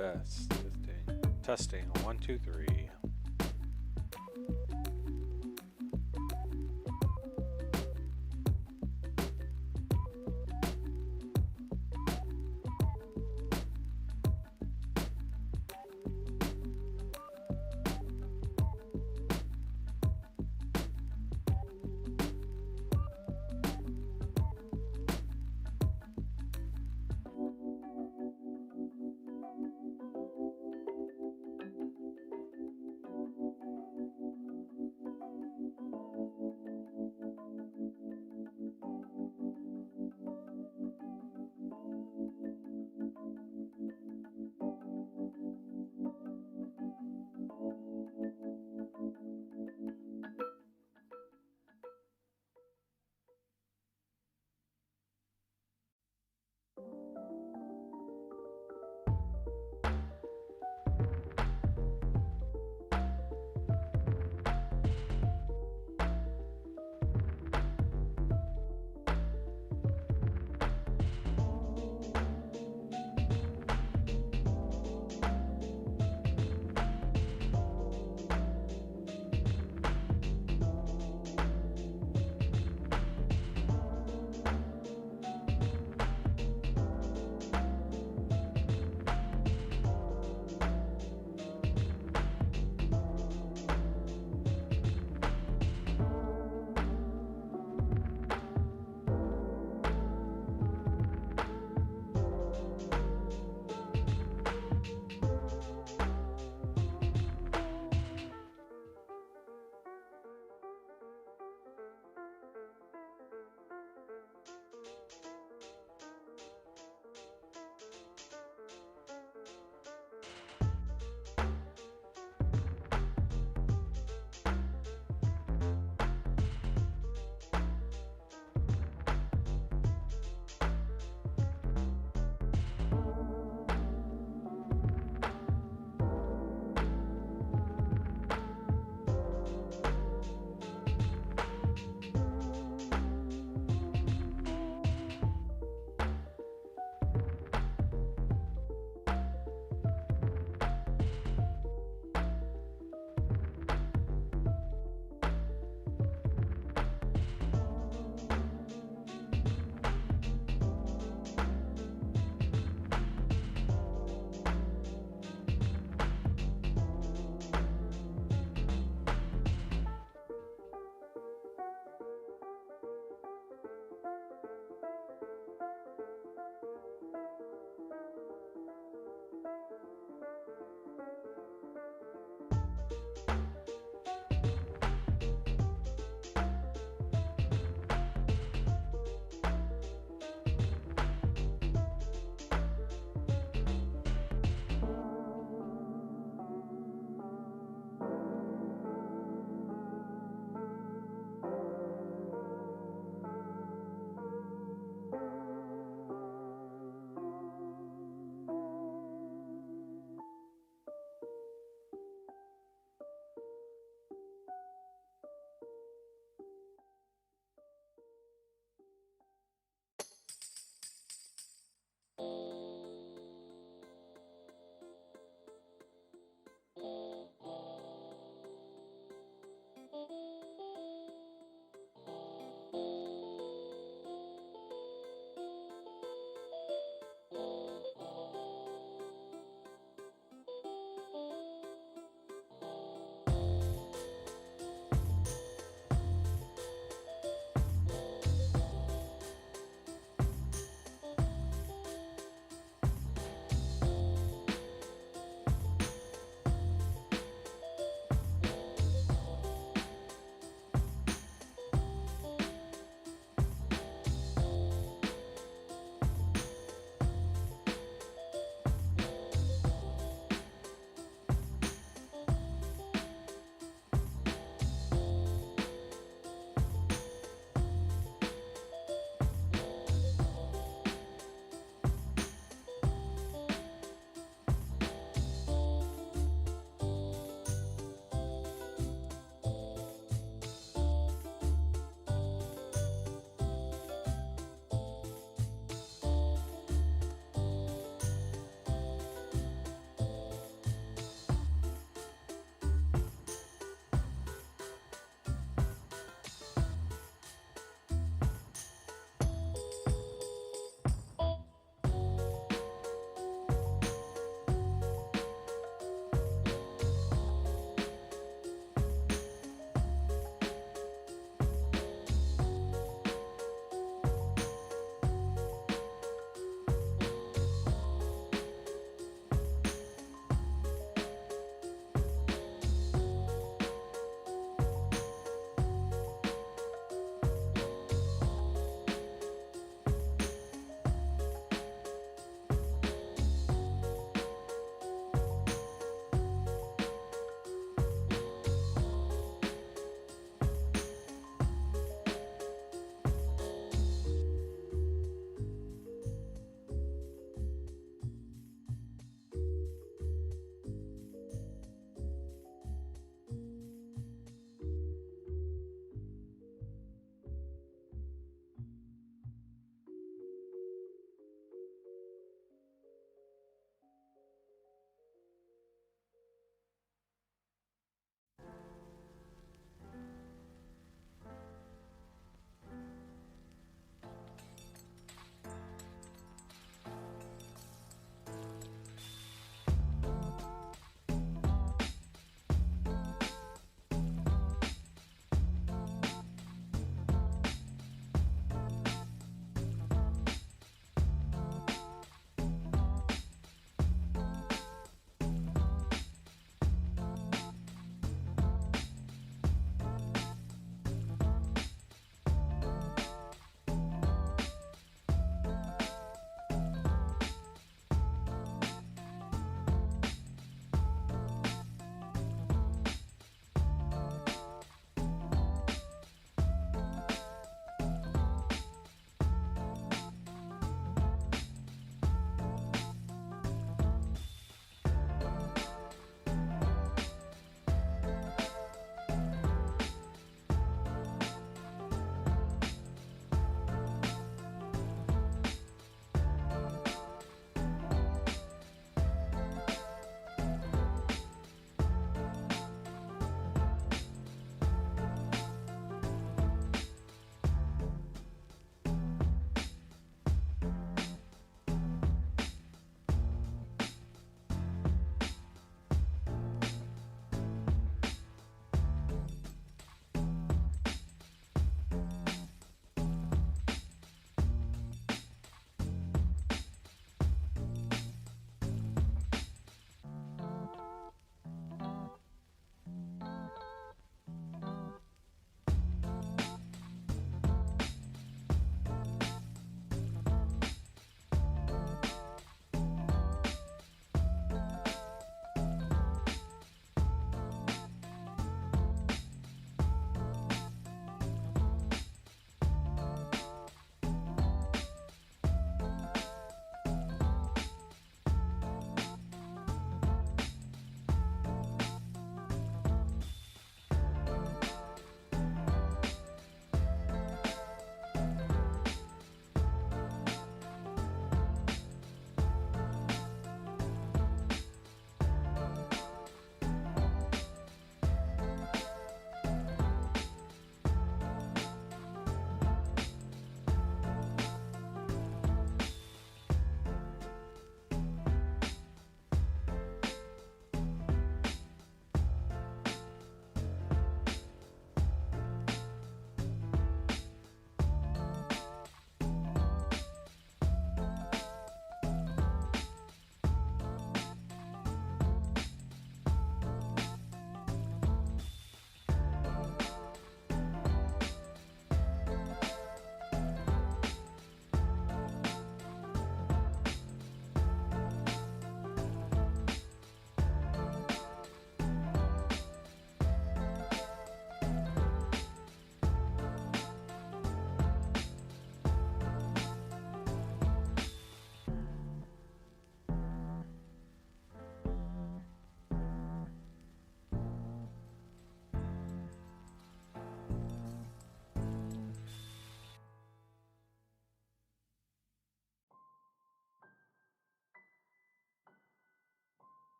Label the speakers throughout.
Speaker 1: best. Testing. 1, 2, 3.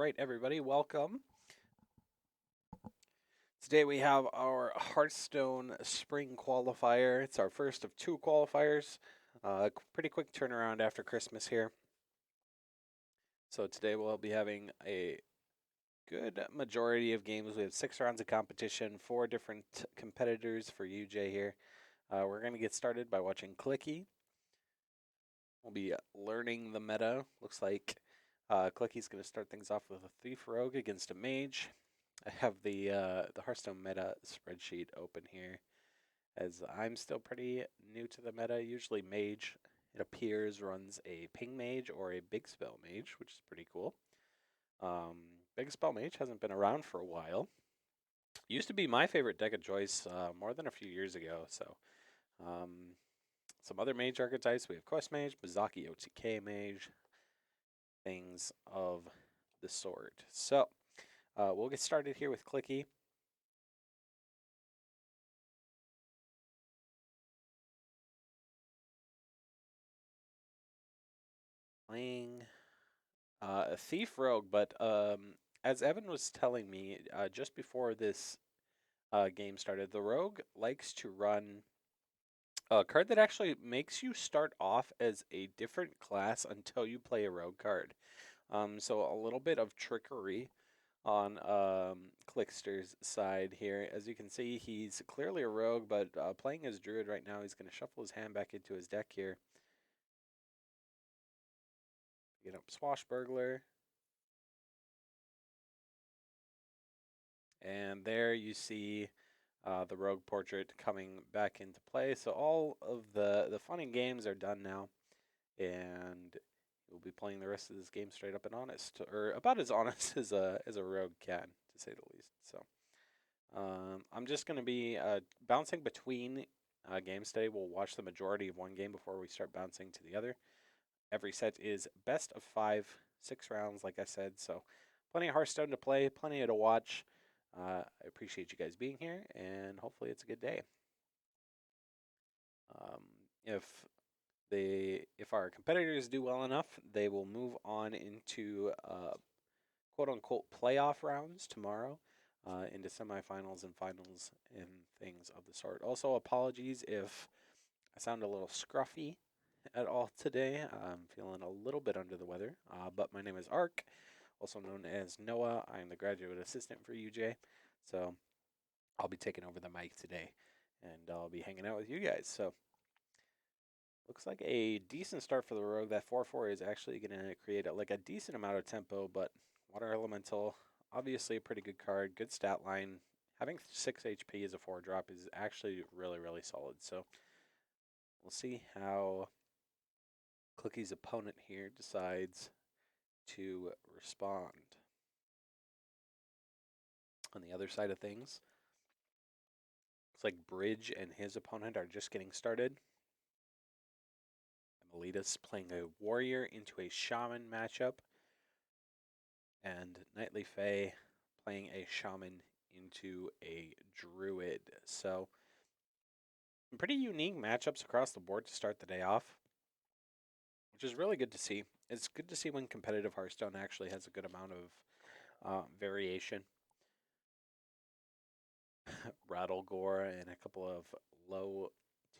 Speaker 1: right, everybody, welcome. Today we have our Hearthstone Spring Qualifier. It's our first of two qualifiers. Pretty quick turnaround after Christmas here. So today we'll be having a good majority of games. We have 6 rounds of competition, 4 different competitors for UJ here. We're going to get started by watching Clicky. We'll be learning the meta. Looks like Clicky's going to start things off with a Thief Rogue against a Mage. I have the Hearthstone meta spreadsheet open here, as I'm still pretty new to the meta. Usually Mage, it appears, runs a Ping Mage or a Big Spell Mage, which is pretty cool. Big Spell Mage hasn't been around for a while. Used to be my favorite deck of choice more than a few years ago. So some other Mage archetypes, we have Quest Mage, Bazaki OTK Mage, things of the sort. So we'll get started here with Clicky. Playing a Thief Rogue, but as Evan was telling me just before this game started, the Rogue likes to run a card that actually makes you start off as a different class until you play a Rogue card. So a little bit of trickery on Clickster's side here. As you can see, he's clearly a Rogue, but playing as Druid right now, he's going to shuffle his hand back into his deck here. Get up Swashbuckler. And there you see the Rogue portrait coming back into play. So all of the fun and games are done now, and we'll be playing the rest of this game straight up and honest, or about as honest as a Rogue can, to say the least. So I'm just going to be bouncing between games today. We'll watch the majority of one game before we start bouncing to the other. Every set is best of 5, 6 rounds, like I said. So plenty of Hearthstone to play, plenty to watch. I appreciate you guys being here, and hopefully it's a good day. If our competitors do well enough, they will move on into quote-unquote playoff rounds tomorrow, into semifinals and finals and things of the sort. Also, apologies if I sound a little scruffy at all today. I'm feeling a little bit under the weather, but my name is Ark, also known as Noah. I am the graduate assistant for UJ, so I'll be taking over the mic today, and I'll be hanging out with you guys. So looks like a decent start for the Rogue. That 4/4 is actually going to create a decent amount of tempo, but Water Elemental, obviously a pretty good card, good stat line. Having 6 HP as a 4-drop is actually really, really solid. So we'll see how Clicky's opponent here decides to respond. On the other side of things, looks like Bridge and his opponent are just getting started. Melita's playing a Warrior into a Shaman matchup, and Nightly Fae playing a Shaman into a Druid. So some pretty unique matchups across the board to start the day off, which is really good to see. It's good to see when competitive Hearthstone actually has a good amount of variation. Rattlegore and a couple of low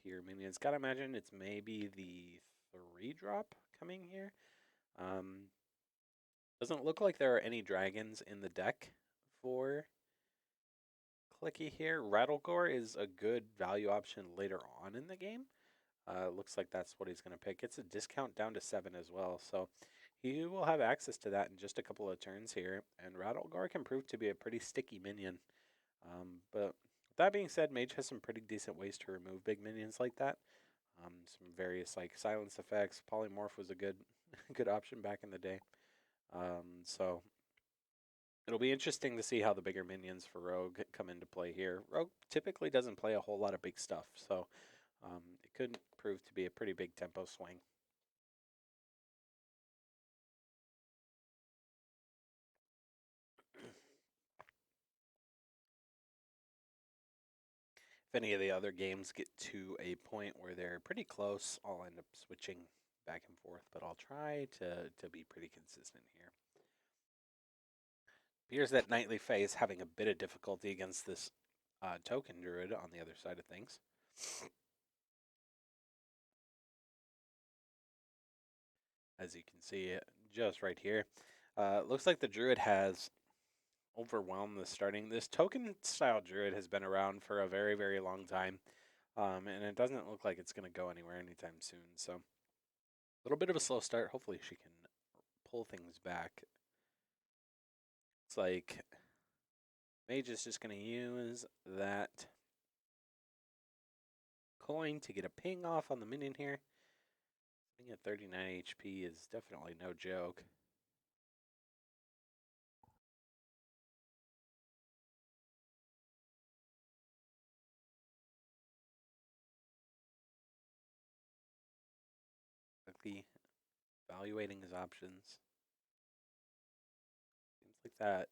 Speaker 1: tier minions. Gotta imagine it's maybe the 3-drop coming here. Doesn't look like there are any dragons in the deck for Clicky here. Rattlegore is a good value option later on in the game. Looks like that's what he's going to pick. It's a discount down to 7 as well, so he will have access to that in just a couple of turns here, and Rattlegore can prove to be a pretty sticky minion. But with that being said, Mage has some pretty decent ways to remove big minions like that. Some various like silence effects. Polymorph was a good good option back in the day. So it'll be interesting to see how the bigger minions for Rogue come into play here. Rogue typically doesn't play a whole lot of big stuff, so it could prove to be a pretty big tempo swing. If any of the other games get to a point where they're pretty close, I'll end up switching back and forth, but I'll try to be pretty consistent here. Appears that Knightly Fae is having a bit of difficulty against this token druid on the other side of things. As you can see just right here. Looks like the druid has overwhelmed the starting. This token style druid has been around for a very, very long time. And it doesn't look like it's going to go anywhere anytime soon. So a little bit of a slow start. Hopefully she can pull things back. It's like Mage is just going to use that coin to get a ping off on the minion here. Being at 39 HP is definitely no joke. Quickly evaluating his options. Seems like that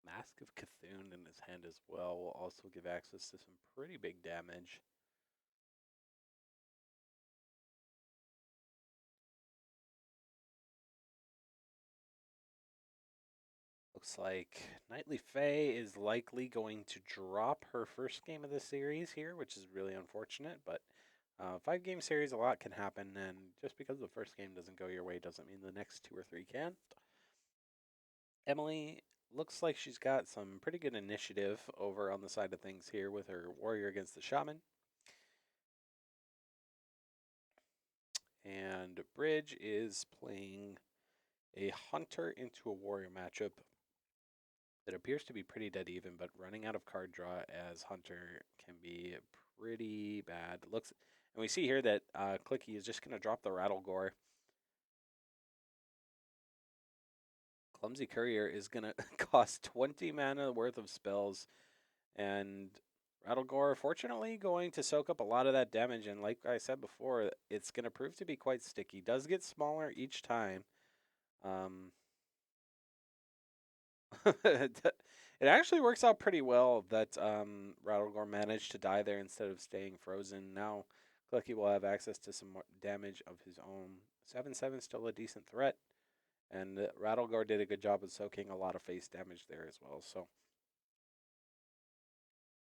Speaker 1: Mask of Cthulhu in his hand as well will also give access to some pretty big damage. Looks like Knightly Fae is likely going to drop her first game of the series here, which is really unfortunate, but 5-game series, a lot can happen, and just because the first game doesn't go your way doesn't mean the next 2 or 3 can. Emily looks like she's got some pretty good initiative over on the side of things here with her warrior against the shaman. And Bridge is playing a hunter into a warrior matchup that appears to be pretty dead even, but running out of card draw as hunter can be pretty bad. And we see here that Clicky is just going to drop the Rattlegore. Clumsy Courier is going to cost 20 mana worth of spells, and Rattlegore, fortunately, going to soak up a lot of that damage, and like I said before, it's going to prove to be quite sticky. Does get smaller each time. It actually works out pretty well that Rattlegore managed to die there instead of staying frozen. Now, Clicky will have access to some more damage of his own. 7/7 still a decent threat, and Rattlegore did a good job of soaking a lot of face damage there as well. So,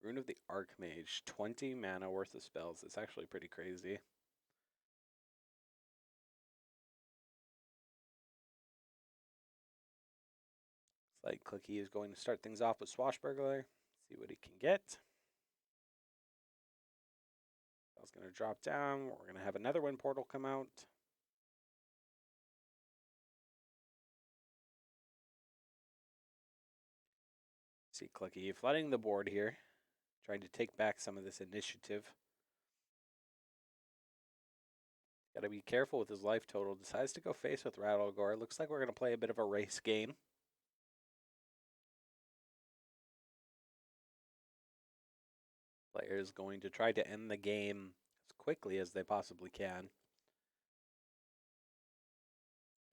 Speaker 1: Rune of the Archmage, 20 mana worth of spells. It's actually pretty crazy. It's like Clicky is going to start things off with Swashbuckler, see what he can get. Spell's going to drop down. We're going to have another Wind Portal come out. See Clicky flooding the board here, trying to take back some of this initiative. Got to be careful with his life total. Decides to go face with Rattlegore. Looks like we're going to play a bit of a race game. Player is going to try to end the game as quickly as they possibly can.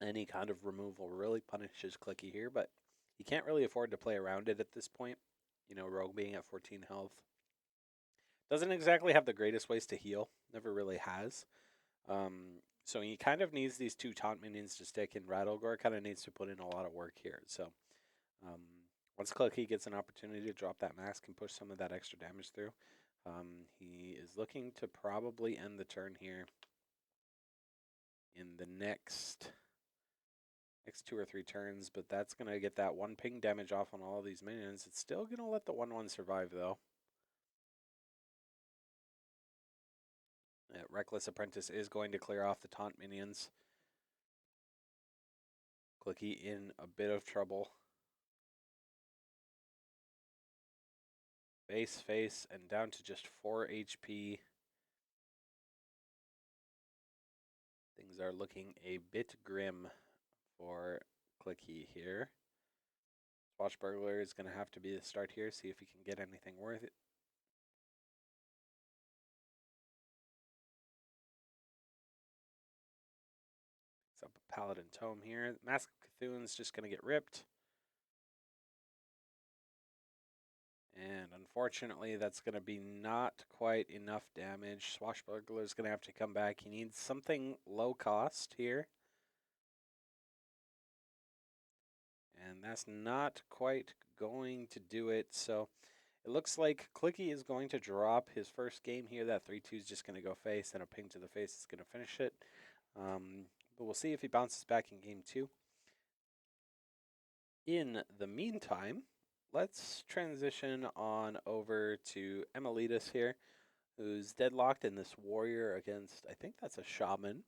Speaker 1: Any kind of removal really punishes Clicky here, but you can't really afford to play around it at this point. You know, Rogue being at 14 health. Doesn't exactly have the greatest ways to heal. Never really has. So he kind of needs these 2 taunt minions to stick, and Rattlegore kind of needs to put in a lot of work here. So once Clicky gets an opportunity to drop that mask and push some of that extra damage through, he is looking to probably end the turn here in the next 2 or 3 turns, but that's going to get that 1 ping damage off on all of these minions. It's still going to let the 1/1 survive, though. Reckless Apprentice is going to clear off the taunt minions. Clicky in a bit of trouble. Face, and down to just 4 HP. Things are looking a bit grim for Clicky here. Swashbuckler is going to have to be the start here, see if he can get anything worth it. Picks up a Paladin Tome here. Mask of Cthulhu is just going to get ripped. And unfortunately, that's going to be not quite enough damage. Swashbuckler is going to have to come back. He needs something low cost here. And that's not quite going to do it. So it looks like Clicky is going to drop his first game here. That 3-2 is just going to go face, and a ping to the face is going to finish it. But we'll see if he bounces back in game 2. In the meantime, let's transition on over to Emilitas here, who's deadlocked in this warrior against, I think that's a shaman.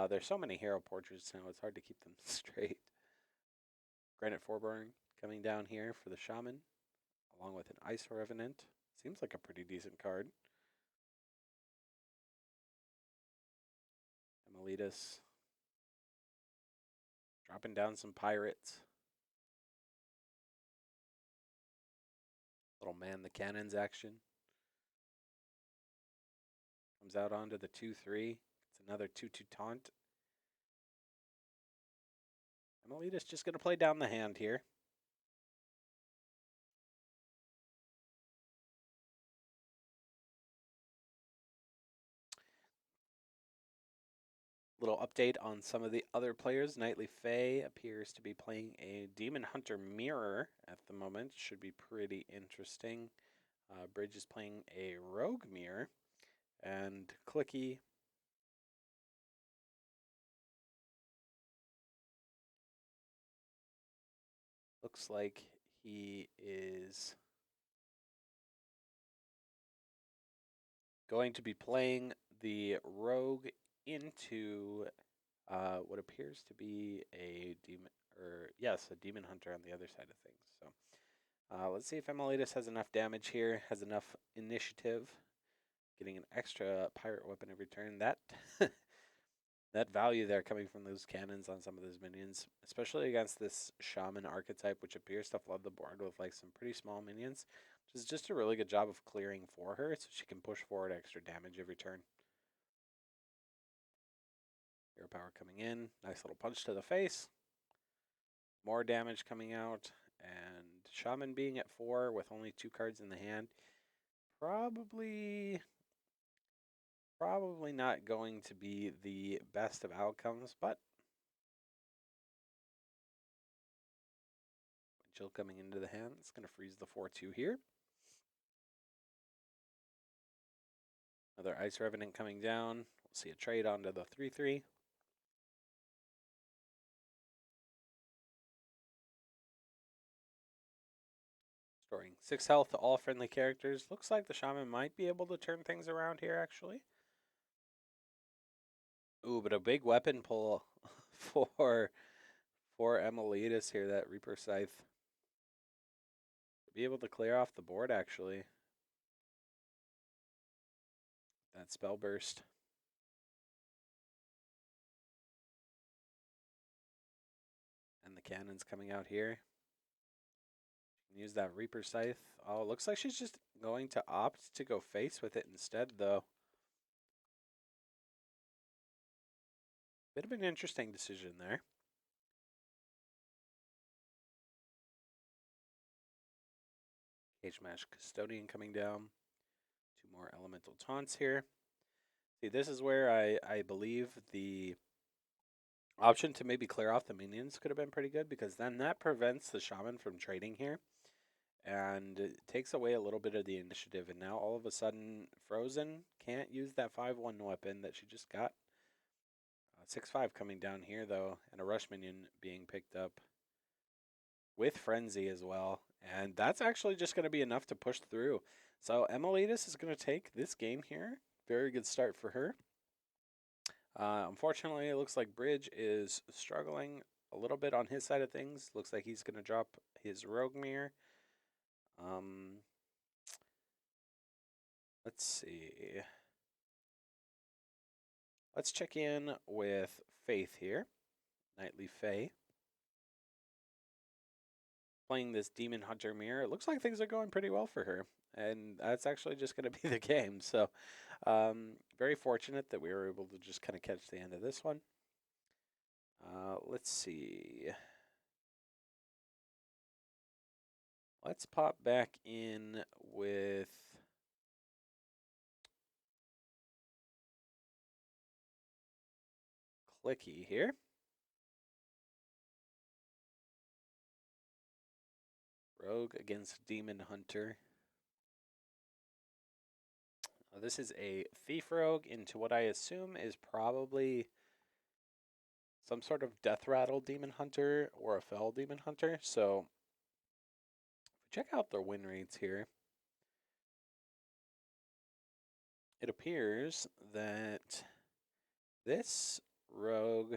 Speaker 1: There's so many hero portraits now, it's hard to keep them straight. Granite Foreburn coming down here for the shaman, along with an Ice Revenant. Seems like a pretty decent card. Emilitas dropping down some pirates. Little man the cannons action. Comes out onto the 2-3. It's another 2-2 taunt. Emilitas just going to play down the hand here. Little update on some of the other players. Knightly Faye appears to be playing a Demon Hunter Mirror at the moment. Should be pretty interesting. Bridge is playing a Rogue Mirror. And Clicky looks like he is going to be playing the Rogue into what appears to be a demon, a Demon Hunter on the other side of things. So let's see if Emilitas has enough damage here, has enough initiative, getting an extra pirate weapon every turn. That that value there coming from those cannons on some of those minions, especially against this shaman archetype, which appears to flood the board with like some pretty small minions, which is just a really good job of clearing for her, so she can push forward extra damage every turn. Hero power coming in, nice little punch to the face. More damage coming out, and shaman being at 4 with only 2 cards in the hand. Probably not going to be the best of outcomes, but Jill coming into the hand, it's going to freeze the 4-2 here. Another Ice Revenant coming down. We'll see a trade onto the 3-3. Storing 6 health to all friendly characters. Looks like the shaman might be able to turn things around here, actually. Ooh, but a big weapon pull for Emilitas here, that Reaper Scythe. Be able to clear off the board, actually. That spell burst. And the cannons coming out here. Use that Reaper Scythe. Oh, looks like she's just going to opt to go face with it instead, though. Bit of an interesting decision there. Cage Mash Custodian coming down. 2 more Elemental Taunts here. See, this is where I believe the option to maybe clear off the minions could have been pretty good, because then that prevents the shaman from trading here. And it takes away a little bit of the initiative, and now all of a sudden Frozen can't use that 5-1 weapon that she just got. 6-5 coming down here, though, and a Rush minion being picked up with Frenzy as well. And that's actually just going to be enough to push through. So Emilitas is going to take this game here. Very good start for her. Unfortunately, it looks like Bridge is struggling a little bit on his side of things. Looks like he's going to drop his Rogue Mirror. Let's see. Let's check in with Faith here. Knightly Faye. Playing this Demon Hunter Mirror. It looks like things are going pretty well for her. And that's actually just going to be the game. So very fortunate that we were able to just kind of catch the end of this one. Let's see. Let's pop back in with Clicky here. Rogue against Demon Hunter. This is a Thief Rogue into what I assume is probably some sort of Death Rattle Demon Hunter or a Fell Demon Hunter. So check out their win rates here. It appears that this rogue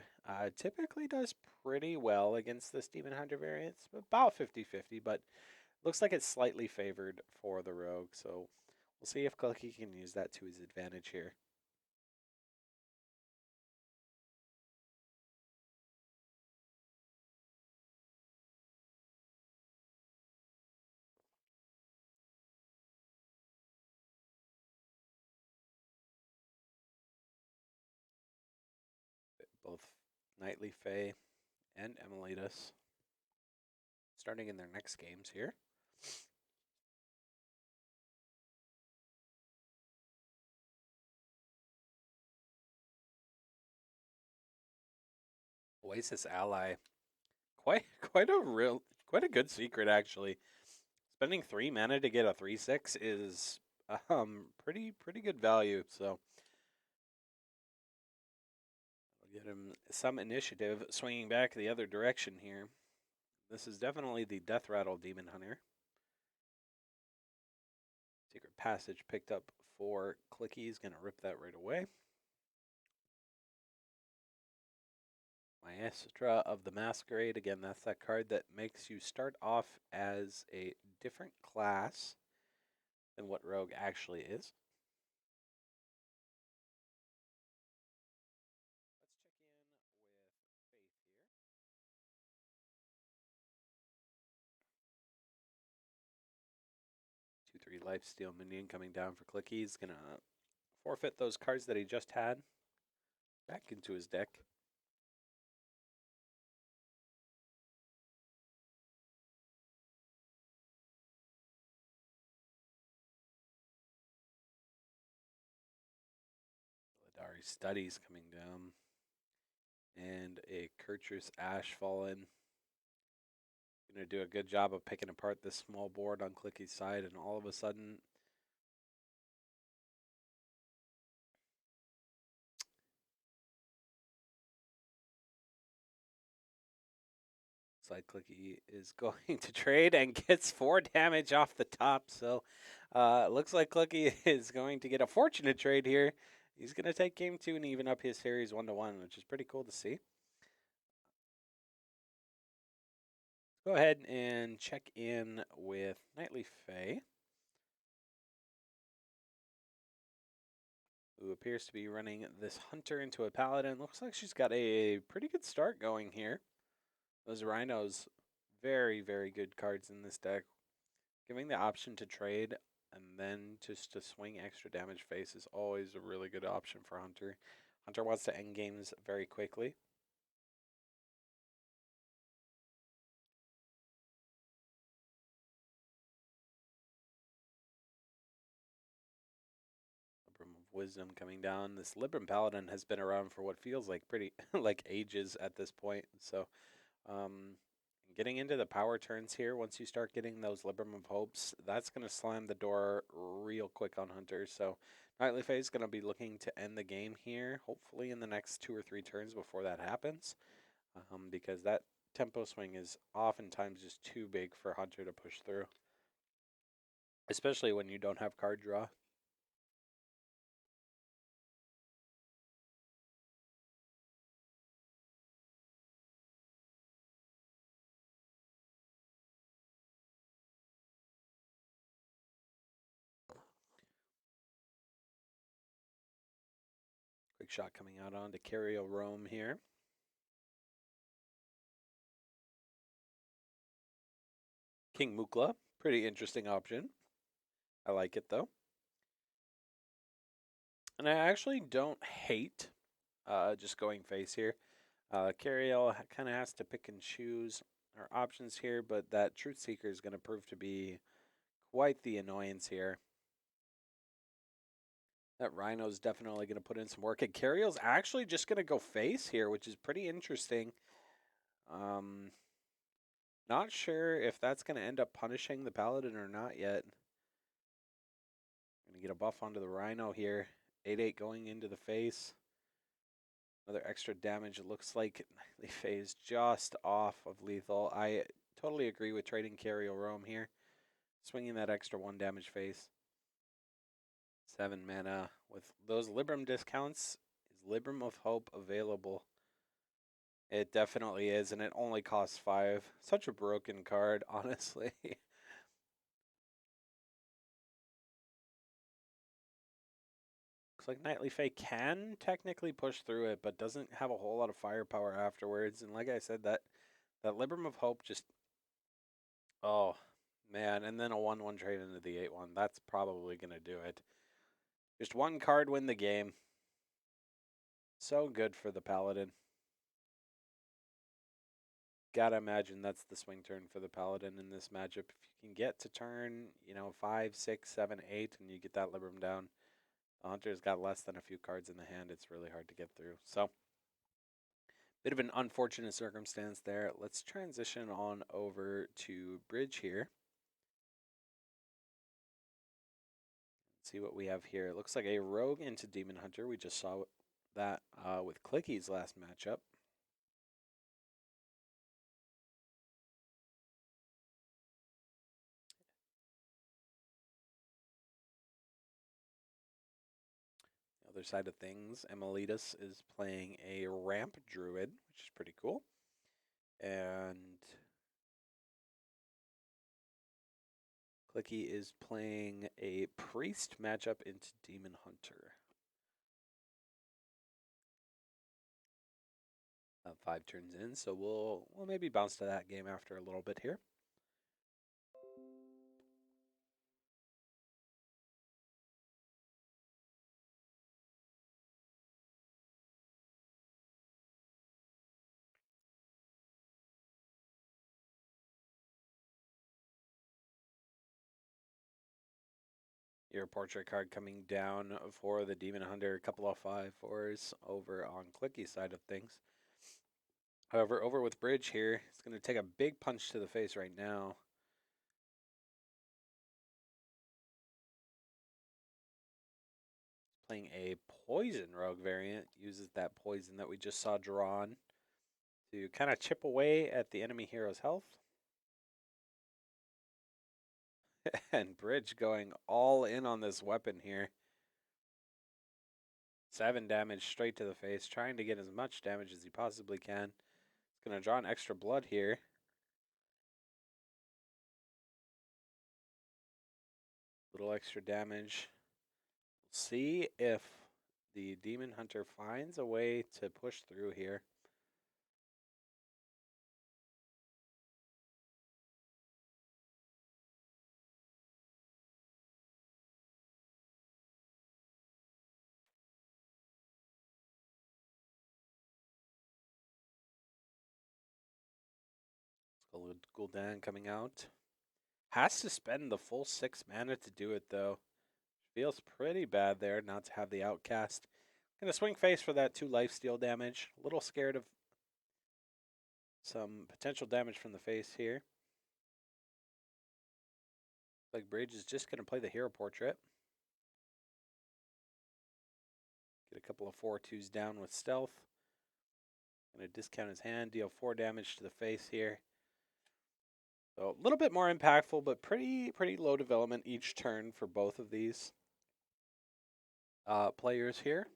Speaker 1: typically does pretty well against this Demon Hunter variant. It's about 50-50, but looks like it's slightly favored for the rogue. So we'll see if Clucky can use that to his advantage here. Both Knightly Fae and Emilitas starting in their next games here. Oasis Ally, quite a good secret actually. Spending 3 mana to get a 3/6 is pretty good value. So we'll get him some initiative, swinging back the other direction here. This is definitely the Death Rattle Demon Hunter. Secret Passage picked up for Clicky. He's gonna rip that right away. Maestra of the Masquerade. Again, that's that card that makes you start off as a different class than what Rogue actually is. Let's check in with Faith here. 2/3 Lifesteal Minion coming down for Clicky. He's going to forfeit those cards that he just had back into his deck. Ladari Studies coming down. And a Kurtrus Ash Fallen. Going to do a good job of picking apart this small board on Clicky's side, and all of a sudden, side Clicky is going to trade and gets 4 damage off the top. So looks like Clicky is going to get a fortunate trade here. He's going to take game 2 and even up his series 1-1, which is pretty cool to see. Go ahead and check in with Knightly Fae, who appears to be running this Hunter into a Paladin. Looks like she's got a pretty good start going here. Those Rhinos, very good cards in this deck. Giving the option to trade and then just to swing extra damage face is always a really good option for Hunter. Hunter wants to end games very quickly. Libram of Wisdom coming down. This Libram Paladin has been around for what feels like pretty like ages at this point. So getting into the power turns here, once you start getting those Libram of Hopes, that's going to slam the door real quick on Hunter. So Knightly Fae is going to be looking to end the game here, hopefully in the next 2 or 3 turns before that happens, because that tempo swing is oftentimes just too big for Hunter to push through, especially when you don't have card draw. Quick shot coming out on to carry a roam here. King Mukla, pretty interesting option. I like it though. And I actually don't hate just going face here. Cariel kind of has to pick and choose our options here, but that Truth Seeker is going to prove to be quite the annoyance here. That Rhino's definitely going to put in some work. And Cariel's actually just going to go face here, which is pretty interesting. Not sure if that's going to end up punishing the Paladin or not yet. Going to get a buff onto the Rhino here. 8/8 going into the face. Another extra damage. It looks like they phase just off of lethal. I totally agree with trading Carrier Roam here. Swinging that extra 1 damage face. 7 mana. With those Libram discounts, is Libram of Hope available? It definitely is, and it only costs 5. Such a broken card, honestly. Looks like Nightly Fae can technically push through it, but doesn't have a whole lot of firepower afterwards. And like I said, that Libram of Hope just, oh man, and then a 1/1 trade into the 8/1. That's probably gonna do it. Just one card win the game. So good for the Paladin. Gotta imagine that's the swing turn for the Paladin in this matchup. If you can get to turn, 5, 6, 7, 8, and you get that Libram down, the Hunter's got less than a few cards in the hand. It's really hard to get through. So, bit of an unfortunate circumstance there. Let's transition on over to Bridge here. See what we have here. It looks like a Rogue into Demon Hunter. We just saw that with Clicky's last matchup. The other side of things, Emilitas is playing a Ramp Druid, which is pretty cool. And Clicky is playing a Priest matchup into Demon Hunter. 5 turns in, so we'll maybe bounce to that game after a little bit here. Your portrait card coming down for the Demon Hunter, a couple of 5/4s over on Clicky's side of things. However, over with Bridge here, it's going to take a big punch to the face right now. Playing a Poison Rogue variant, uses that poison that we just saw drawn to kind of chip away at the enemy hero's health. And Bridge going all in on this weapon here. 7 damage straight to the face, trying to get as much damage as he possibly can. He's going to draw an extra blood here. Little extra damage. We'll see if the Demon Hunter finds a way to push through here. Gul'dan coming out. Has to spend the full 6 mana to do it, though. Feels pretty bad there not to have the Outcast. Gonna swing face for that 2 lifesteal damage. A little scared of some potential damage from the face here. Like Bridge is just gonna play the hero portrait. Get a couple of 4/2s down with stealth. Gonna discount his hand, deal 4 damage to the face here. So a little bit more impactful, but pretty low development each turn for both of these players here.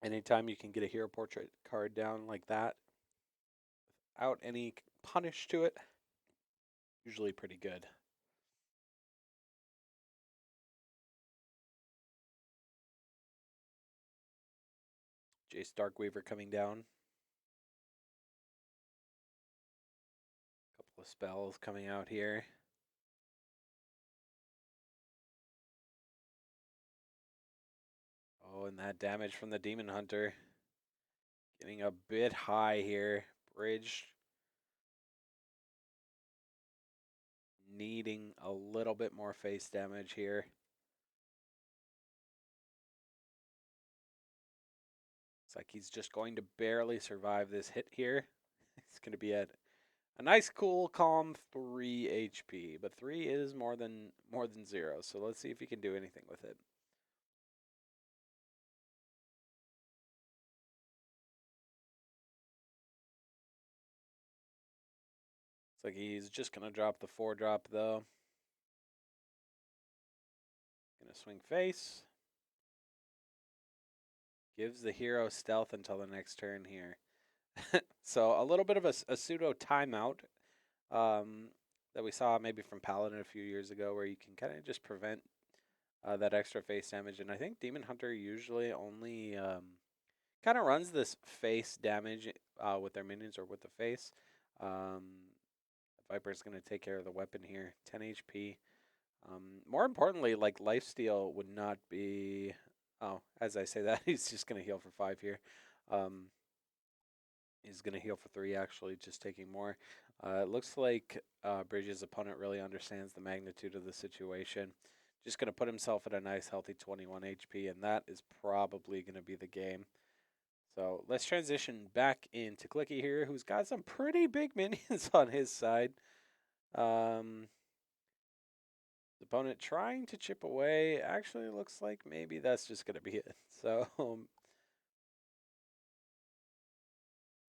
Speaker 1: Anytime you can get a hero portrait card down like that without any punish to it, usually pretty good. Jace Darkweaver coming down. Couple of spells coming out here. Oh, and that damage from the Demon Hunter. Getting a bit high here. Bridge needing a little bit more face damage here. It's like he's just going to barely survive this hit here. He's going to be at a nice, cool, calm 3 HP, but 3 is more than 0. So let's see if he can do anything with it. Looks like he's just going to drop the 4-drop though. Going to swing face. Gives the hero stealth until the next turn here. So a little bit of a pseudo timeout that we saw maybe from Paladin a few years ago, where you can kind of just prevent that extra face damage. And I think Demon Hunter usually only kind of runs this face damage with their minions or with the face. Viper's going to take care of the weapon here. 10 HP. More importantly, like lifesteal would not be. Oh, as I say that, he's just going to heal for 5 here. He's going to heal for 3, actually, just taking more. It looks like Bridges' opponent really understands the magnitude of the situation. Just going to put himself at a nice, healthy 21 HP, and that is probably going to be the game. So let's transition back into Clicky here, who's got some pretty big minions on his side. The opponent trying to chip away. Actually, looks like maybe that's just going to be it. So,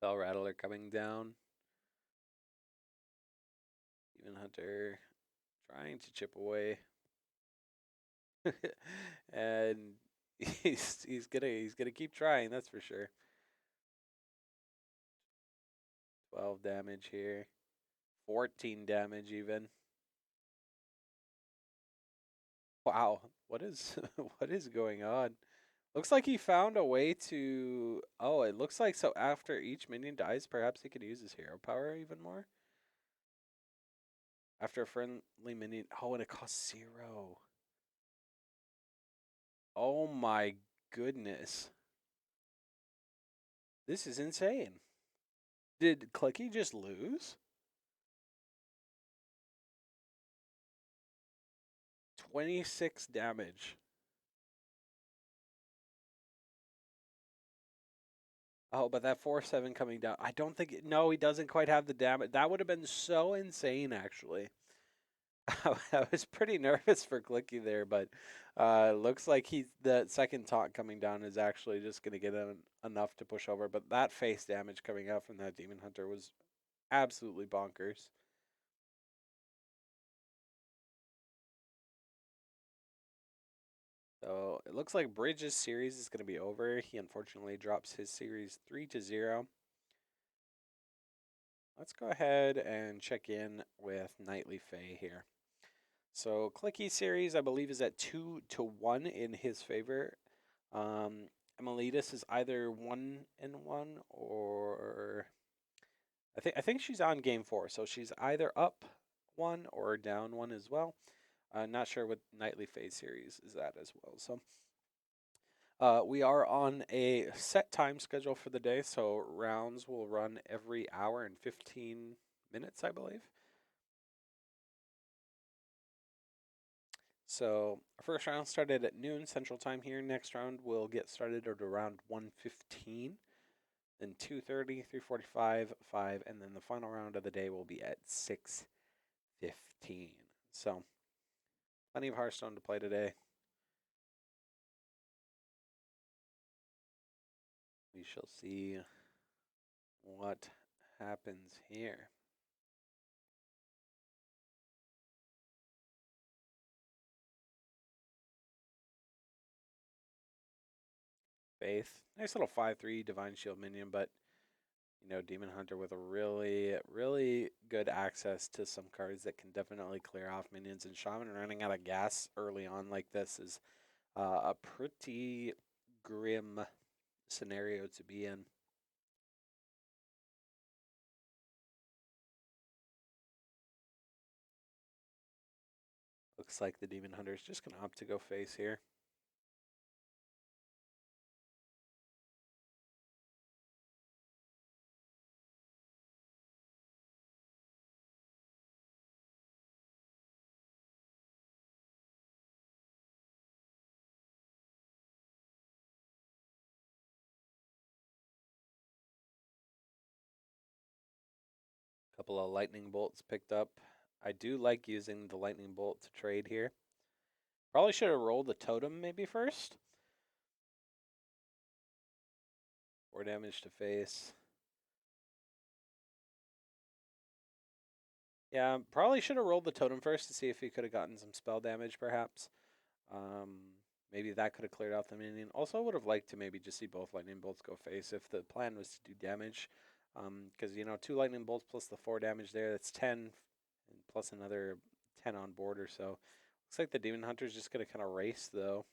Speaker 1: Bell Rattler coming down. Demon Hunter trying to chip away. And he's gonna keep trying, that's for sure. 12 damage here. 14 damage even. Wow, what is what is going on? Looks like he found a way to. Oh, it looks like so after each minion dies, perhaps he could use his hero power even more. After a friendly minion. Oh, and it costs 0. Oh my goodness. This is insane. Did Clicky just lose? 26 damage. Oh, but that 4/7 coming down. I don't think. No, he doesn't quite have the damage. That would have been so insane, actually. I was pretty nervous for Clicky there, but looks like the second taunt coming down is actually just going to get him enough to push over. But that face damage coming out from that Demon Hunter was absolutely bonkers. So it looks like Bridges' series is going to be over. He unfortunately drops his series 3-0. Let's go ahead and check in with Nightly Fae here. So Clicky series, I believe, is at 2-1 in his favor. Emilitas is either 1-1 or I think she's on game 4, so she's either up 1 or down 1 as well. Not sure what Nightly Phase series is at as well. So we are on a set time schedule for the day, so rounds will run every hour and 15 minutes, I believe. So our first round started at noon Central Time here. Next round will get started at around 1:15, then 2:30, 3:45, 5, and then the final round of the day will be at 6:15. So plenty of Hearthstone to play today. We shall see what happens here. Faith, nice little 5/3 Divine Shield minion, but Demon Hunter with a really, really good access to some cards that can definitely clear off minions. And Shaman running out of gas early on like this is a pretty grim scenario to be in. Looks like the Demon Hunter is just going to opt to go face here. Couple of lightning bolts picked up. I do like using the lightning bolt to trade here. Probably should have rolled the totem maybe first. 4 damage to face. Yeah, probably should have rolled the totem first to see if he could have gotten some spell damage, perhaps. Maybe that could have cleared out the minion. Also, would have liked to maybe just see both lightning bolts go face if the plan was to do damage. Because, 2 lightning bolts plus the 4 damage there, that's 10, and plus another 10 on board or so. Looks like the Demon Hunter's just going to kind of race, though.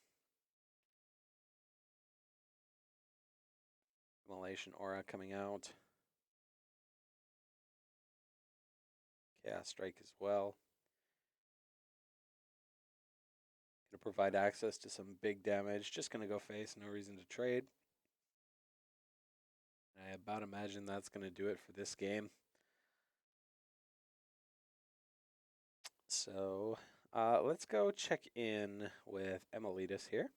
Speaker 1: Immolation Aura coming out. Chaos Strike as well. Going to provide access to some big damage. Just going to go face, no reason to trade. I about imagine that's going to do it for this game. So let's go check in with Emilitas here.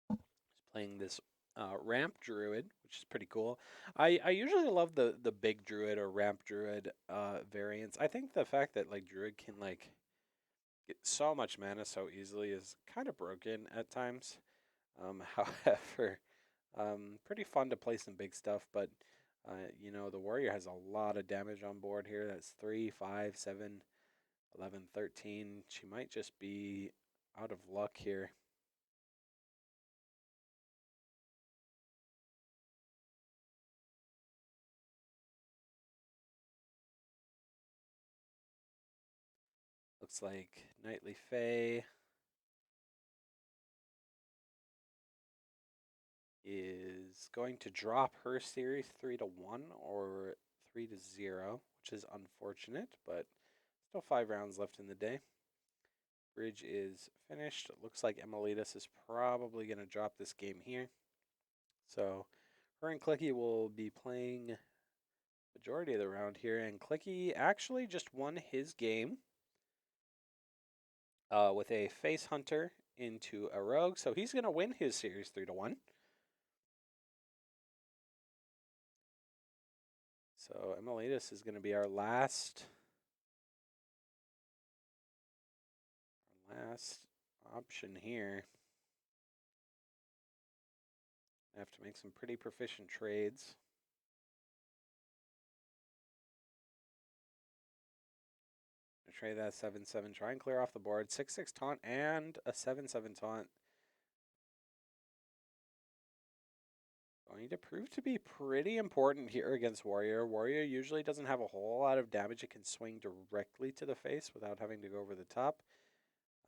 Speaker 1: He's playing this ramp druid, which is pretty cool. I usually love the big druid or ramp druid variants. I think the fact that like druid can like get so much mana so easily is kind of broken at times. However, pretty fun to play some big stuff, but the warrior has a lot of damage on board here. That's 3, 5, 7, 11, 13. She might just be out of luck here. Looks like Nightly Fae is going to drop her series 3-1 or 3-0, which is unfortunate, but still 5 rounds left in the day. Bridge is finished. It looks like Emilitas is probably going to drop this game here. So her and Clicky will be playing majority of the round here, and Clicky actually just won his game with a Face Hunter into a Rogue, so he's going to win his series 3-1. So Emilitas is going to be our last option here. I have to make some pretty proficient trades. Trade that 7/7. Try and clear off the board. 6/6 taunt and a 7/7 taunt. Going to prove to be pretty important here against Warrior. Warrior usually doesn't have a whole lot of damage it can swing directly to the face without having to go over the top.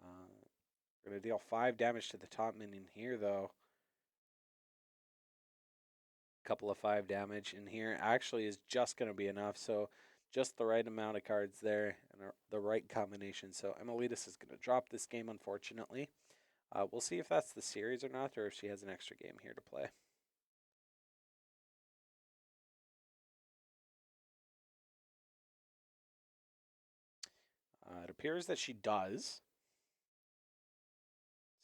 Speaker 1: We're going to deal 5 damage to the top minion here, though. A couple of 5 damage in here actually is just going to be enough. So just the right amount of cards there and the right combination. So Emilitas is going to drop this game, unfortunately. We'll see if that's the series or not, or if she has an extra game here to play. It appears that she does.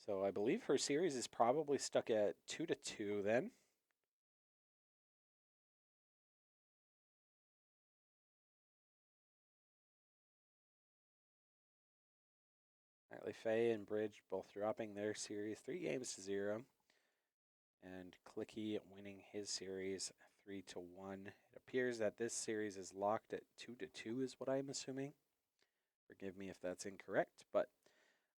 Speaker 1: So I believe her series is probably stuck at 2-2 then. Nightly Fae and Bridge both dropping their series 3-0. And Clicky winning his series 3-1. It appears that this series is locked at 2-2 is what I'm assuming. Forgive me if that's incorrect, but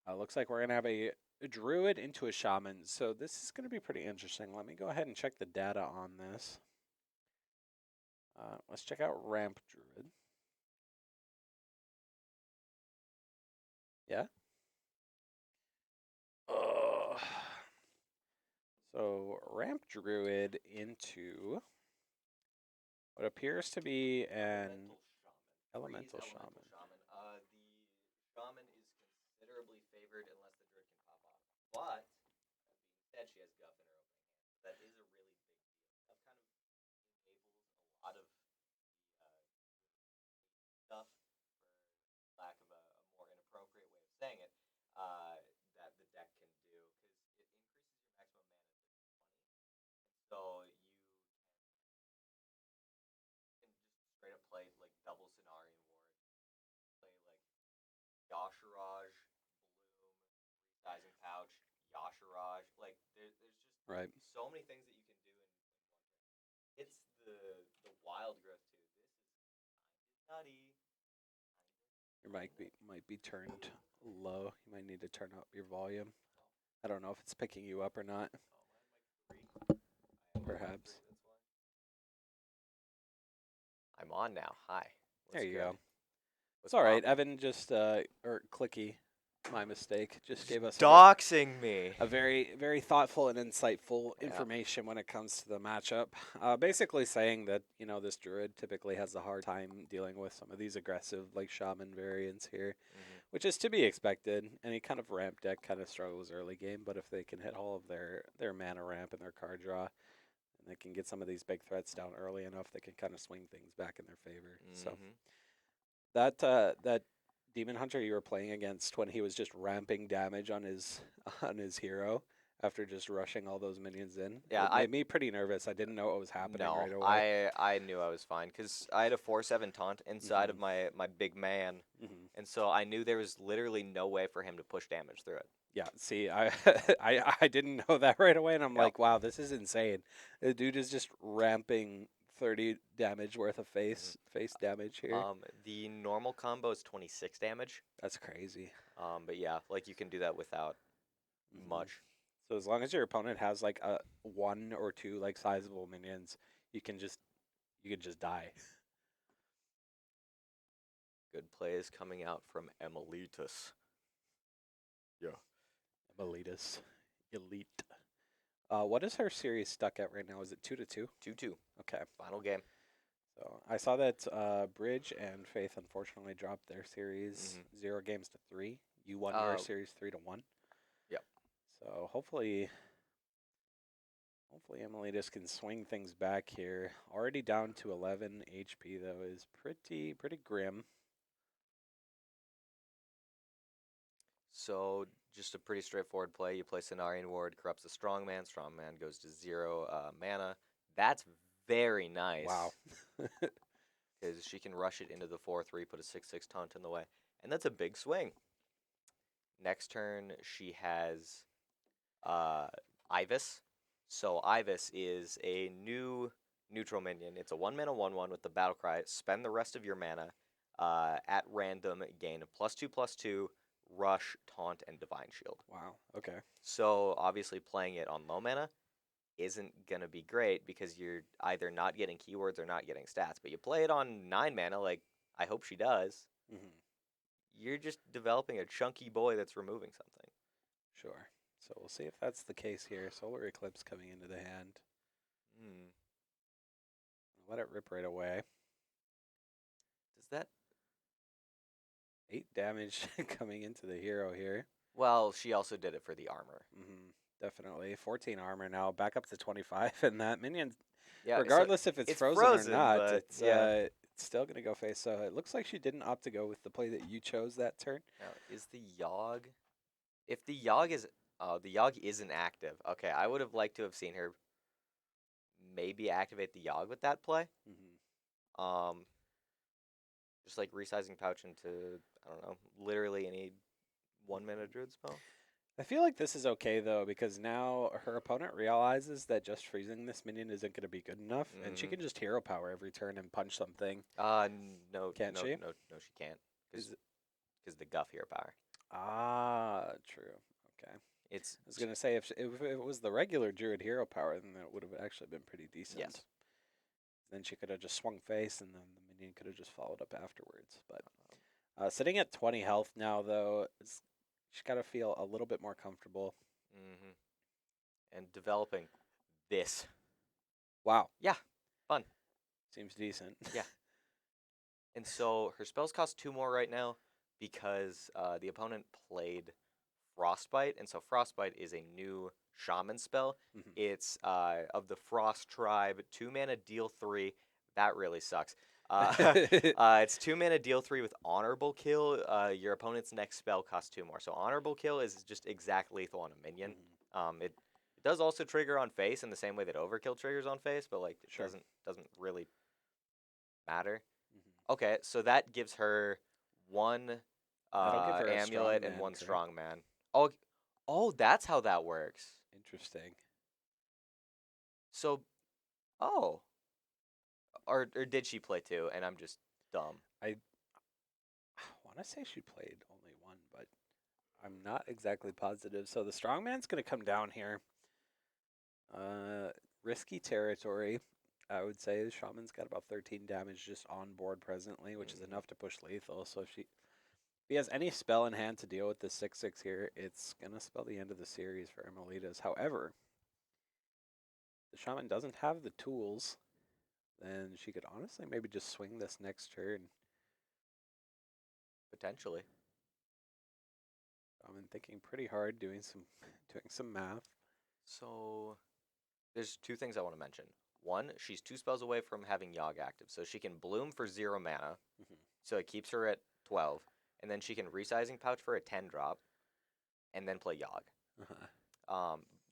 Speaker 1: looks like we're going to have a druid into a shaman. So this is going to be pretty interesting. Let me go ahead and check the data on this. Let's check out ramp druid. Yeah. So ramp druid into what appears to be an elemental shaman.
Speaker 2: The shaman is considerably favored unless the druid can pop off. But that being said, she has guff in her opening hand, so that is a really big deal. Guff kind of enables a lot of the stuff, for lack of a more inappropriate way of saying it, that
Speaker 1: Right.
Speaker 2: So many things that you can do in one turn. It's the wild growth too. This is nutty.
Speaker 1: Your might be turned low. You might need to turn up your volume. I don't know if it's picking you up or not. Perhaps.
Speaker 2: That's why. I'm on now. Hi.
Speaker 1: There
Speaker 2: What's
Speaker 1: you
Speaker 2: good?
Speaker 1: go. It's
Speaker 2: What's
Speaker 1: all right.
Speaker 2: poppin'?
Speaker 1: Evan just or Clicky, my mistake, just gave us
Speaker 2: Doxing me.
Speaker 1: a very very thoughtful and insightful
Speaker 2: Yeah.
Speaker 1: information when it comes to the matchup. Basically saying that this druid typically has a hard time dealing with some of these aggressive like shaman variants here, which is to be expected. Any kind of ramp deck kind of struggles early game, but if they can hit all of their mana ramp and their card draw, and they can get some of these big threats down early enough, they can kind of swing things back in their favor. So that demon hunter you were playing against when he was just ramping damage on his hero after just rushing all those minions in,
Speaker 2: Yeah,
Speaker 1: it made me pretty nervous. I didn't know what was happening
Speaker 2: no,
Speaker 1: right away.
Speaker 2: I knew I was fine because I had a 4/7 taunt inside of my big man, and so I knew there was literally no way for him to push damage through it.
Speaker 1: Yeah, see, I, I didn't know that right away, and I'm
Speaker 2: Yep.
Speaker 1: like, wow, this is insane. The dude is just ramping 30 damage worth of face damage here.
Speaker 2: The normal combo is 26 damage.
Speaker 1: That's crazy.
Speaker 2: But yeah, like you can do that without much.
Speaker 1: So as long as your opponent has like a one or two like sizable minions, you can just die.
Speaker 2: Good plays coming out from Emilitus. Yeah.
Speaker 1: Emilitus, elite. What is her series stuck at right now? Is it 2-2?
Speaker 2: 2-2.
Speaker 1: Okay.
Speaker 2: Final game.
Speaker 1: So I saw that Bridge and Faith unfortunately dropped their series 0 games to 3. You won your series 3-1.
Speaker 2: Yep.
Speaker 1: So hopefully Emilitus can swing things back here. Already down to 11 HP though is pretty grim.
Speaker 2: So just a pretty straightforward play. You play Cenarian Ward, corrupts the Strongman. Strongman goes to 0 mana. That's very nice.
Speaker 1: Wow.
Speaker 2: Because she can rush it into the 4/3, put a 6/6 taunt in the way. And that's a big swing. Next turn, she has Ibis. So Ibis is a new neutral minion. It's a 1-mana 1/1 with the battle cry. Spend the rest of your mana at random, gain a +2/+2, rush, taunt, and divine shield.
Speaker 1: Wow. Okay.
Speaker 2: So obviously playing it on low mana isn't gonna be great because you're either not getting keywords or not getting stats. But you play it on 9 mana, like I hope she does. You're just developing a chunky boy that's removing something.
Speaker 1: Sure. So we'll see if that's the case here. Solar Eclipse coming into the hand. Let it rip right away.
Speaker 2: Does that
Speaker 1: 8 damage coming into the hero here.
Speaker 2: Well, she also did it for the armor.
Speaker 1: Definitely. 14 armor now, back up to 25, and that minion,
Speaker 2: Yeah,
Speaker 1: regardless if it's frozen or not, it's still going to go face. So it looks like she didn't opt to go with the play that you chose that turn.
Speaker 2: Now, is the Yogg... If the Yogg is... the Yogg isn't active. Okay, I would have liked to have seen her maybe activate the Yogg with that play. Just like resizing pouch into, I don't know, literally any 1-mana druid spell.
Speaker 1: I feel like this is okay, though, because now her opponent realizes that just freezing this minion isn't going to be good enough, and she can just hero power every turn and punch something.
Speaker 2: No,
Speaker 1: Can't she?
Speaker 2: No, she can't. Because the Guff hero power.
Speaker 1: Ah, true. Okay. I was going to say, if it was the regular druid hero power, then that would have actually been pretty decent.
Speaker 2: Yes.
Speaker 1: Then she could have just swung face, and then the minion could have just followed up afterwards. But sitting at 20 health now, though, she's got to feel a little bit more comfortable.
Speaker 2: And developing this.
Speaker 1: Wow.
Speaker 2: Yeah, fun.
Speaker 1: Seems decent.
Speaker 2: Yeah. And so her spells cost 2 more right now because the opponent played Frostbite, and so Frostbite is a new shaman spell. It's of the Frost tribe, 2 mana, deal 3. That really sucks. It's 2 mana, deal 3 with Honorable Kill. Your opponent's next spell costs 2 more. So Honorable Kill is just exact lethal on a minion. It does also trigger on face in the same way that Overkill triggers on face, but like it doesn't really matter. Okay, so that gives her 1 amulet and 1 strongman. Oh, that's how that works.
Speaker 1: Interesting.
Speaker 2: So, oh, or did she play 2? And I'm just dumb.
Speaker 1: I want to say she played only one, but I'm not exactly positive. So the strongman's going to come down here. Risky territory. I would say the shaman's got about 13 damage just on board presently, which is enough to push lethal. So if he has any spell in hand to deal with the 6/6 here, it's gonna spell the end of the series for Emilitas. However, the shaman doesn't have the tools, then she could honestly maybe just swing this next turn.
Speaker 2: Potentially.
Speaker 1: I'm thinking pretty hard, doing some math.
Speaker 2: So, there's 2 things I want to mention. One, she's 2 spells away from having Yogg active, so she can bloom for 0 mana, so it keeps her at 12, and then she can resizing pouch for a 10 drop, and then play Yogg.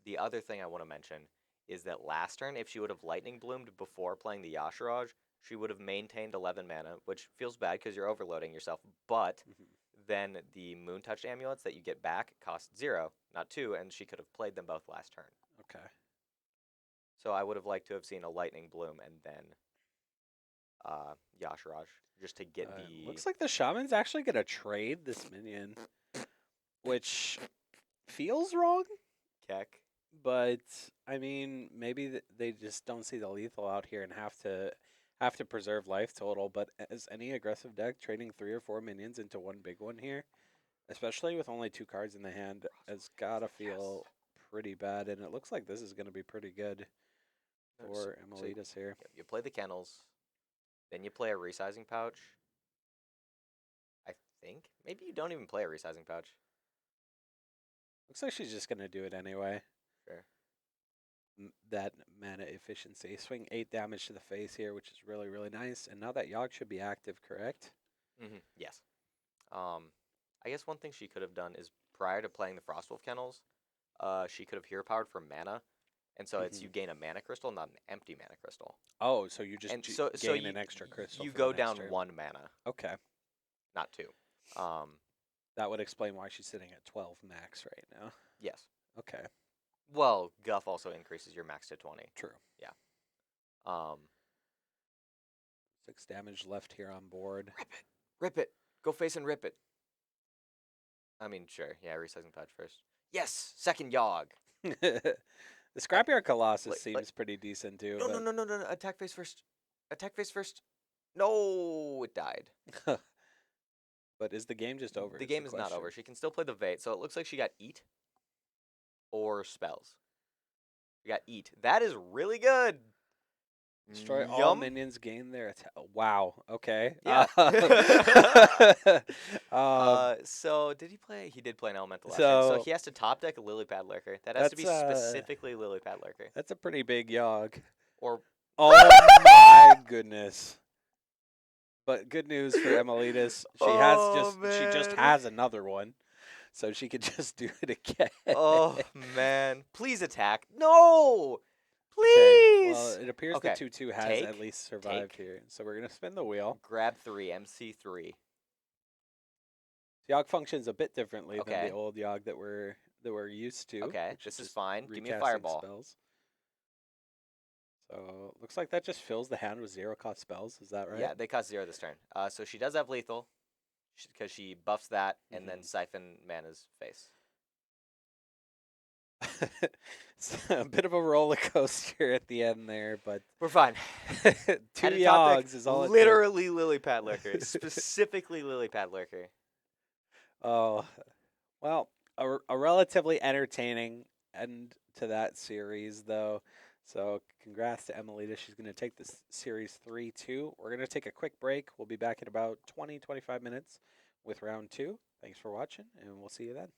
Speaker 2: The other thing I want to mention is that last turn, if she would have lightning bloomed before playing the Yashiraj, she would have maintained 11 mana, which feels bad because you're overloading yourself, but then the Moon Touch amulets that you get back cost 0, not 2, and she could have played them both last turn.
Speaker 1: Okay.
Speaker 2: So I would have liked to have seen a lightning bloom and then Yashiraj just to get the.
Speaker 1: Looks like the shaman's actually gonna trade this minion, which feels wrong.
Speaker 2: Keck.
Speaker 1: But I mean, maybe they just don't see the lethal out here and have to preserve life total. But as any aggressive deck, trading 3 or 4 minions into one big one here, especially with only 2 cards in the hand, has gotta feel pretty bad. And it looks like this is gonna be pretty good for Emilitas here.
Speaker 2: You play the kennels, then you play a resizing pouch. I think maybe you don't even play a resizing pouch.
Speaker 1: Looks like she's just gonna do it anyway.
Speaker 2: Sure.
Speaker 1: That mana efficiency. Swing 8 damage to the face here, which is really, really nice. And now that Yogg should be active, correct?
Speaker 2: Yes. I guess one thing she could have done is prior to playing the Frostwolf Kennels, she could have hero powered for mana. And so it's you gain a mana crystal, not an empty mana crystal.
Speaker 1: Oh, so you just gain an extra crystal.
Speaker 2: You go down 1 mana.
Speaker 1: Okay.
Speaker 2: Not 2.
Speaker 1: That would explain why she's sitting at 12 max right now.
Speaker 2: Yes.
Speaker 1: Okay.
Speaker 2: Well, Guff also increases your max to 20.
Speaker 1: True.
Speaker 2: Yeah.
Speaker 1: 6 damage left here on board.
Speaker 2: Rip it. Rip it. Go face and rip it. I mean, sure. Yeah, resizing pouch first. Yes! Second Yogg.
Speaker 1: The Scrapyard Colossus seems pretty decent too.
Speaker 2: No. Attack face first. Attack face first. No, it died.
Speaker 1: But is the game just over?
Speaker 2: The game is not over. She can still play the Vate, so it looks like she got Eat or Spells. She got Eat. That is really good.
Speaker 1: Destroy all minions, gain their attack. Wow. Okay.
Speaker 2: Yeah. So did he play? He did play an elemental. So he has to top deck a Lily Pad Lurker. That has to be specifically Lily Pad Lurker.
Speaker 1: That's a pretty big Yogg.
Speaker 2: Or
Speaker 1: oh my goodness. But good news for Emilitas. She just has another one. So she could just do it again.
Speaker 2: Oh man. Please attack. No! Please!
Speaker 1: Okay, well, it appears the 2/2 has at least survived here. So we're going to spin the wheel.
Speaker 2: Grab 3, MC3.
Speaker 1: Yogg functions a bit differently than the old Yogg that we're used to.
Speaker 2: Okay, this is fine. Give me a fireball.
Speaker 1: Spells. So looks like that just fills the hand with 0 cost spells. Is that right?
Speaker 2: Yeah, they cost 0 this turn. So she does have lethal because she buffs that and then siphon mana's face.
Speaker 1: It's a bit of a roller coaster at the end there, but
Speaker 2: we're fine.
Speaker 1: 2 Yoggs is all.
Speaker 2: Literally Lily Pad Lurker, specifically Lily Pad Lurker.
Speaker 1: Oh, well, a relatively entertaining end to that series, though. So congrats to Emilitas. She's going to take this series 3-2. We're going to take a quick break. We'll be back in about 20-25 minutes with round 2. Thanks for watching, and we'll see you then.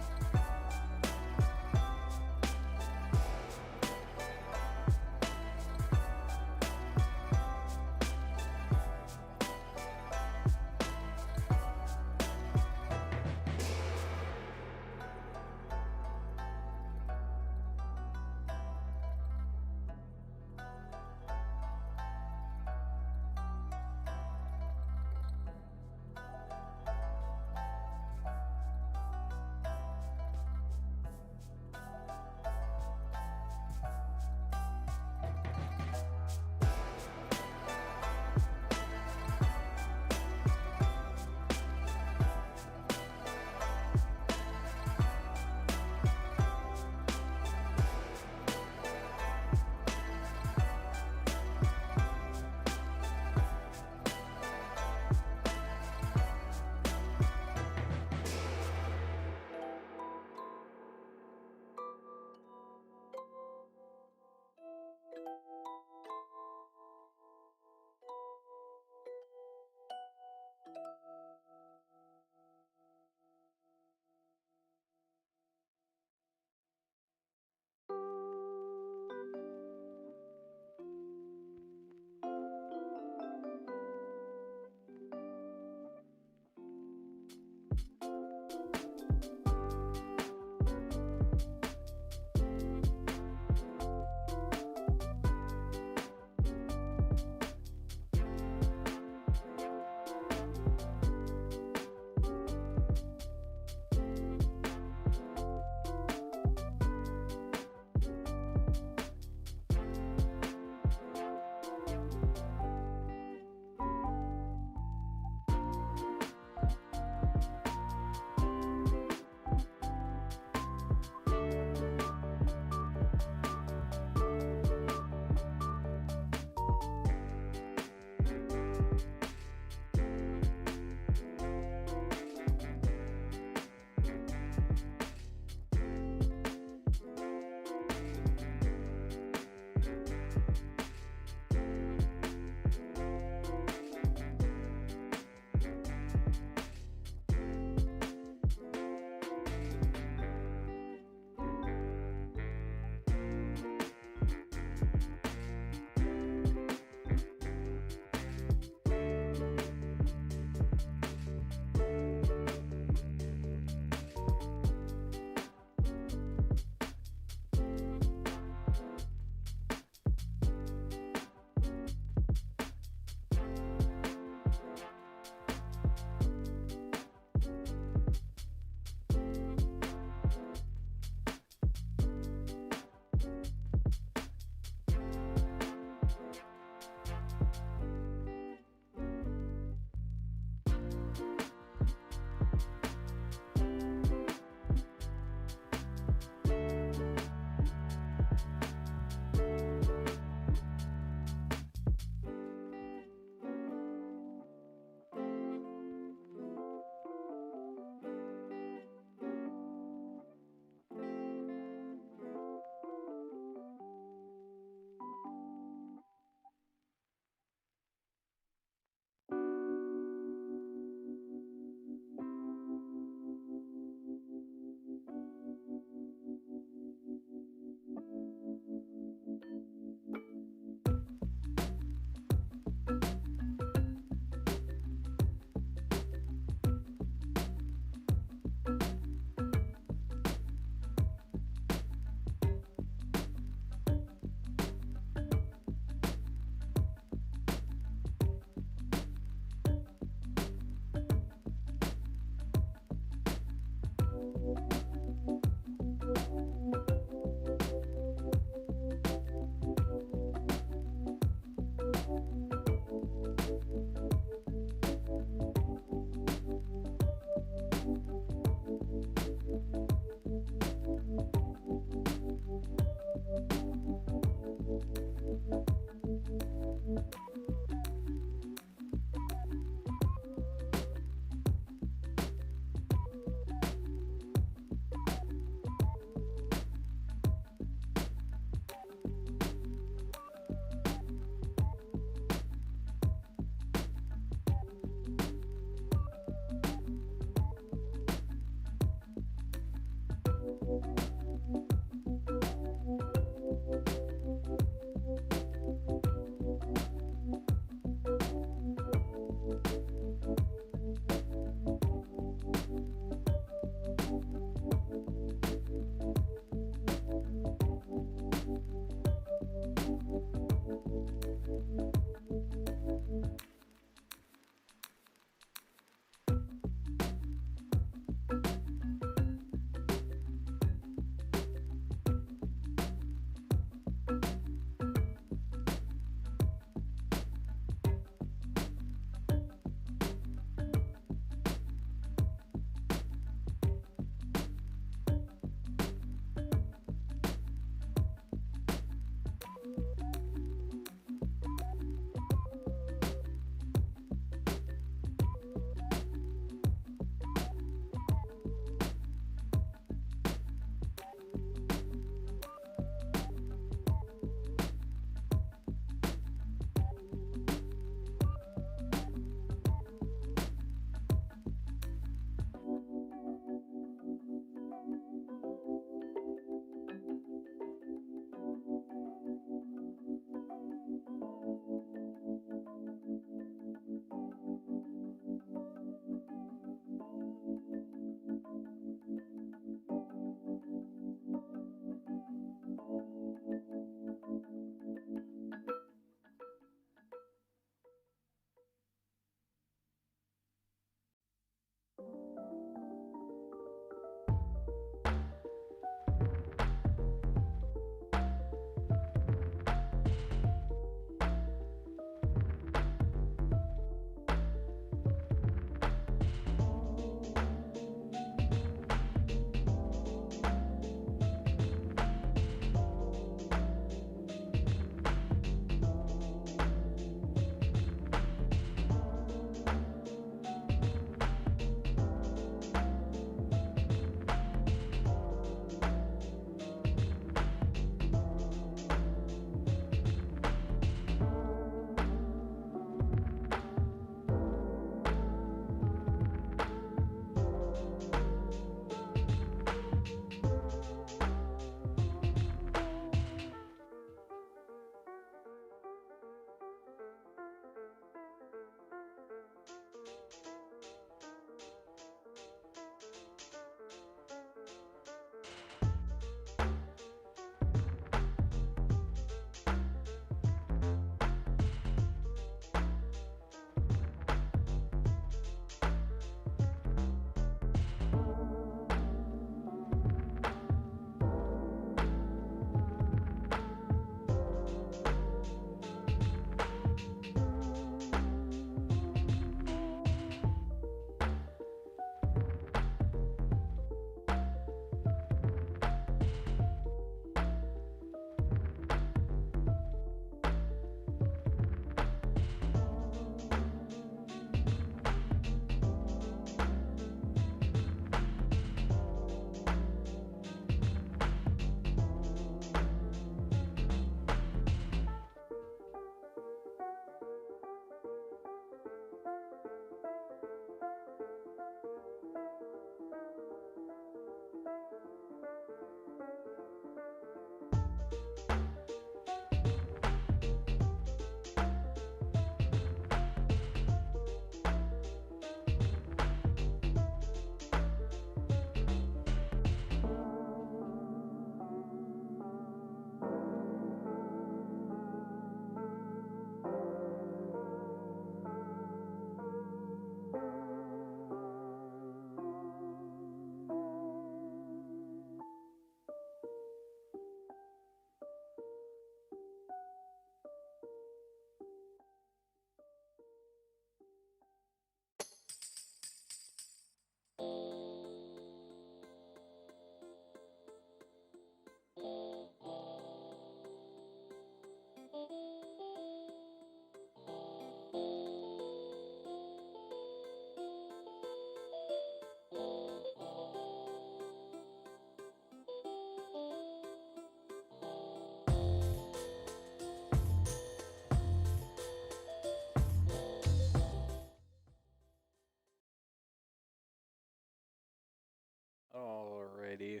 Speaker 1: Alrighty.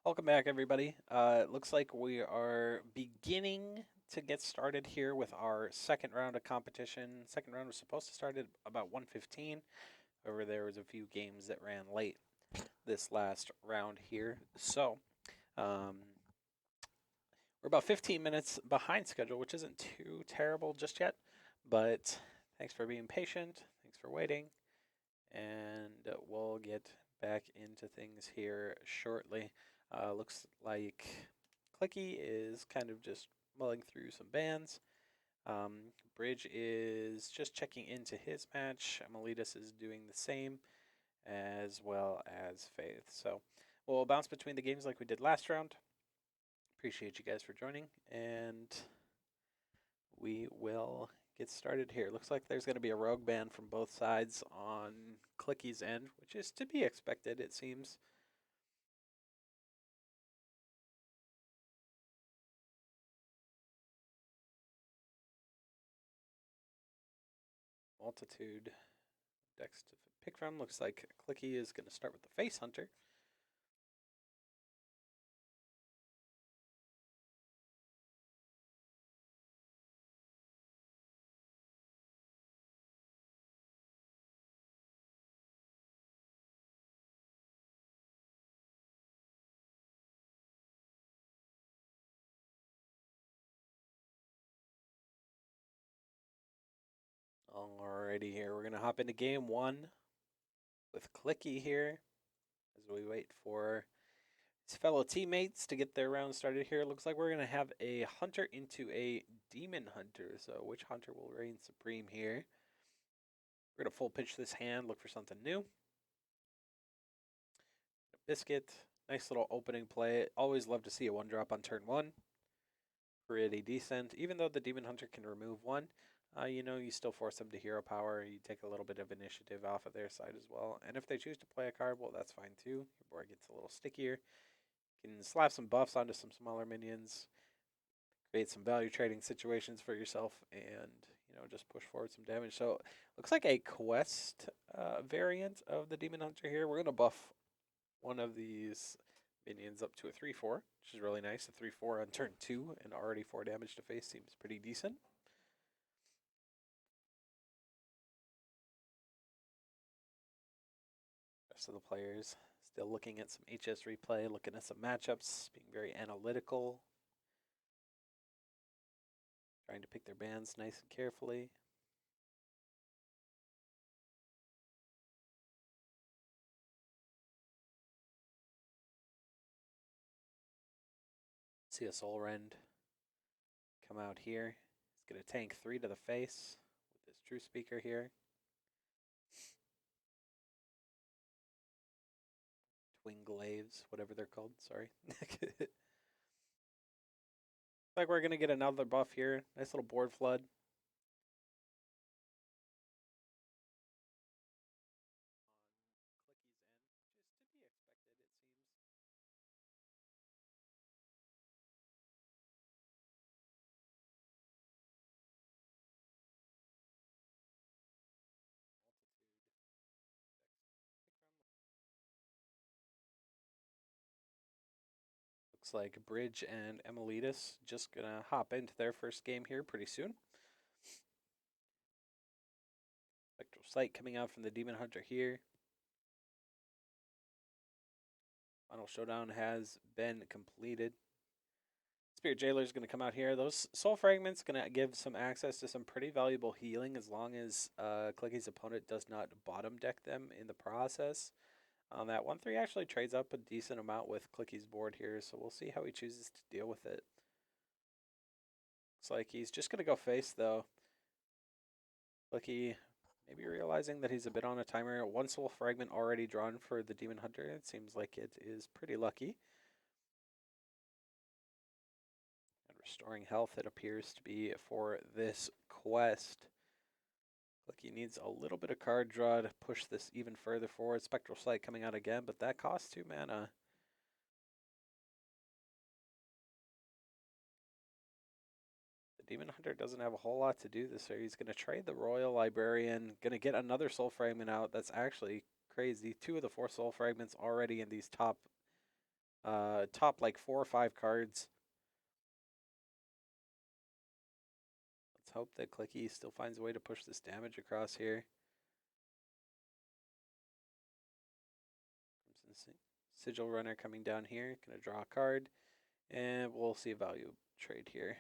Speaker 1: Welcome back, everybody. It looks like we are beginning to get started here with our second round of competition. Second round was supposed to start at about 1:15. However, there was a few games that ran late this last round here. So, um, we're about 15 minutes behind schedule, which isn't too terrible just yet. But thanks for being patient. Thanks for waiting. And we'll get back into things here shortly. Looks like Clicky is kind of just mulling through some bands. Bridge is just checking into his match. Amelitas is doing the same, as well as Faith. So we'll bounce between the games like we did last round. Appreciate you guys for joining, and we will get started here. Looks like there's going to be a rogue ban from both sides on Clicky's end, which is to be expected, it seems. Multitude decks to pick from. Looks like Clicky is going to start with the Face Hunter. Alrighty, here we're going to hop into game one with Clicky here as we wait for his fellow teammates to get their round started here. Looks like we're going to have a Hunter into a Demon Hunter. So which Hunter will reign supreme here? We're going to full pitch this hand, look for something new. Biscuit, nice little opening play. Always love to see a 1-drop on turn 1. Pretty decent. Even though the Demon Hunter can remove 1, you still force them to hero power. You take a little bit of initiative off of their side as well. And if they choose to play a card, well, that's fine too. Your board gets a little stickier. You can slap some buffs onto some smaller minions, create some value trading situations for yourself, and just push forward some damage. So looks like a quest variant of the Demon Hunter here. We're gonna buff one of these minions up to a 3/4, which is really nice. A 3/4 on turn 2 and already 4 damage to face seems pretty decent. Rest of the players still looking at some HS replay, looking at some matchups, being very analytical, trying to pick their bands nice and carefully. See a Soul Rend come out here. He's going to tank 3 to the face with this True Speaker here. Twin Glaives, whatever they're called, sorry. Like we're going to get another buff here. Nice little board flood. Looks like Bridge and Emilitas just going to hop into their first game here pretty soon. Spectral Sight coming out from the Demon Hunter here. Final Showdown has been completed. Spirit Jailer is going to come out here. Those Soul Fragments going to give some access to some pretty valuable healing as long as Clicky's opponent does not bottom deck them in the process. That 1/3 actually trades up a decent amount with Clicky's board here, so we'll see how he chooses to deal with it. Looks like he's just going to go face, though. Clicky maybe realizing that he's a bit on a timer. 1 Soul Fragment already drawn for the Demon Hunter. It seems like it is pretty lucky. And restoring health, it appears to be for this quest. Clicky needs a little bit of card draw to push this even further forward. Spectral Sight coming out again, but that costs 2 mana. The Demon Hunter doesn't have a whole lot to do this year. He's going to trade the Royal Librarian, going to get another Soul Fragment out. That's actually crazy. 2 of the 4 Soul Fragments already in these top top like 4 or 5 cards. Let's hope that Clicky still finds a way to push this damage across here. Sigil Runner coming down here, gonna draw a card, and we'll see a value trade here.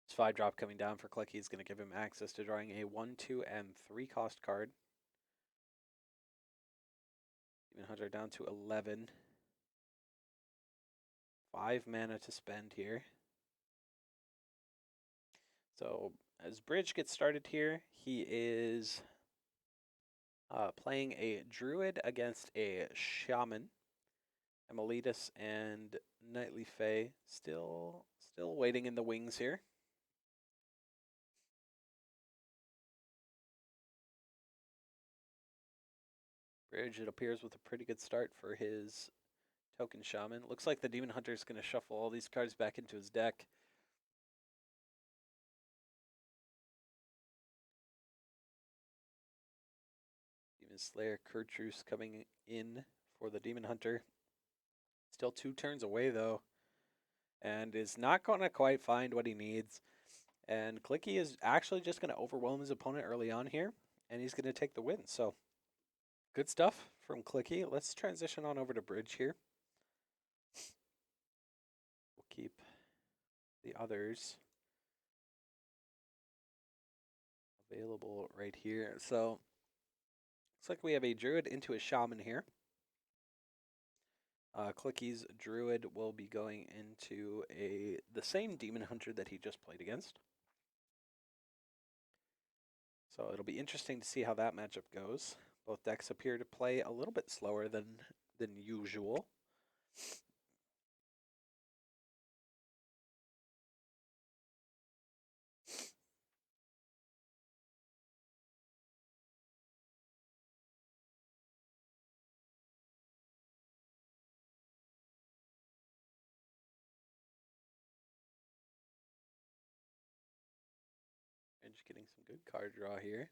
Speaker 1: This 5-drop coming down for Clicky is gonna give him access to drawing a 1, 2, and 3 cost card. Demon Hunter down to 11. 5 mana to spend here. So as Bridge gets started here, he is playing a Druid against a Shaman. Emilitus and Knightly Fae still waiting in the wings here. Bridge, it appears, with a pretty good start for his token Shaman. Looks like the Demon Hunter is going to shuffle all these cards back into his deck. Demon Slayer Kurtrus coming in for the Demon Hunter. Still 2 turns away, though, and is not going to quite find what he needs. And Clicky is actually just going to overwhelm his opponent early on here, and he's going to take the win. So good stuff from Clicky. Let's transition on over to Bridge here. We'll keep the others available right here. So looks like we have a Druid into a Shaman here. Clicky's Druid will be going into the same Demon Hunter that he just played against. So it'll be interesting to see how that matchup goes. Both decks appear to play a little bit slower than usual. And just getting some good card draw here.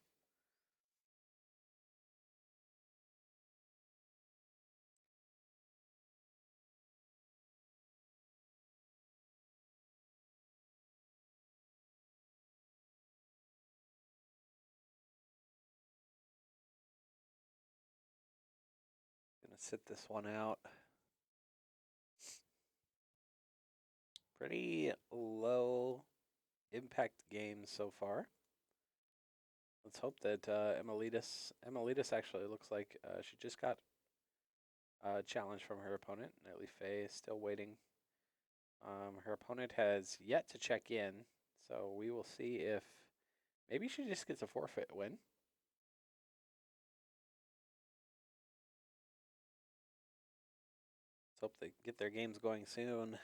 Speaker 1: Gonna sit this one out. Pretty low impact game so far. Let's hope that Emilitus actually looks like she just got a challenge from her opponent. Knightly Fae is still waiting. Her opponent has yet to check in, so we will see if maybe she just gets a forfeit win. Let's hope they get their games going soon.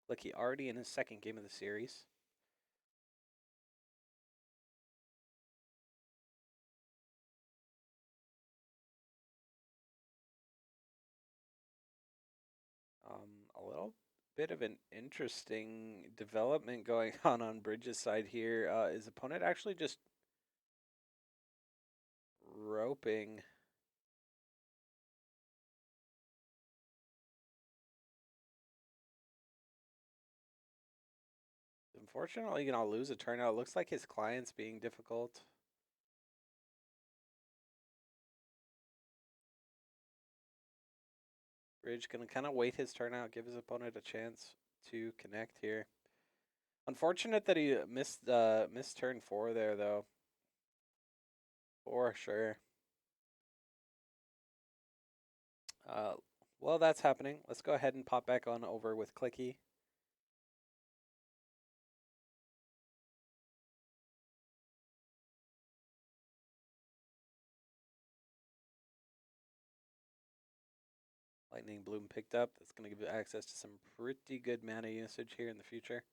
Speaker 1: Clicky already in his second game of the series. A little bit of an interesting development going on Bridge's side here. His opponent actually just roping. Unfortunately, gonna lose a turnout. Looks like his client's being difficult. Bridge gonna kind of wait his turnout, give his opponent a chance to connect here. Unfortunate that he missed turn 4 there, though. For sure. Well, that's happening. Let's go ahead and pop back on over with Clicky. Lightning Bloom picked up. That's going to give you access to some pretty good mana usage here in the future.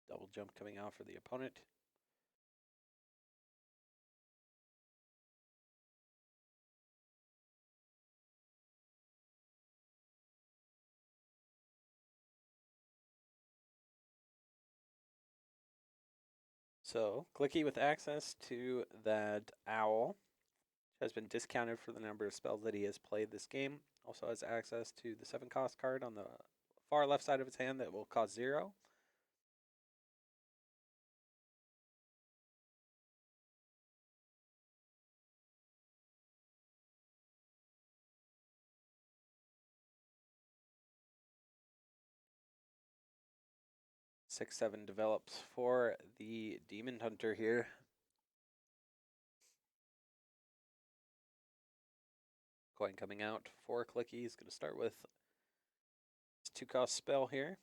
Speaker 1: Double jump coming out for the opponent. So, Clicky with access to that owl. has been discounted for the number of spells that he has played this game. Also has access to the 7-cost card on the far left side of his hand that will cost 0. Six, 7 develops for the Demon Hunter here. Coin coming out for Clicky. He's going to start with his 2-cost spell here.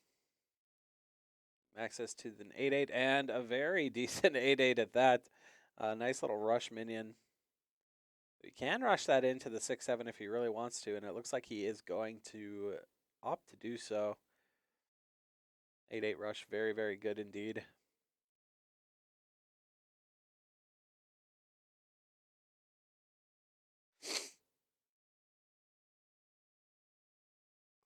Speaker 1: Access to an 8/8 and a very decent 8/8 at that. Nice little rush minion. He can rush that into the 6/7 if he really wants to, and it looks like he is going to opt to do so. 8/8 rush, very, very good indeed.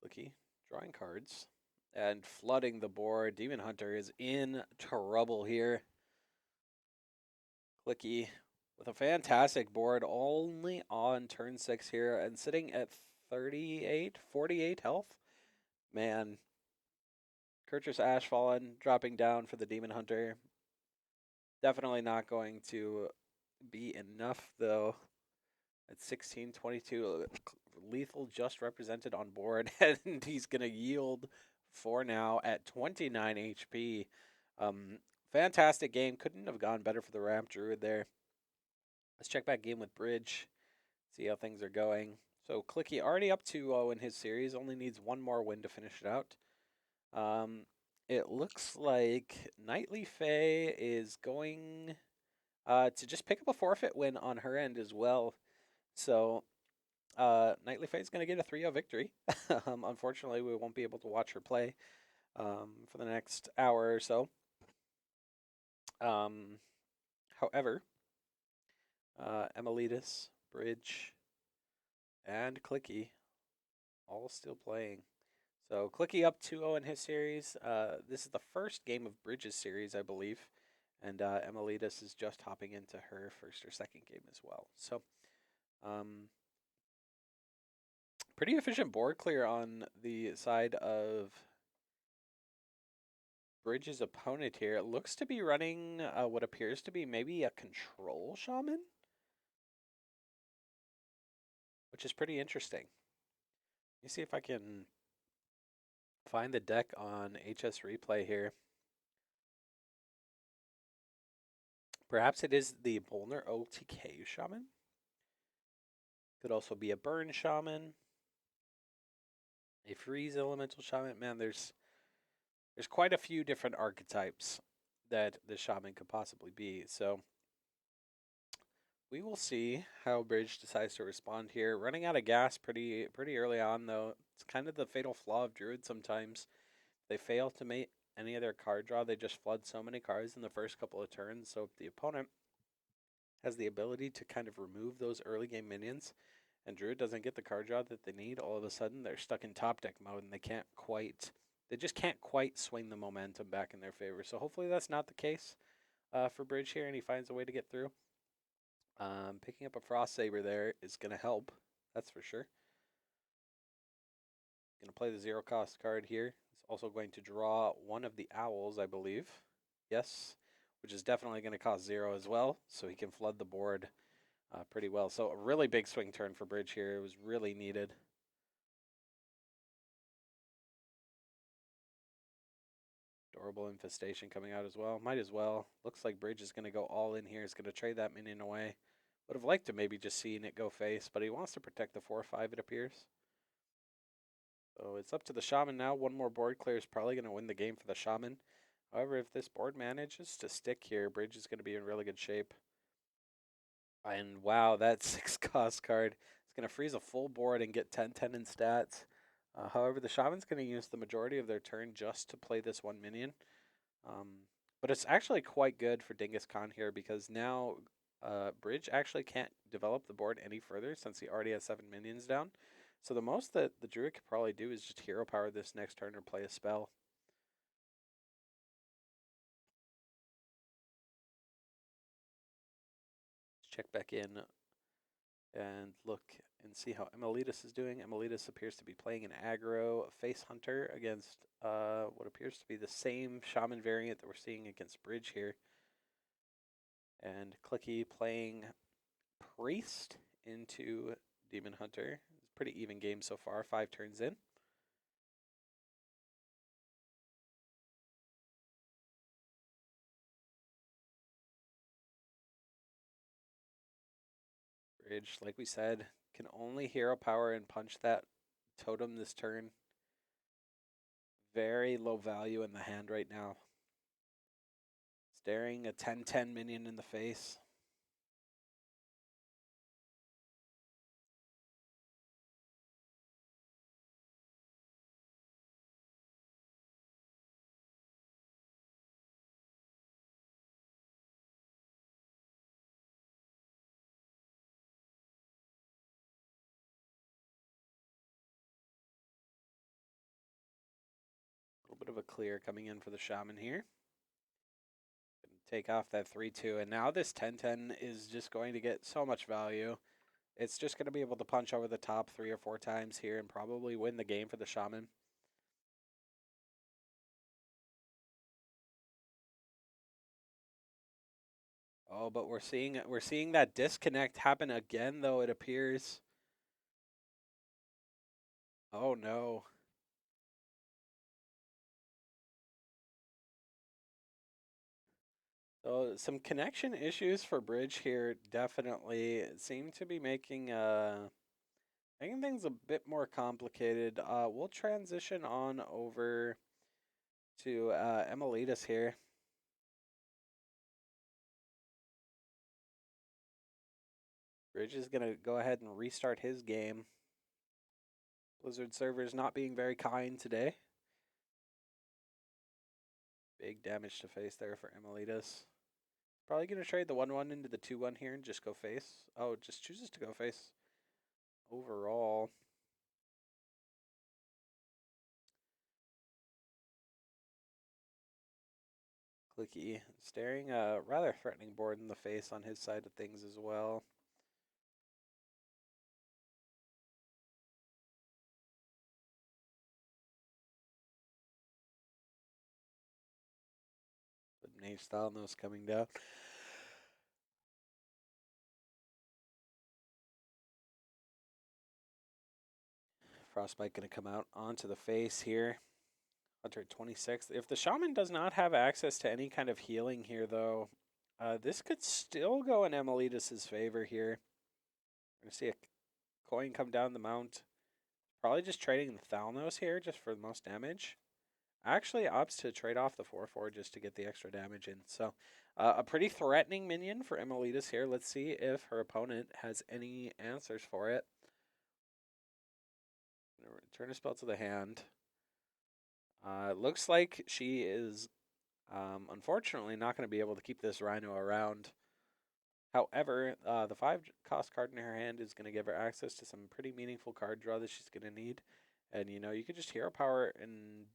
Speaker 1: Clicky, drawing cards and flooding the board. Demon Hunter is in trouble here. Clicky with a fantastic board, only on turn 6 here and sitting at 48 health. Man, Kurtrus Ash Fallen dropping down for the Demon Hunter. Definitely not going to be enough though. At 16-22, lethal just represented on board, and he's going to yield for now at 29 HP. Fantastic game. Couldn't have gone better for the Ramp Druid there. Let's check back in with Bridge, see how things are going. So Clicky already up 2-0 in his series, only needs one more win to finish it out. It looks like Nightly Fae is going to just pick up a forfeit win on her end as well. So Nightly Fae is going to get a 3-0 victory. Unfortunately, we won't be able to watch her play for the next hour or so. However, Emilitas, Bridge, and Clicky all still playing. So Clicky up 2-0 in his series. This is the first game of Bridge's series, I believe. And Emilitas is just hopping into her first or second game as well. So pretty efficient board clear on the side of Bridge's opponent here. It looks to be running what appears to be maybe a control shaman, which is pretty interesting. Let me see if I can find the deck on HS Replay here. Perhaps it is the Bolner OTK shaman. Could also be a burn shaman, a freeze elemental shaman. Man, there's quite a few different archetypes that the shaman could possibly be. So we will see how Bridge decides to respond here. Running out of gas pretty early on, though. It's kind of the fatal flaw of Druid sometimes. They fail to make any of their card draw. They just flood so many cards in the first couple of turns. So if the opponent has the ability to kind of remove those early game minions, and Druid doesn't get the card draw that they need, all of a sudden they're stuck in top deck mode and they just can't quite swing the momentum back in their favor. So hopefully that's not the case for Bridge here, and he finds a way to get through. Picking up a Frost Saber there is going to help, that's for sure. Going to play the 0-cost card here. He's also going to draw one of the owls, I believe. Yes, which is definitely going to cost 0 as well, so he can flood the board pretty well. So a really big swing turn for Bridge here. It was really needed. Adorable Infestation coming out as well. Might as well. Looks like Bridge is going to go all in here. He's going to trade that minion away. Would have liked to maybe just seen it go face, but he wants to protect the 4/5, it appears. So it's up to the Shaman now. One more board clear is probably going to win the game for the Shaman. However, if this board manages to stick here, Bridge is going to be in really good shape. And wow, that 6-cost card is going to freeze a full board and get 10/10 in stats. However, the Shaman's going to use the majority of their turn just to play this one minion. But it's actually quite good for Dingus Khan here because now Bridge actually can't develop the board any further since he already has 7 minions down. So the most that the Druid could probably do is just hero power this next turn or play a spell. Let's check back in and look and see how Emilitas is doing. Emilitas appears to be playing an aggro face hunter against what appears to be the same shaman variant that we're seeing against Bridge here. And Clicky playing priest into demon hunter. It's a pretty even game so far, 5 turns in. Bridge, like we said, can only hero power and punch that totem this turn. Very low value in the hand right now. Staring a 10/10 minion in the face. A little bit of a clear coming in for the shaman here. Take off that 3/2, and now this 10/10 is just going to get so much value. It's just going to be able to punch over the top 3 or 4 times here and probably win the game for the shaman. Oh, but we're seeing that disconnect happen again, though, it appears. Oh no. So some connection issues for Bridge here definitely seem to be making things a bit more complicated. We'll transition on over to Emilitas here. Bridge is going to go ahead and restart his game. Blizzard servers not being very kind today. Big damage to face there for Emilitas. Probably going to trade the 1/1 into the 2/1 here and just go face. Oh, just chooses to go face overall. Clicky staring a rather threatening board in the face on his side of things as well. But NACE Thalnos coming down. Frostbite going to come out onto the face here. Hunter 26th. If the shaman does not have access to any kind of healing here, though, this could still go in Emilitas' favor here. We're going to see a coin come down the mount. Probably just trading the Thalnos here just for the most damage. Actually opts to trade off the 4/4 just to get the extra damage in. So a pretty threatening minion for Emilitas here. Let's see if her opponent has any answers for it. Return a spell to the hand. Looks like she is unfortunately not going to be able to keep this Rhino around. However, the 5-cost card in her hand is going to give her access to some pretty meaningful card draw that she's going to need. And, you know, you could just hero power and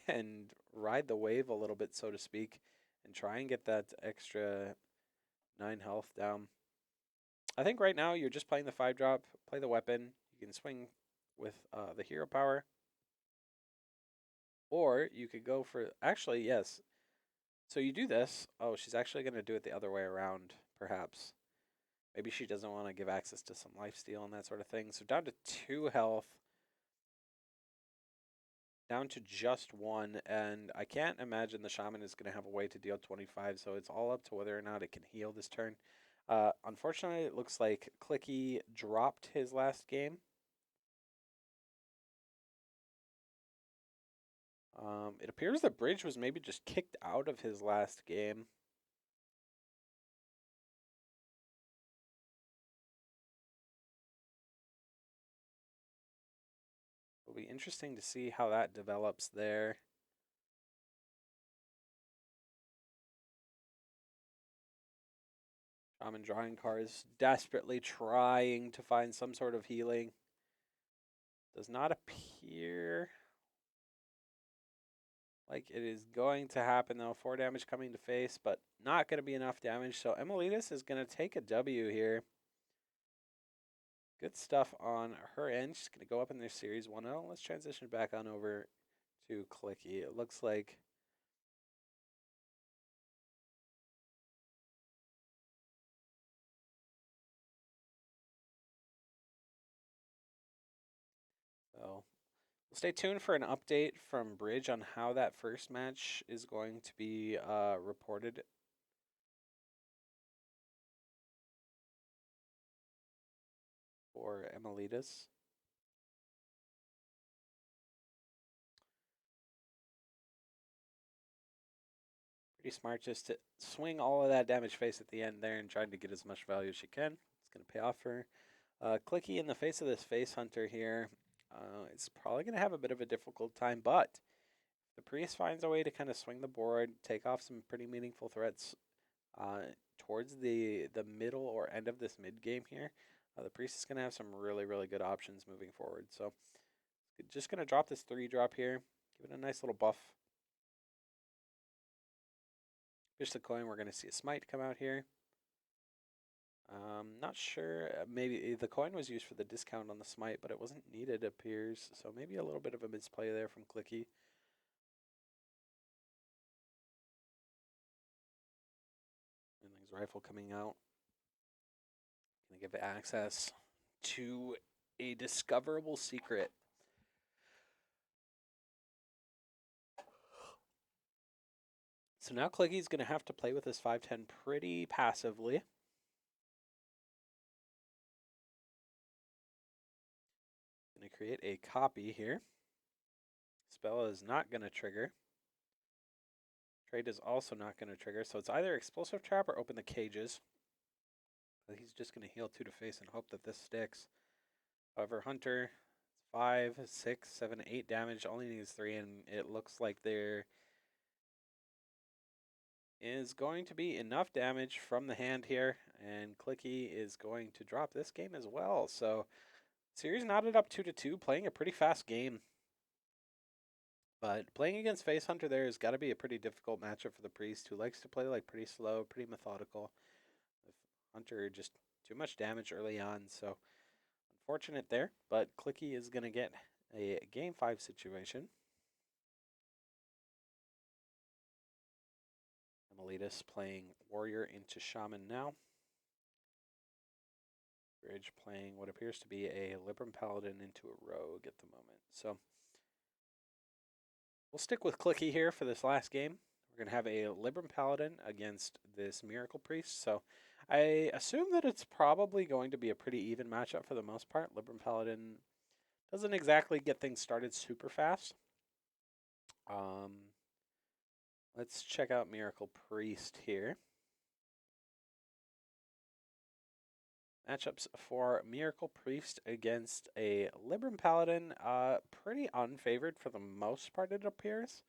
Speaker 1: and ride the wave a little bit, so to speak, and try and get that extra 9 health down. I think right now you're just playing the 5-drop, play the weapon. You can swing with the hero power. Or you could go for, actually, yes. So you do this. Oh, she's actually going to do it the other way around, perhaps. Maybe she doesn't want to give access to some lifesteal and that sort of thing. So down to 2 health. Down to just 1. And I can't imagine the shaman is going to have a way to deal 25. So it's all up to whether or not it can heal this turn. Unfortunately, it looks like Clicky dropped his last game. It appears that Bridge was maybe just kicked out of his last game. It'll be interesting to see how that develops there. Shaman drawing cards, desperately trying to find some sort of healing. Does not appear like it is going to happen, though. 4 damage coming to face, but not going to be enough damage. So Emilitas is going to take a W here. Good stuff on her end. She's going to go up in their series 1-0. Let's transition back on over to Clicky. It looks like so. We'll stay tuned for an update from Bridge on how that first match is going to be reported. For Emilitas. Pretty smart just to swing all of that damage face at the end there and trying to get as much value as she can. It's going to pay off for Clicky in the face of this face hunter here. It's probably going to have a bit of a difficult time, but the priest finds a way to kind of swing the board, take off some pretty meaningful threats towards the middle or end of this mid game here. The priest is going to have some really, really good options moving forward. So just going to drop this 3-drop here, give it a nice little buff. Fish the coin, we're going to see a smite come out here. Not sure, maybe the coin was used for the discount on the smite, but it wasn't needed, it appears. So maybe a little bit of a misplay there from Clicky. Inling's rifle coming out. Gonna give access to a discoverable secret. So now Clicky's gonna have to play with this 5-10 pretty passively. Gonna create a copy here. Spell is not gonna trigger. Trade is also not gonna trigger, so it's either explosive trap or open the cages. But he's just gonna heal 2 to face and hope that this sticks. However, Hunter, 5, 6, 7, 8 damage, only needs 3, and it looks like there is going to be enough damage from the hand here, and Clicky is going to drop this game as well. So, series knotted up 2-2, playing a pretty fast game. But playing against Face Hunter there has got to be a pretty difficult matchup for the Priest, who likes to play like pretty slow, pretty methodical. With Hunter just too much damage early on, so unfortunate there. But Clicky is going to get a game 5 situation. Emilitas playing Warrior into Shaman now. Bridge playing what appears to be a Libram Paladin into a Rogue at the moment. So we'll stick with Clicky here for this last game. We're going to have a Libram Paladin against this Miracle Priest. So I assume that it's probably going to be a pretty even matchup for the most part. Libram Paladin doesn't exactly get things started super fast. Let's check out Miracle Priest here. Matchups for Miracle Priest against a Libram Paladin, pretty unfavored for the most part, it appears.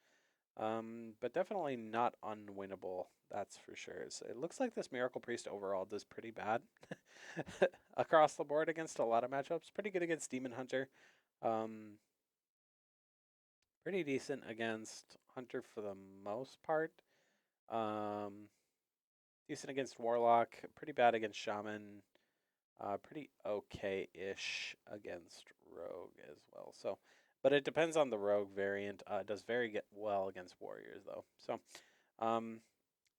Speaker 1: But definitely not unwinnable, that's for sure. So it looks like this Miracle Priest overall does pretty bad across the board against a lot of matchups. Pretty good against Demon Hunter. Pretty decent against Hunter for the most part. Decent against Warlock. Pretty bad against Shaman. Pretty okay-ish against Rogue as well. So, but it depends on the Rogue variant. It does very well against Warriors though. So,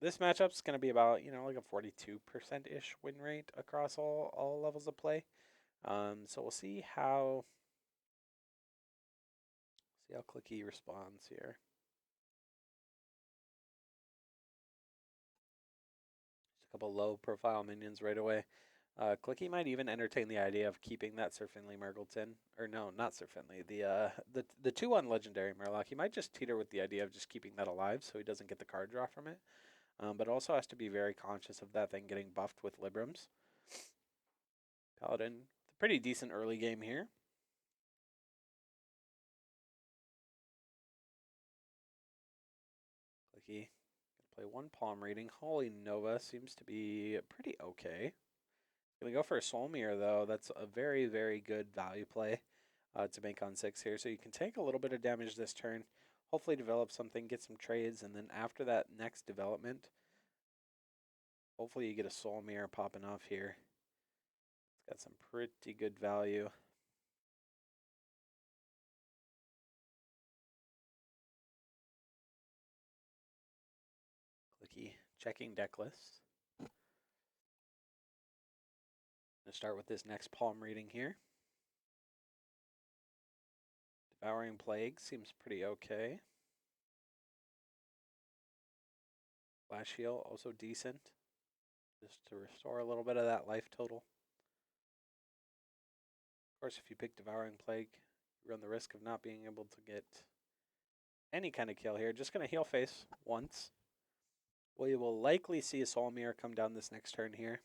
Speaker 1: this matchup's going to be about like a 42%-ish win rate across all levels of play. So we'll see how Clicky responds here. Just a couple low-profile minions right away. Clicky might even entertain the idea of keeping that Sir Finley Murgleton. Or no, not Sir Finley. The 2-1 legendary Murloc. He might just teeter with the idea of just keeping that alive so he doesn't get the card draw from it. But also has to be very conscious of that thing getting buffed with Librams. Paladin, pretty decent early game here. Clicky, gonna play 1 palm reading. Holy Nova seems to be pretty okay. Gonna go for a Solmir though. That's a very, very good value play to make on 6 here. So you can take a little bit of damage this turn, hopefully develop something, get some trades, and then after that next development, hopefully you get a Solmir popping off here. Got some pretty good value. Clicky, checking deck list. Gonna start with this next palm reading here. Devouring Plague seems pretty okay. Flash Heal, also decent. Just to restore a little bit of that life total. Of course, if you pick Devouring Plague, you run the risk of not being able to get any kind of kill here. Just going to heal face once. We will likely see a Soul Mirror come down this next turn here.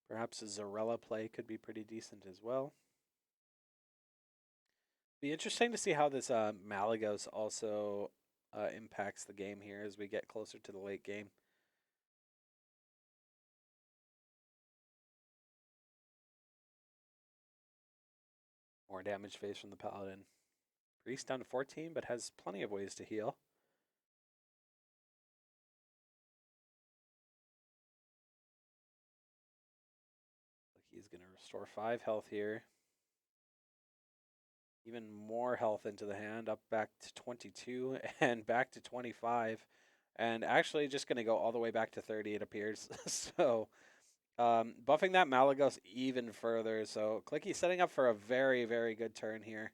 Speaker 1: Perhaps a Zarella play could be pretty decent as well. Be interesting to see how this Malagos also impacts the game here as we get closer to the late game. More damage face from the Paladin. Priest down to 14, but has plenty of ways to heal. He's going to restore 5 health here. Even more health into the hand, up back to 22 and back to 25. And actually just going to go all the way back to 30, it appears. So buffing that Malagos even further. So Clicky setting up for a very, very good turn here.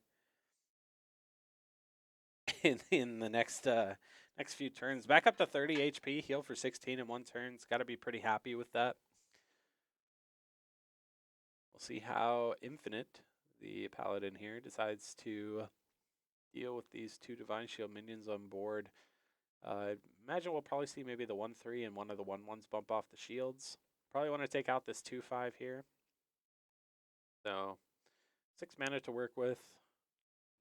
Speaker 1: In the next few turns. Back up to 30 HP, heal for 16 in one turn. It's got to be pretty happy with that. We'll see how Infinite, the Paladin here, decides to deal with these 2 Divine Shield minions on board. Imagine we'll probably see maybe the 1/3 and one of the 1/1s bump off the shields. Probably want to take out this 2/5 here. So 6 mana to work with.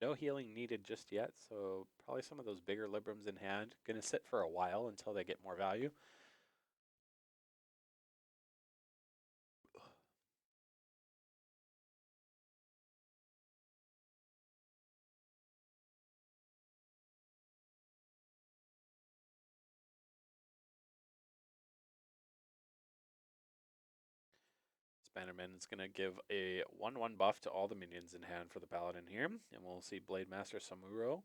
Speaker 1: No healing needed just yet, so probably some of those bigger Librams in hand. Going to sit for a while until they get more value. Bannerman is going to give a 1/1 buff to all the minions in hand for the Paladin here. And we'll see Blade Master Samuro.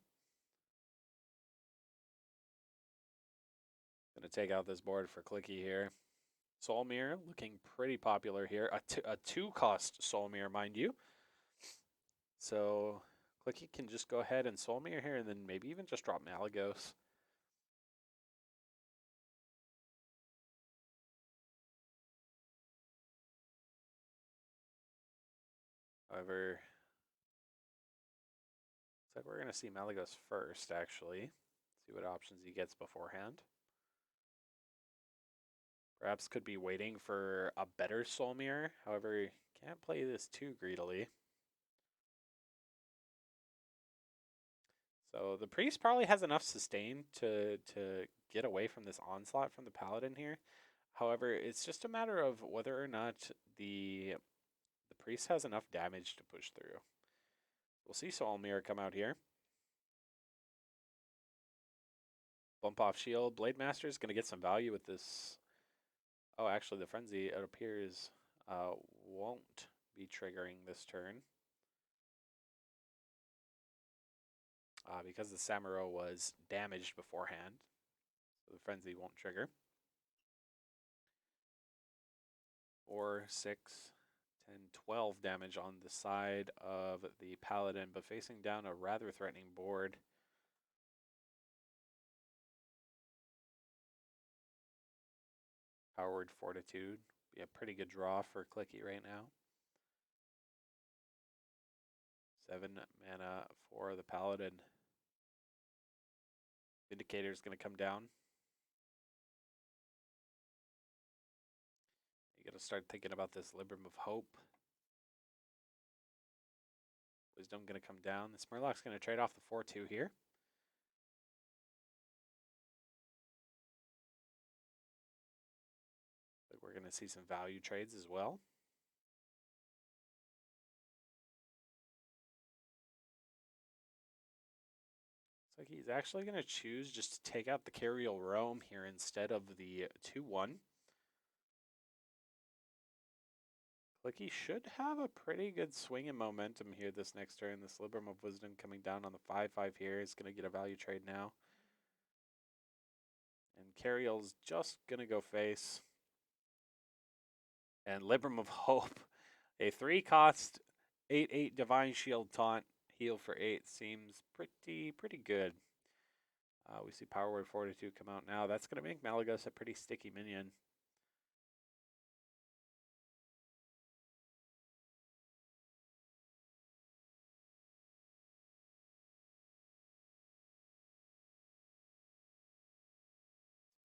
Speaker 1: Going to take out this board for Clicky here. Soul Mirror looking pretty popular here. A 2-cost Soul Mirror, mind you. So Clicky can just go ahead and Soul Mirror here and then maybe even just drop Malagos. However, looks like we're going to see Malagos first, actually. See what options he gets beforehand. Perhaps could be waiting for a better Soul Mirror. However, can't play this too greedily. So the Priest probably has enough sustain to get away from this onslaught from the Paladin here. However, it's just a matter of whether or not the Priest has enough damage to push through. We'll see Soul Mirror come out here. Bump off shield. Blade Master is going to get some value with this. Oh, actually, the Frenzy, it appears, won't be triggering this turn. Because the Samuro was damaged beforehand. So the Frenzy won't trigger. 4, 6, 10, 12 damage on the side of the Paladin, but facing down a rather threatening board. Powered Fortitude. Be a pretty good draw for Clicky right now. 7 mana for the Paladin. Vindicator is going to come down. You got to start thinking about this Libram of Hope. Wisdom going to come down. The Murloc's going to trade off the 4/2 here. But we're going to see some value trades as well. Looks Like he's actually going to choose just to take out the Carriel Roam here instead of the 2-1. Like he should have a pretty good swing in momentum here this next turn. This Libram of Wisdom coming down on the 5-5 here is going to get a value trade now. And Carriel's just going to go face. And Libram of Hope, a 3-cost 8/8 Divine Shield taunt, heal for 8 seems pretty good. We see Power Word Fortitude come out now. That's going to make Malagos a pretty sticky minion.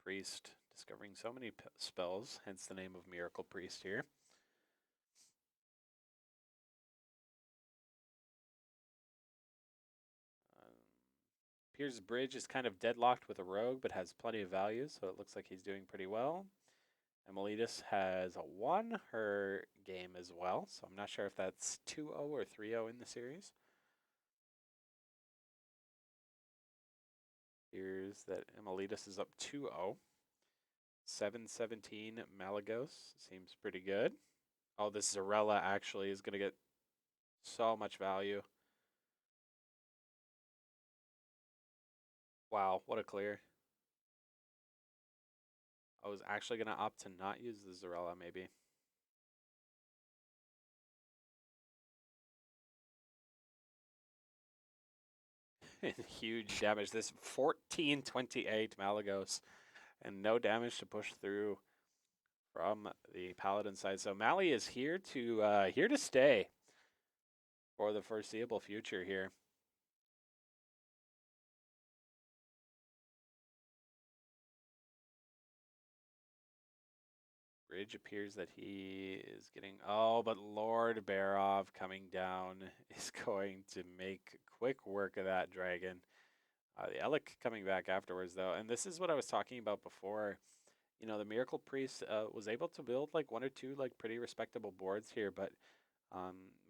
Speaker 1: Priest, discovering so many spells, hence the name of Miracle Priest here. Pier's Bridge is kind of deadlocked with a rogue, but has plenty of value, so it looks like he's doing pretty well. Emilitas has won her game as well, so I'm not sure if that's 2-0 or 3-0 in the series. Here's that Emilitas is up 2-0. 7-17 Malagos seems pretty good. Oh, this Zarella actually is going to get so much value. Wow, what a clear. I was actually going to opt to not use the Zarella, maybe. Huge damage. This 14-28 Malagos. And no damage to push through from the Paladin side. So Mali is here to stay for the foreseeable future here. Bridge appears that he is getting... Oh, but Lord Barov coming down is going to make quick work of that dragon. The Elec coming back afterwards, though. And this is what I was talking about before. You know, the Miracle Priest was able to build like 1 or 2 like pretty respectable boards here, but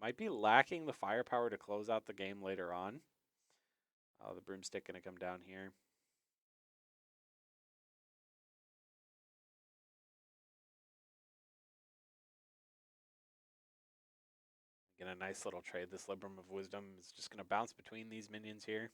Speaker 1: might be lacking the firepower to close out the game later on. The Broomstick going to come down here. Get a nice little trade. This Libram of Wisdom is just going to bounce between these minions here.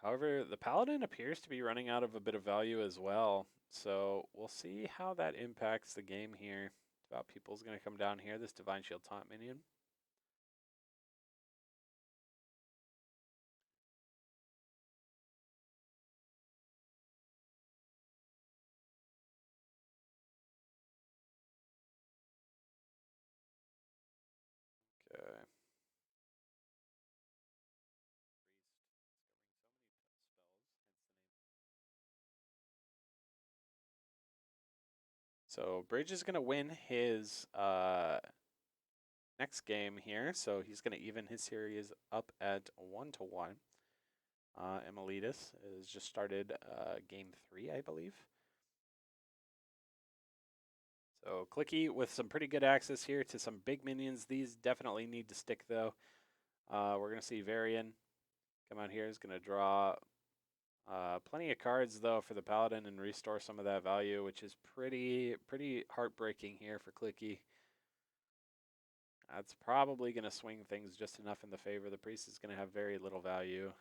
Speaker 1: However, the Paladin appears to be running out of a bit of value as well. So we'll see how that impacts the game here. Devout People's going to come down here, this Divine Shield Taunt minion. Okay. So Bridge is going to win his next game here. So he's going to even his series up at 1-1. Emilitas has just started game 3, I believe. So Clicky with some pretty good access here to some big minions. These definitely need to stick, though. We're going to see Varian come out here. He's going to draw plenty of cards, though, for the Paladin and restore some of that value, which is pretty heartbreaking here for Clicky. That's probably going to swing things just enough in the favor. The Priest is going to have very little value.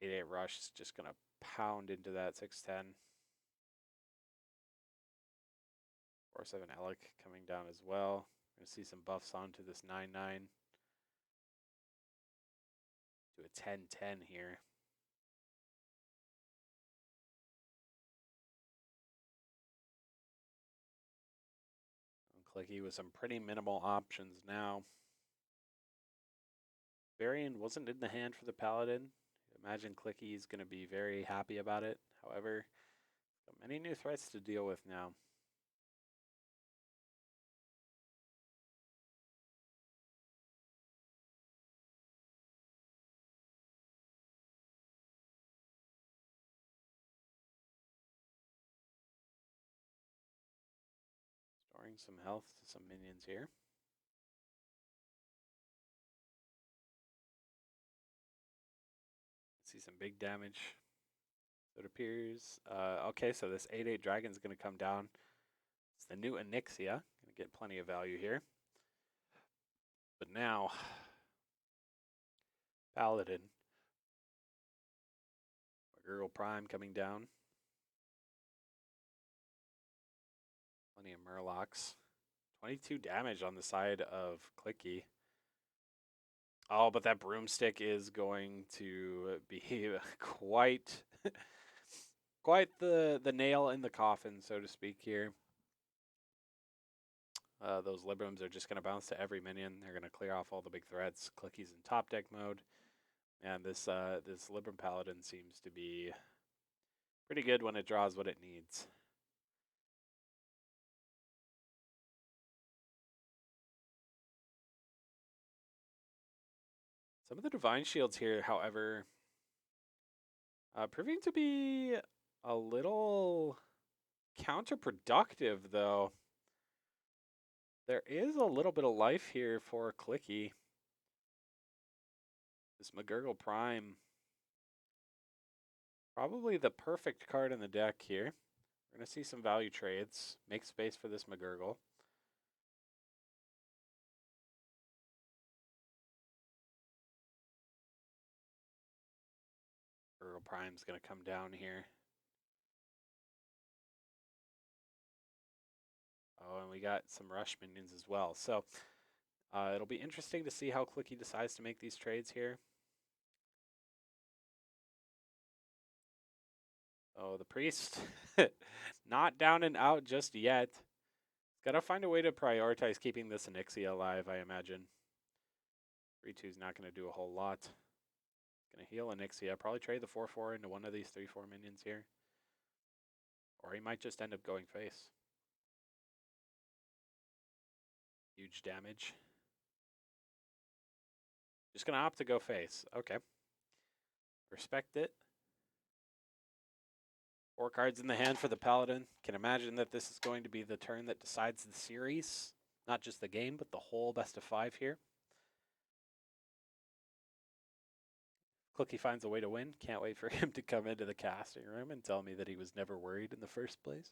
Speaker 1: 8/8 Rush is just going to pound into that 6/10. 4/7 Elec coming down as well. We're going to see some buffs onto this 9/9. To a 10/10 here. Clicky with some pretty minimal options now. Varian wasn't in the hand for the Paladin. Imagine Clicky is going to be very happy about it. However, many new threats to deal with now. Storing some health to some minions here. See some big damage. So it appears. Okay, so this 8/8 dragon is going to come down. It's the new Onyxia. Going to get plenty of value here. But now, Paladin. Girl Prime coming down. Plenty of Murlocs. 22 damage on the side of Clicky. Oh, but that broomstick is going to be quite quite the nail in the coffin, so to speak here. Those Librams are just going to bounce to every minion. They're going to clear off all the big threats. Clicky's in top deck mode. And this Libram Paladin seems to be pretty good when it draws what it needs. Some of the Divine Shields here, however, proving to be a little counterproductive, though. There is a little bit of life here for Clicky. This McGurgle Prime, probably the perfect card in the deck here. We're going to see some value trades. Make space for this McGurgle. McGurgle Prime's going to come down here. Oh, and we got some rush minions as well. So it'll be interesting to see how Clicky decides to make these trades here. Oh, the priest, not down and out just yet. Got to find a way to prioritize keeping this Onyxia alive, I imagine. 3/2 is not going to do a whole lot. Going to heal Onyxia. Probably trade the 4/4 into one of these 3/4 minions here. Or he might just end up going face. Huge damage. Just going to opt to go face. Okay. Respect it. 4 cards in the hand for the Paladin. Can imagine that this is going to be the turn that decides the series. Not just the game, but the whole best of 5 here. Clicky finds a way to win. Can't wait for him to come into the casting room and tell me that he was never worried in the first place.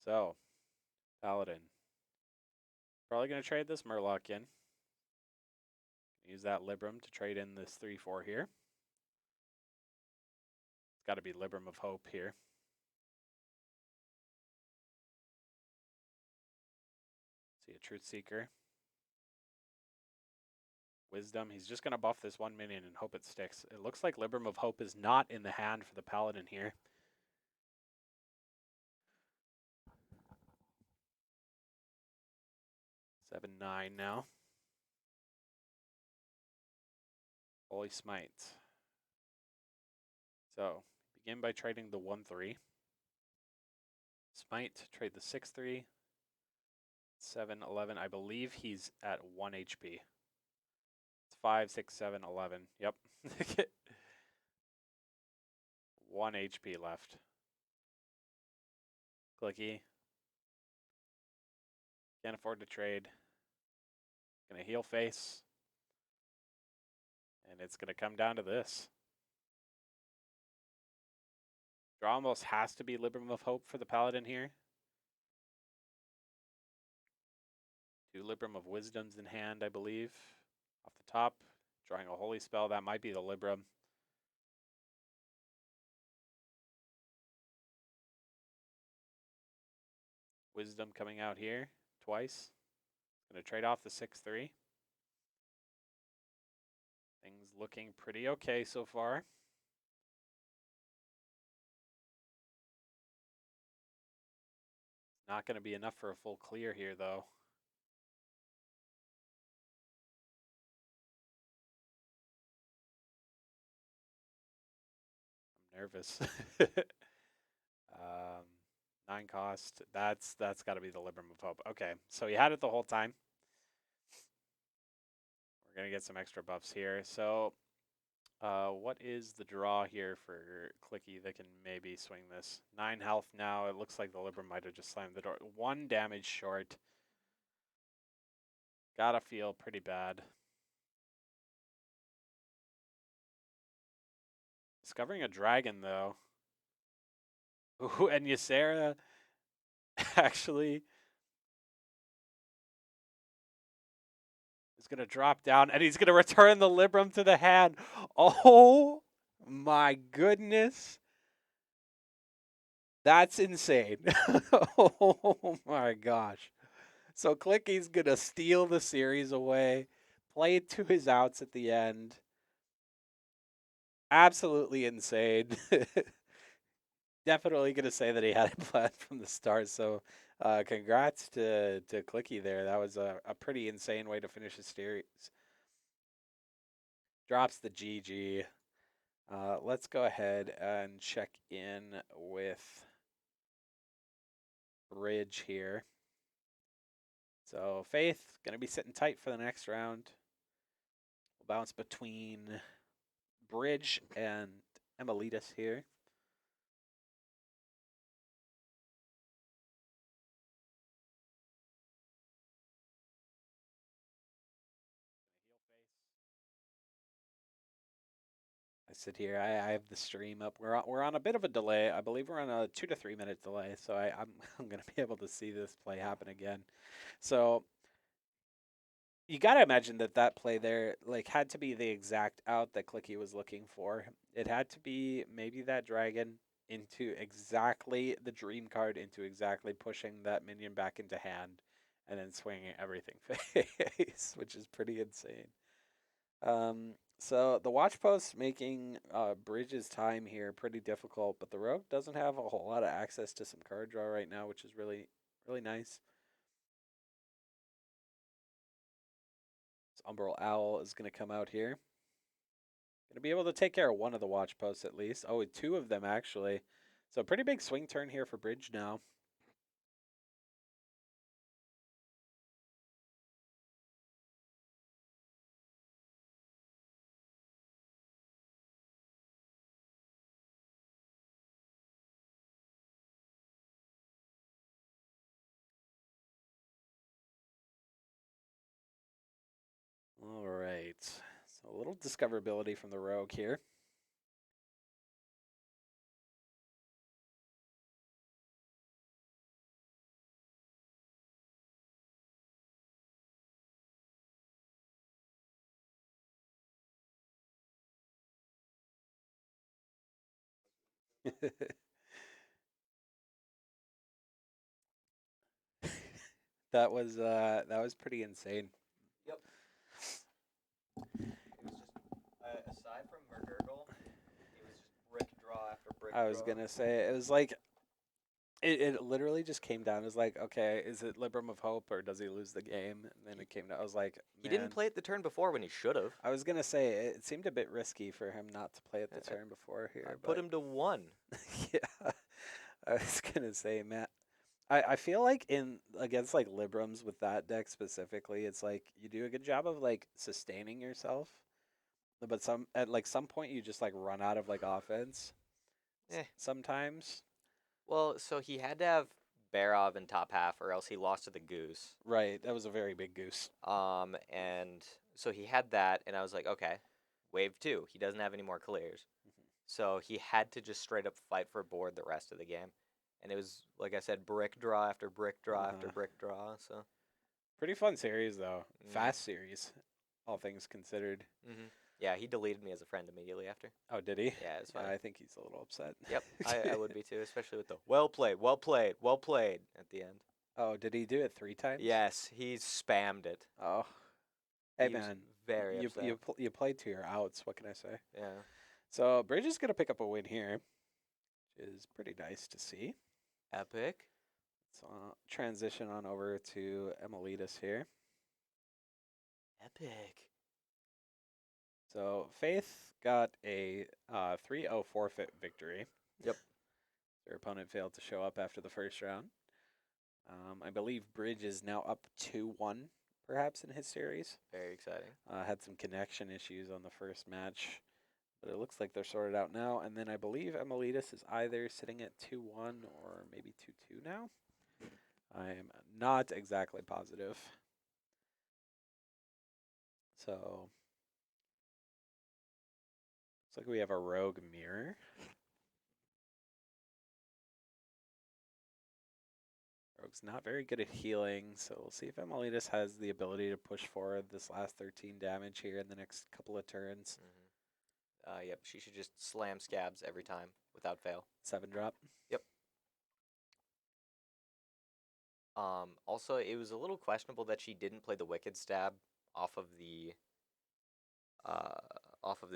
Speaker 1: So, Paladin. Probably going to trade this Murloc in. Use that Libram to trade in this 3/4 here. It's got to be Libram of Hope here. See a Truth Seeker. Wisdom. He's just going to buff this 1 minion and hope it sticks. It looks like Libram of Hope is not in the hand for the Paladin here. 7/9 now. Holy Smite. So, begin by trading the 1/3. Smite, trade the 6/3. 7/11. I believe he's at 1 HP. It's 5, 6, 7, 11. Yep. 1 HP left. Clicky. Can't afford to trade. Gonna heal face. And it's gonna come down to this. Draw almost has to be Libram of Hope for the Paladin here. 2 Libram of Wisdoms in hand, I believe. Off the top, drawing a Holy Spell. That might be the Libram. Wisdom coming out here twice. Gonna trade off the 6/3. Things looking pretty okay so far. Not going to be enough for a full clear here, though. I'm nervous. 9 cost. That's got to be the Libram of Hope. Okay, so he had it the whole time. We're going to get some extra buffs here. So what is the draw here for Clicky that can maybe swing this? 9 health now. It looks like the Libram might have just slammed the door. 1 damage short. Gotta feel pretty bad. Discovering a dragon, though. Ooh, and Ysera actually is going to drop down, and he's going to return the Libram to the hand. Oh, my goodness. That's insane. Oh, my gosh. So Clicky's going to steal the series away, play it to his outs at the end. Absolutely insane. Definitely going to say that he had it planned from the start. So congrats to Clicky there. That was a pretty insane way to finish the series. Drops the GG. Let's go ahead and check in with Bridge here. So Faith going to be sitting tight for the next round. We'll bounce between Bridge and Emilitas here. I sit here. I have the stream up. We're on a bit of a delay. I believe we're on a 2 to 3 minute delay. So I'm I'm gonna be able to see this play happen again. So you gotta imagine that that play there like had to be the exact out that Clicky was looking for. It had to be maybe that dragon into exactly the dream card into exactly pushing that minion back into hand, and then swinging everything face, which is pretty insane. So the watch post making Bridge's time here pretty difficult, but the rogue doesn't have a whole lot of access to some card draw right now, which is really nice. So Umbral Owl is going to come out here. Going to be able to take care of one of the watch posts at least. Oh, two of them actually. So pretty big swing turn here for Bridge now. All right. So a little discoverability from the rogue here. That was pretty insane.
Speaker 2: Yep. It was just aside from McGurgle, it was just brick draw after brick
Speaker 1: I was
Speaker 2: draw.
Speaker 1: gonna say it was like it literally just came down. It was like, okay, is it Libram of Hope or does he lose the game? And then it came down. I was like,
Speaker 2: He
Speaker 1: man.
Speaker 2: didn't play it the turn before when he should have.
Speaker 1: I was gonna say it seemed a bit risky for him not to play at the turn before
Speaker 2: I
Speaker 1: here,
Speaker 2: put
Speaker 1: but
Speaker 2: him to 1.
Speaker 1: yeah, I was gonna say, Matt. I feel like in against like Librams with that deck specifically, it's like you do a good job of like sustaining yourself, but some at like some point you just like run out of like offense.
Speaker 2: Eh.
Speaker 1: Sometimes,
Speaker 2: Well, so he had to have Barov in top half, or else he lost to the Goose.
Speaker 1: right? That was a very big goose.
Speaker 2: And so he had that, and I was like, okay, wave 2. He doesn't have any more clears. So he had to just straight up fight for board the rest of the game. And it was, like I said, brick draw after brick draw after brick draw. So,
Speaker 1: Pretty fun series though.
Speaker 2: mm,
Speaker 1: Fast series, all things considered.
Speaker 2: yeah, he deleted me as a friend immediately after.
Speaker 1: Oh, did he?
Speaker 2: Yeah, it's
Speaker 1: Yeah,
Speaker 2: funny.
Speaker 1: I think he's a little upset.
Speaker 2: Yep, I would be too, especially with the well played, well played, well played at the end.
Speaker 1: Oh, did he do it 3 times?
Speaker 2: Yes, he spammed it.
Speaker 1: Oh, hey
Speaker 2: He was
Speaker 1: man,
Speaker 2: very upset.
Speaker 1: you played to your outs. What can I say?
Speaker 2: Yeah.
Speaker 1: So Bridge is gonna pick up a win here, which is pretty nice to see.
Speaker 2: Epic.
Speaker 1: So transition on over to Emilitas here.
Speaker 2: Epic.
Speaker 1: So Faith got a 3-0 forfeit victory.
Speaker 2: Yep.
Speaker 1: Their opponent failed to show up after the first round. I believe Bridge is now up 2-1, perhaps, in his series.
Speaker 2: Very exciting.
Speaker 1: Had some connection issues on the first match, but it looks like they're sorted out now. And then I believe Emilitas is either sitting at 2-1 or maybe 2-2 now. I'm not exactly positive. So Looks like we have a rogue mirror. Rogue's not very good at healing, so we'll see if Emilitas has the ability to push forward this last 13 damage here in the next couple of turns.
Speaker 2: Yep, she should just slam scabs every time without fail.
Speaker 1: 7-drop.
Speaker 2: Yep. Also, it was a little questionable that she didn't play the Wicked Stab off of the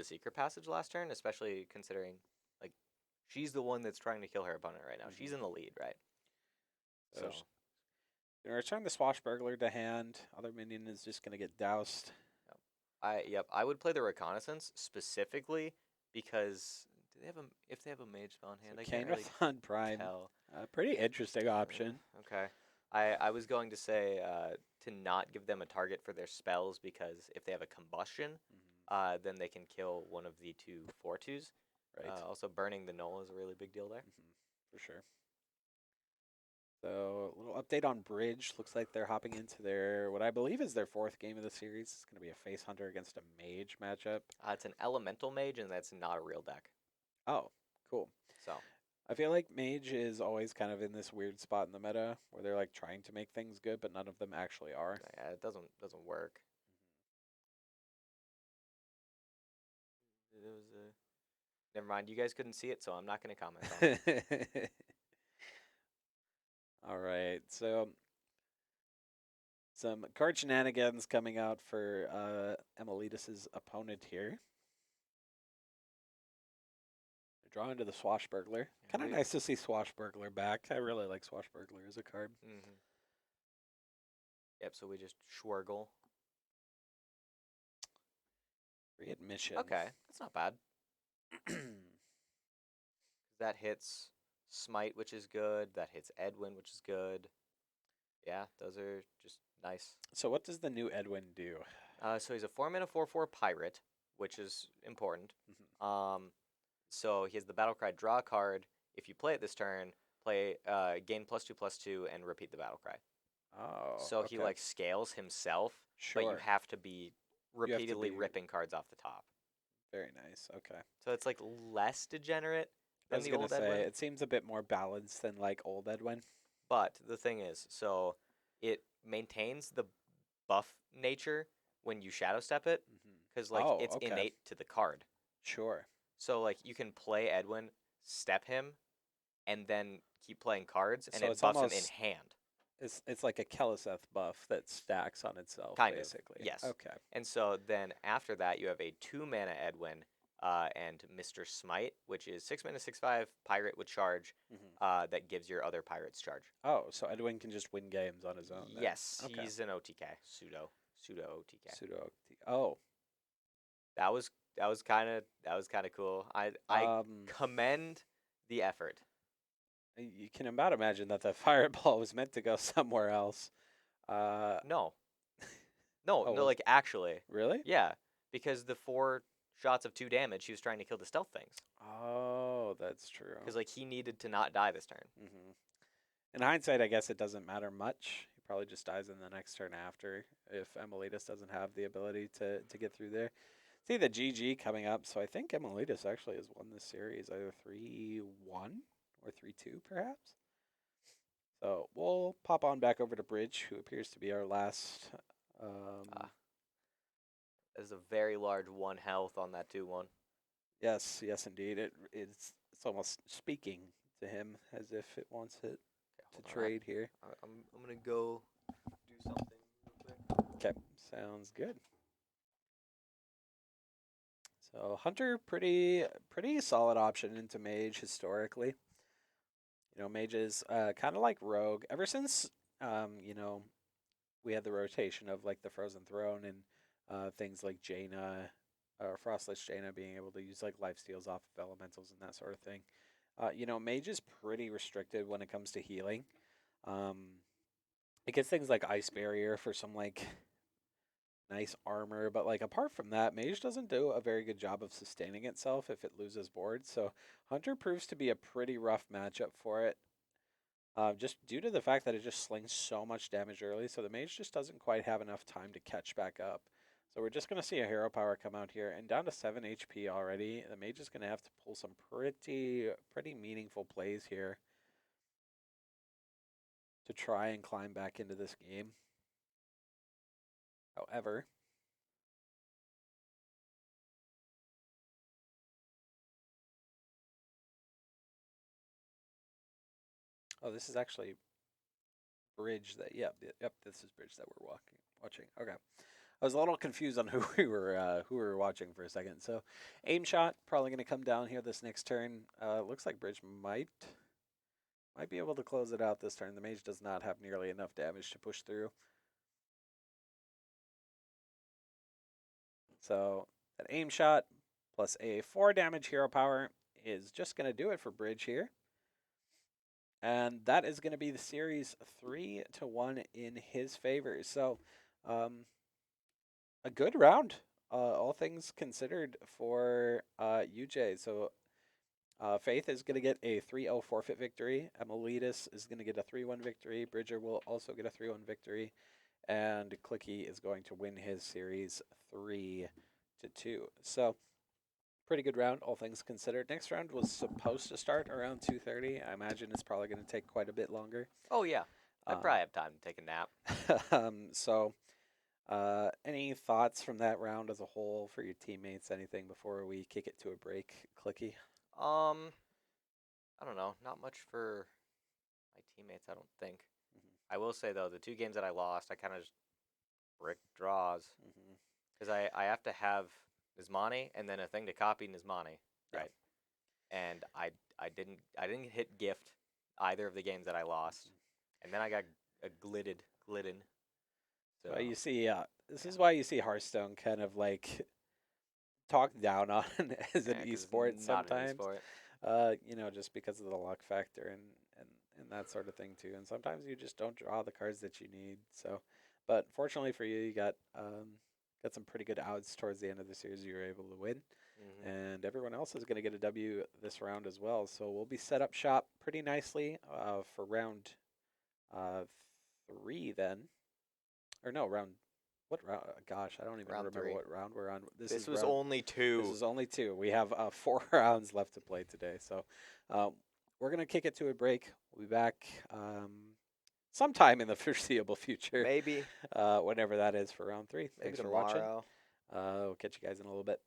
Speaker 2: secret passage last turn, especially considering like she's the one that's trying to kill her opponent right now. She's in the lead, right?
Speaker 1: So
Speaker 2: So
Speaker 1: gonna return the Swashbuckler to hand. Other minion is just gonna get doused.
Speaker 2: I would play the Reconnaissance specifically because if they have a mage spawn hand, I can't really
Speaker 1: Cainrathon Prime.
Speaker 2: tell.
Speaker 1: Pretty interesting option.
Speaker 2: Okay. I was going to say to not give them a target for their spells because if they have a combustion, then they can kill one of the 2 4/2s.
Speaker 1: Right.
Speaker 2: Also, burning the null is a really big deal there.
Speaker 1: For sure. So, a little update on Bridge. Looks like they're hopping into their, what I believe is their 4th game of the series. It's going to be a Face Hunter against a Mage matchup.
Speaker 2: It's an elemental mage, and that's not a real deck.
Speaker 1: Oh, cool.
Speaker 2: So
Speaker 1: I feel like Mage is always kind of in this weird spot in the meta where they're like trying to make things good, but none of them actually are.
Speaker 2: yeah, it doesn't work. It was never mind. You guys couldn't see it, so I'm not going to comment on it.
Speaker 1: All right, so some card shenanigans coming out for Emilitas' opponent here. Draw into the Swashbuckler. Kind of nice to see Swashbuckler back. I really like Swashbuckler as a card.
Speaker 2: Yep, so we just Schwargle.
Speaker 1: Readmission.
Speaker 2: Okay, that's not bad. That hits Smite, which is good. That hits Edwin, which is good. Yeah, those are just nice.
Speaker 1: So what does the new Edwin do?
Speaker 2: So he's a 4-mana 4/4 pirate, which is important. So he has the Battlecry draw card. If you play it this turn, gain +2/+2 and repeat the Battlecry.
Speaker 1: Oh.
Speaker 2: So
Speaker 1: okay.
Speaker 2: he like scales himself,
Speaker 1: Sure.
Speaker 2: but you have to be repeatedly ripping cards off the top.
Speaker 1: Very nice. Okay.
Speaker 2: So it's like less degenerate than the old Edwin.
Speaker 1: It seems a bit more balanced than like old Edwin.
Speaker 2: But the thing is, so it maintains the buff nature when you shadow step it, because it's innate to the card.
Speaker 1: Sure.
Speaker 2: So like you can play Edwin, step him, and then keep playing cards, and it buffs him in hand.
Speaker 1: It's like a Keleseth buff that stacks on itself, basically.
Speaker 2: Yes.
Speaker 1: Okay.
Speaker 2: And so then after that, you have a 2-mana Edwin and Mr. Smite, which is 6-mana 6/5 pirate with charge that gives your other pirates charge.
Speaker 1: Oh, so Edwin can just win games on his own.
Speaker 2: Yes, he's an OTK, pseudo OTK.
Speaker 1: Pseudo OTK. Oh,
Speaker 2: that was kind of cool. I commend the effort.
Speaker 1: You can about imagine that the fireball was meant to go somewhere else.
Speaker 2: No, like actually.
Speaker 1: Really?
Speaker 2: Yeah, because the 4 shots of 2 damage, he was trying to kill the stealth things.
Speaker 1: Oh, that's true.
Speaker 2: Because like he needed to not die this turn.
Speaker 1: In hindsight, I guess it doesn't matter much. He probably just dies in the next turn after if Emilitas doesn't have the ability to get through there. See the GG coming up, so I think Emilitas actually has won this series either 3-1 or 3-2 perhaps. So we'll pop on back over to Bridge, who appears to be our last.
Speaker 2: There's a very large 1 health on that 2/1.
Speaker 1: Yes, indeed. It's almost speaking to him as if it wants it to trade here.
Speaker 2: I'm gonna go do something real quick.
Speaker 1: Okay, sounds good. So Hunter, pretty solid option into Mage historically. Mage is kind of like Rogue. Ever since we had the rotation of like the Frozen Throne and things like Jaina, or Frostlich Jaina being able to use like lifesteals off of elementals and that sort of thing. Mage is pretty restricted when it comes to healing. It gets things like Ice Barrier for some like nice armor, but like apart from that, Mage doesn't do a very good job of sustaining itself if it loses boards. So Hunter proves to be a pretty rough matchup for it. Just due to the fact that it just slings so much damage early, so the Mage just doesn't quite have enough time to catch back up. So we're just going to see a hero power come out here, and down to 7 HP already. The mage is going to have to pull some pretty meaningful plays here to try and climb back into this game. However, oh, this is actually bridge that, yep, this is bridge that we're watching. Okay. I was a little confused on who we were watching for a second. So, aim shot probably going to come down here this next turn. Looks like bridge might be able to close it out this turn. The mage does not have nearly enough damage to push through. So that aim shot plus a 4 damage hero power is just going to do it for bridge here. And that is going to be the series 3-1 in his favor. So a good round, all things considered, for UJ. So Faith is going to get a 3-0 forfeit victory. Emilitas is going to get a 3-1 victory. Bridger will also get a 3-1 victory. And Clicky is going to win his series 3-2. So pretty good round, all things considered. Next round was supposed to start around 2:30. I imagine it's probably going to take quite a bit longer.
Speaker 2: Oh yeah, I probably have time to take a nap.
Speaker 1: So, any thoughts from that round as a whole for your teammates? Anything before we kick it to a break, Clicky?
Speaker 2: I don't know. Not much for my teammates, I don't think. I will say though, the 2 games that I lost, I kind of just brick draws because I have to have Nismani and then a thing to copy Nismani, right? And I didn't hit gift either of the games that I lost, and then I got a glidden. So
Speaker 1: Well, you see, this is why you see Hearthstone kind of like talked down on as an
Speaker 2: 'cause
Speaker 1: esport
Speaker 2: it's not an
Speaker 1: sometimes.
Speaker 2: esport.
Speaker 1: Just because of the luck factor and that sort of thing too. And sometimes you just don't draw the cards that you need. So, but fortunately for you, you got some pretty good outs towards the end of the series. You were able to win, and everyone else is going to get a W this round as well. So we'll be set up shop pretty nicely for round 3 then, or no round. What round? Gosh, I don't even
Speaker 2: Round
Speaker 1: remember
Speaker 2: 3.
Speaker 1: what round we're on.
Speaker 2: This was only 2.
Speaker 1: This is only 2. We have 4 rounds left to play today. So we're going to kick it to a break. We'll be back sometime in the foreseeable future.
Speaker 2: Maybe.
Speaker 1: Whenever that is for round 3.
Speaker 2: Maybe
Speaker 1: Thanks for
Speaker 2: tomorrow.
Speaker 1: watching. We'll catch you guys in a little bit.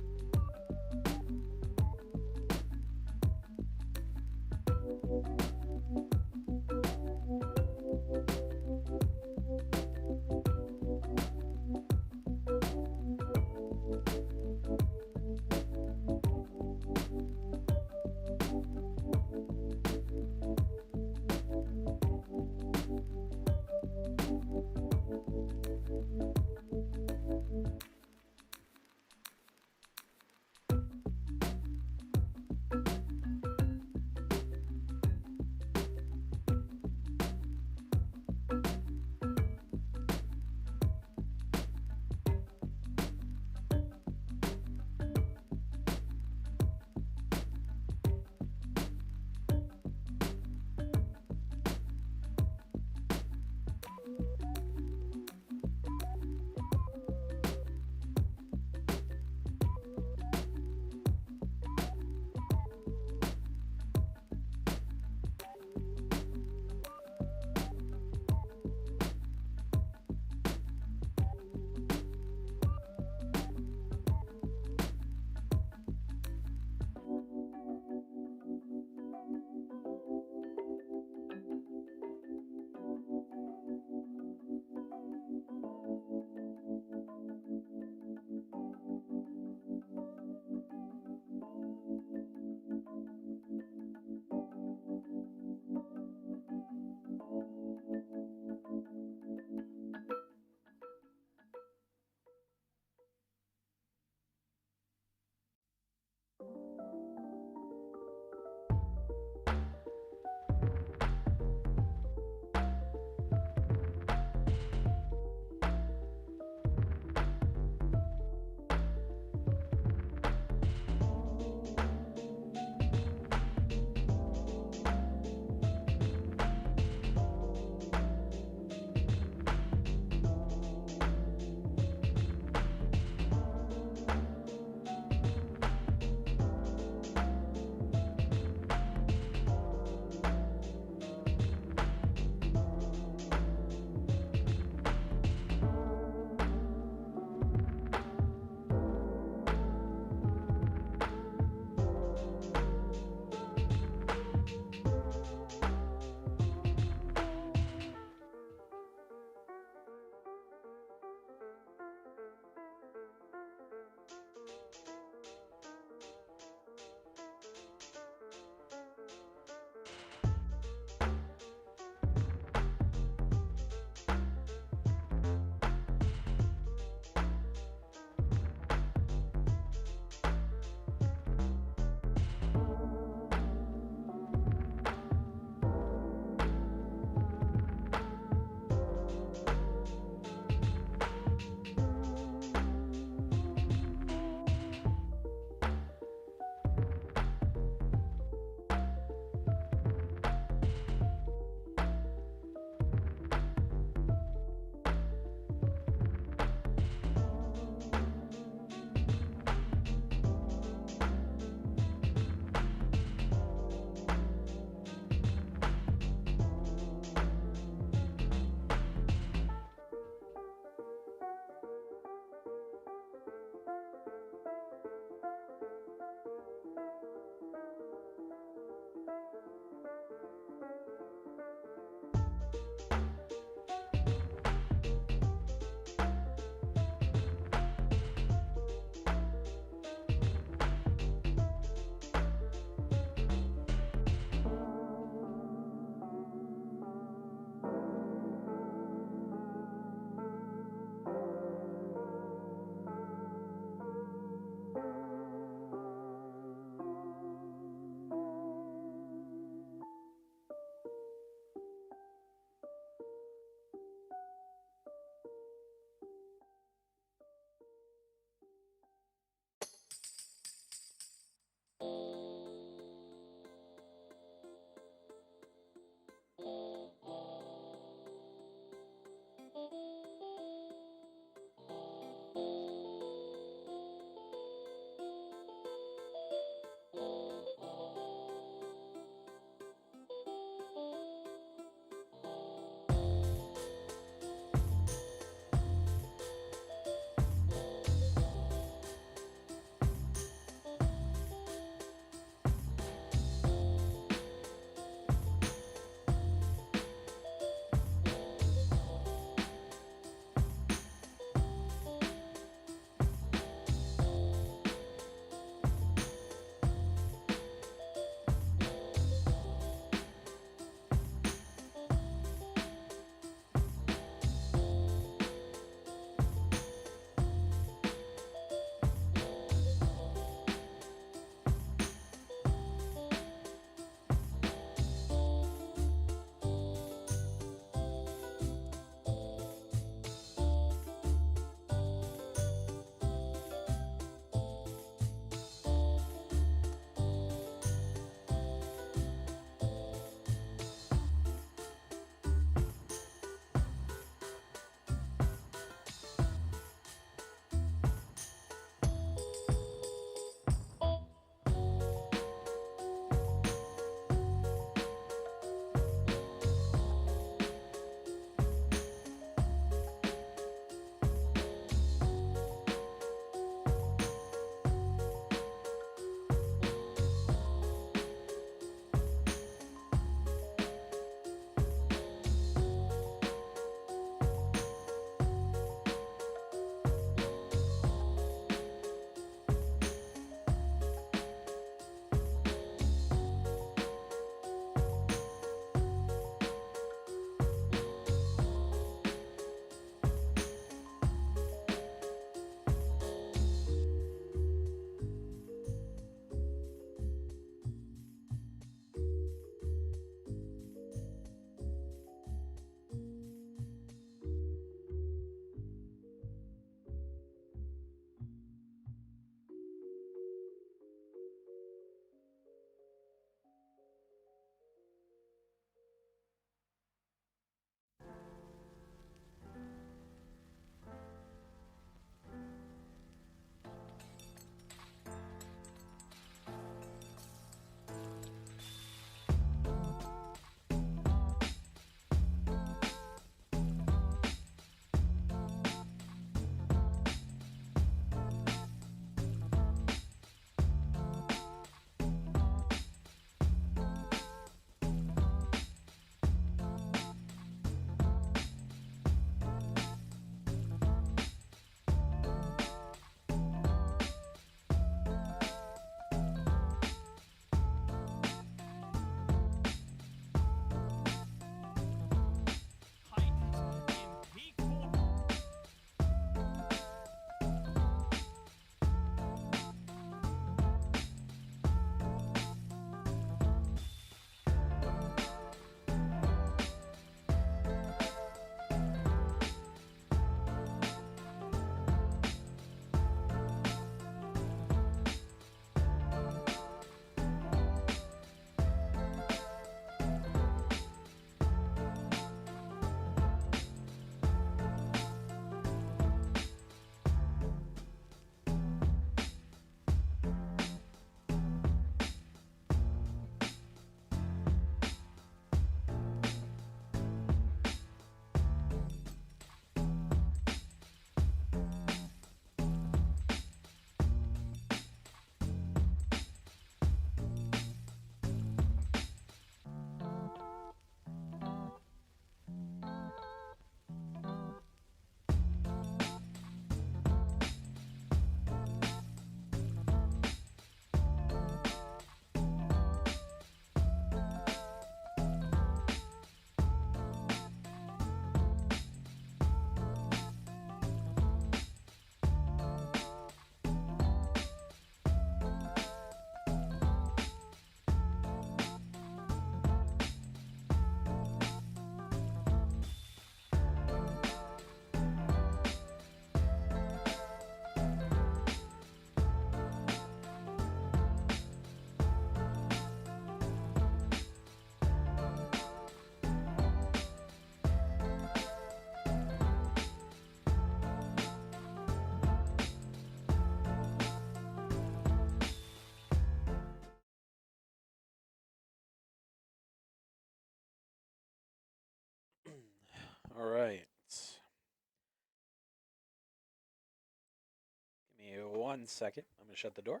Speaker 1: 1 second. I'm going to shut the door.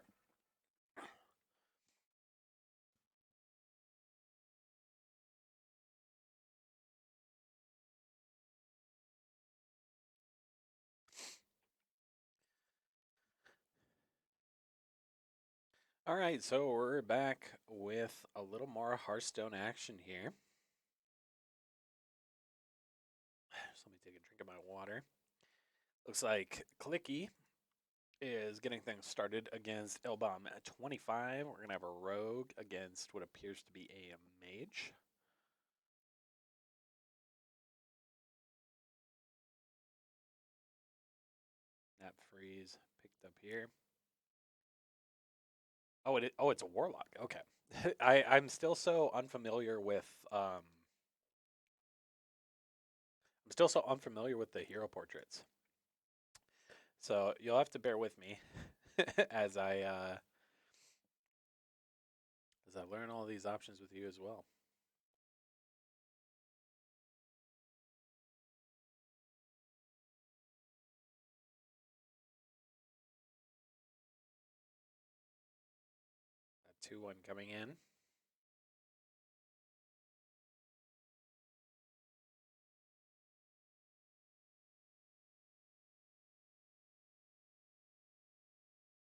Speaker 1: All right, so we're back with a little more Hearthstone action here. So let me take a drink of my water. Looks like Clicky is getting things started against Elbom at 25. We're going to have a rogue against what appears to be a mage. Nap freeze picked up here. Oh, it's a warlock. Okay. I'm still so unfamiliar with the hero portraits. So you'll have to bear with me as I learn all these options with you as well. A 2-1 coming in.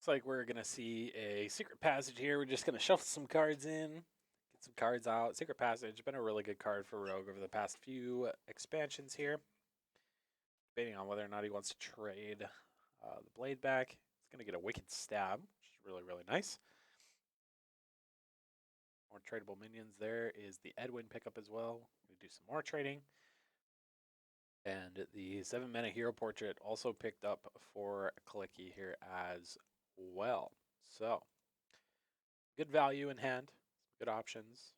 Speaker 1: Looks like we're going to see a secret passage here. We're just going to shuffle some cards in, get some cards out. Secret passage, been a really good card for Rogue over the past few expansions here. Debating on whether or not he wants to trade the blade back. He's going to get a wicked stab, which is really, really nice. More tradable minions. There is the Edwin pickup as well. We do some more trading. And the 7-mana hero portrait also picked up for Clicky here as well. So, good value in hand, good options.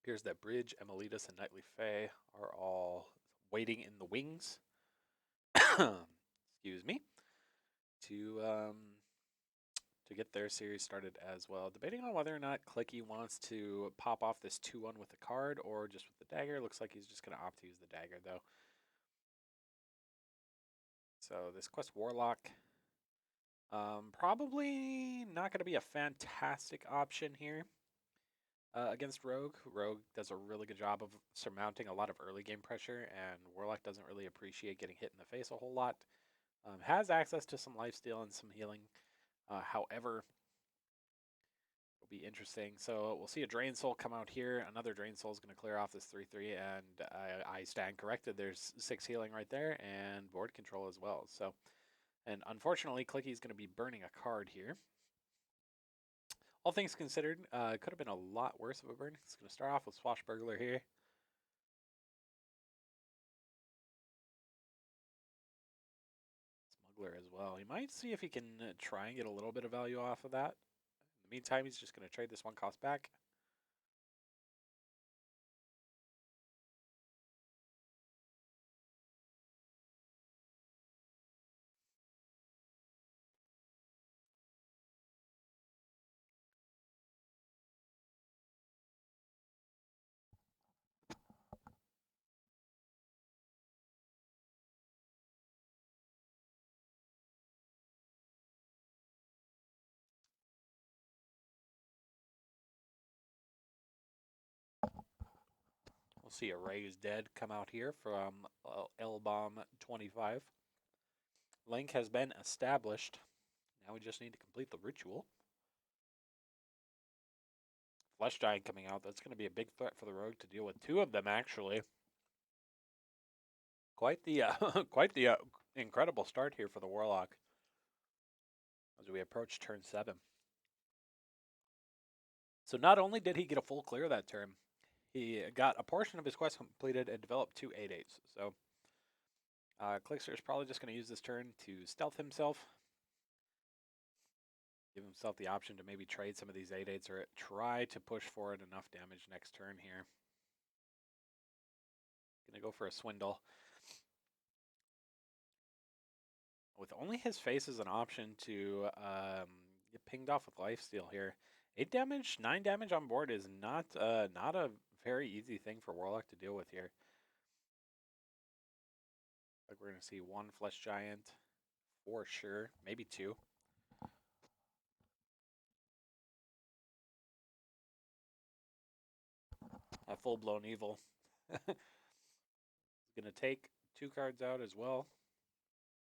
Speaker 1: Appears that Bridge, Emilitas, and Nightly Fae are all waiting in the wings. Excuse me. To get their series started as well. Debating on whether or not Clicky wants to pop off this 2-1 with the card or just with the dagger. Looks like he's just going to opt to use the dagger, though. So this Quest Warlock, probably not going to be a fantastic option here against Rogue. Rogue does a really good job of surmounting a lot of early game pressure, and Warlock doesn't really appreciate getting hit in the face a whole lot. Has access to some lifesteal and some healing. However, will be interesting. So we'll see a Drain Soul come out here. Another Drain Soul is going to clear off this 3/3, and I stand corrected. There's 6 healing right there, and board control as well. So, and unfortunately, Clicky is going to be burning a card here. All things considered, it could have been a lot worse of a burn. It's going to start off with Swashbuckler here. Smuggler as well. He might see if he can try and get a little bit of value off of that. In the meantime, he's just going to trade this 1 cost back. We'll see a Raised Dead come out here from Elbom 25. Link has been established. Now we just need to complete the ritual. Flesh Giant coming out. That's going to be a big threat for the Rogue to deal with. 2 of them, actually. Quite the incredible start here for the Warlock as we approach turn 7. So not only did he get a full clear that turn, he got a portion of his quest completed and developed 2 8/8s. So Clickster is probably just going to use this turn to stealth himself. Give himself the option to maybe trade some of these 8/8s or try to push forward enough damage next turn here. Gonna go for a Swindle. With only his face as an option to get pinged off with lifesteal here. 8 damage, 9 damage on board is not a very easy thing for Warlock to deal with here. Like we're gonna see 1 Flesh Giant, for sure. Maybe two. A full blown evil. Gonna take two cards out as well.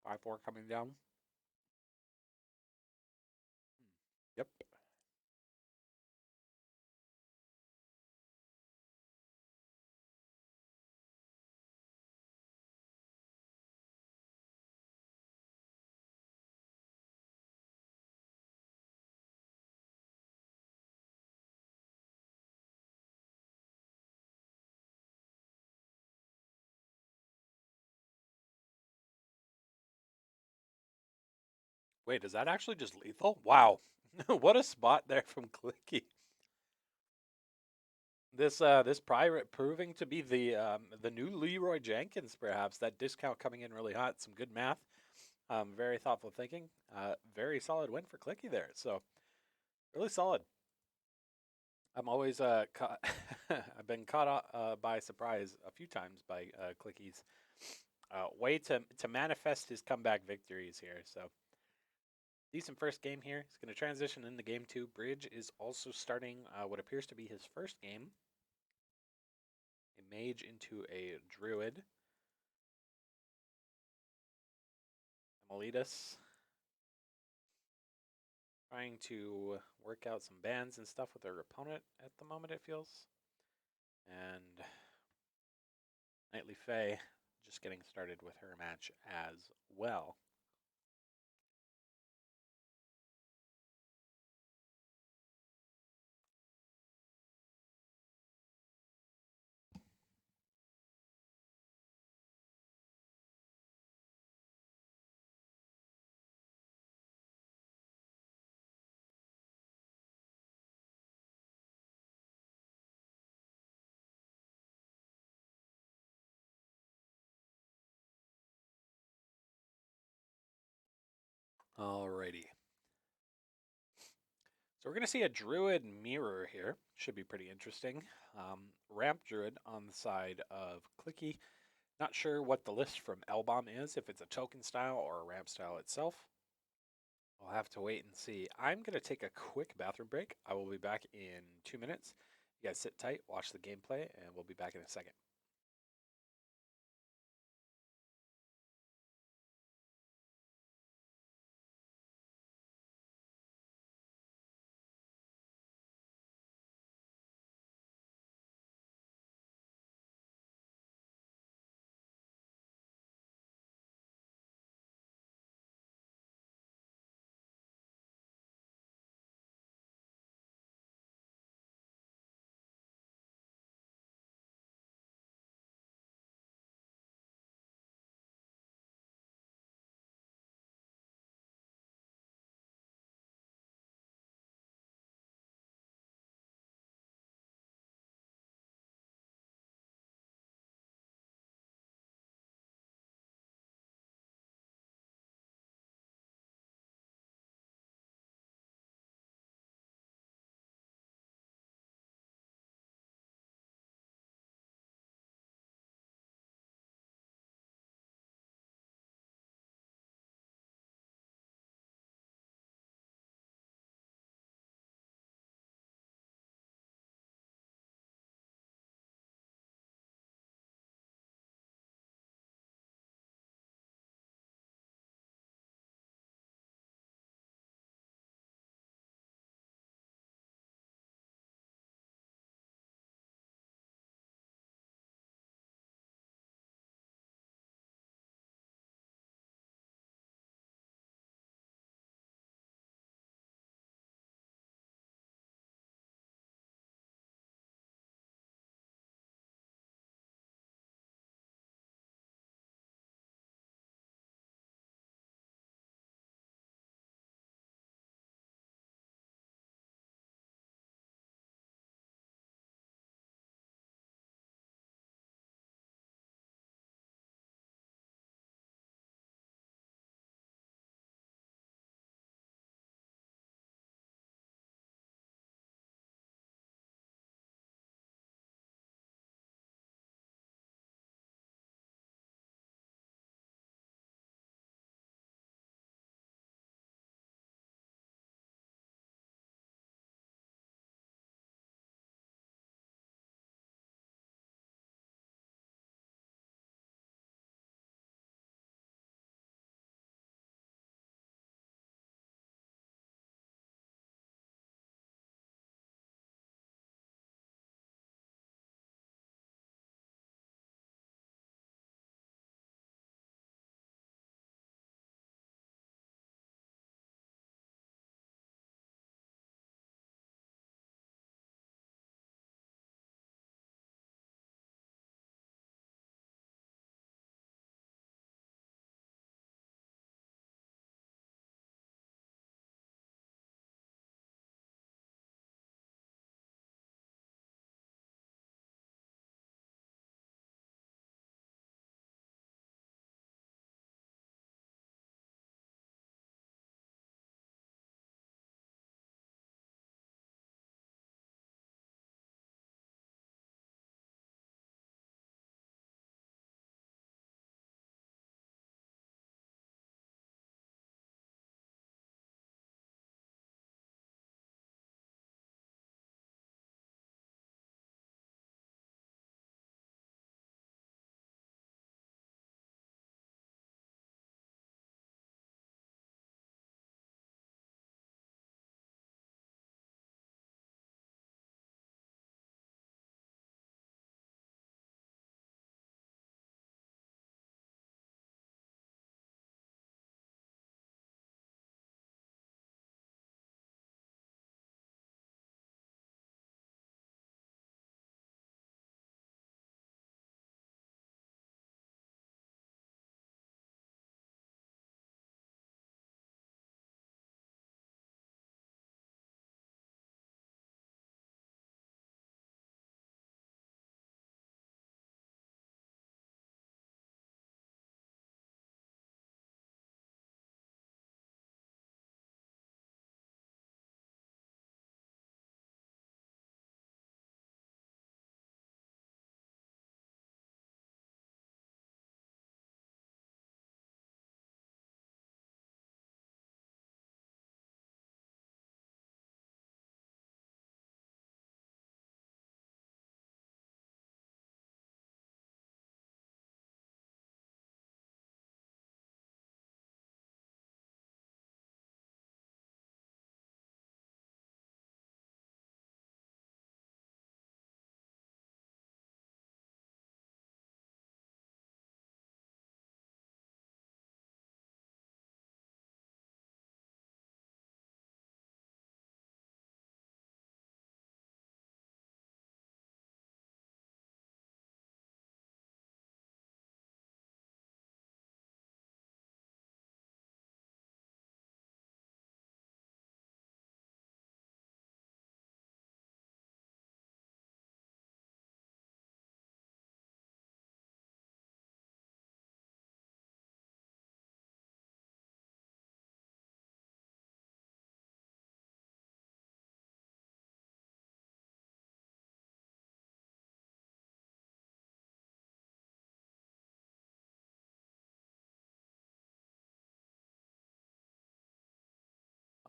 Speaker 1: 5/4 coming down. Yep. Wait, is that actually just lethal? Wow. What a spot there from Clicky. This pirate proving to be the new Leroy Jenkins, perhaps. That discount coming in really hot. Some good math. Very thoughtful thinking. Very solid win for Clicky there. So really solid. I'm always caught. I've been caught by surprise a few times by Clicky's way to manifest his comeback victories here. So decent first game here. He's going to transition into game two. Bridge is also starting what appears to be his first game. A mage into a druid. Amelitas trying to work out some bans and stuff with their opponent at the moment, it feels. And Knightly Faye just getting started with her match as well. Alrighty. So we're going to see a Druid mirror here. Should be pretty interesting. Ramp Druid on the side of Clicky. Not sure what the list from Elbom is, if it's a token style or a ramp style itself. We'll have to wait and see. I'm going to take a quick bathroom break. I will be back in 2 minutes. You guys sit tight, watch the gameplay, and we'll be back in a second.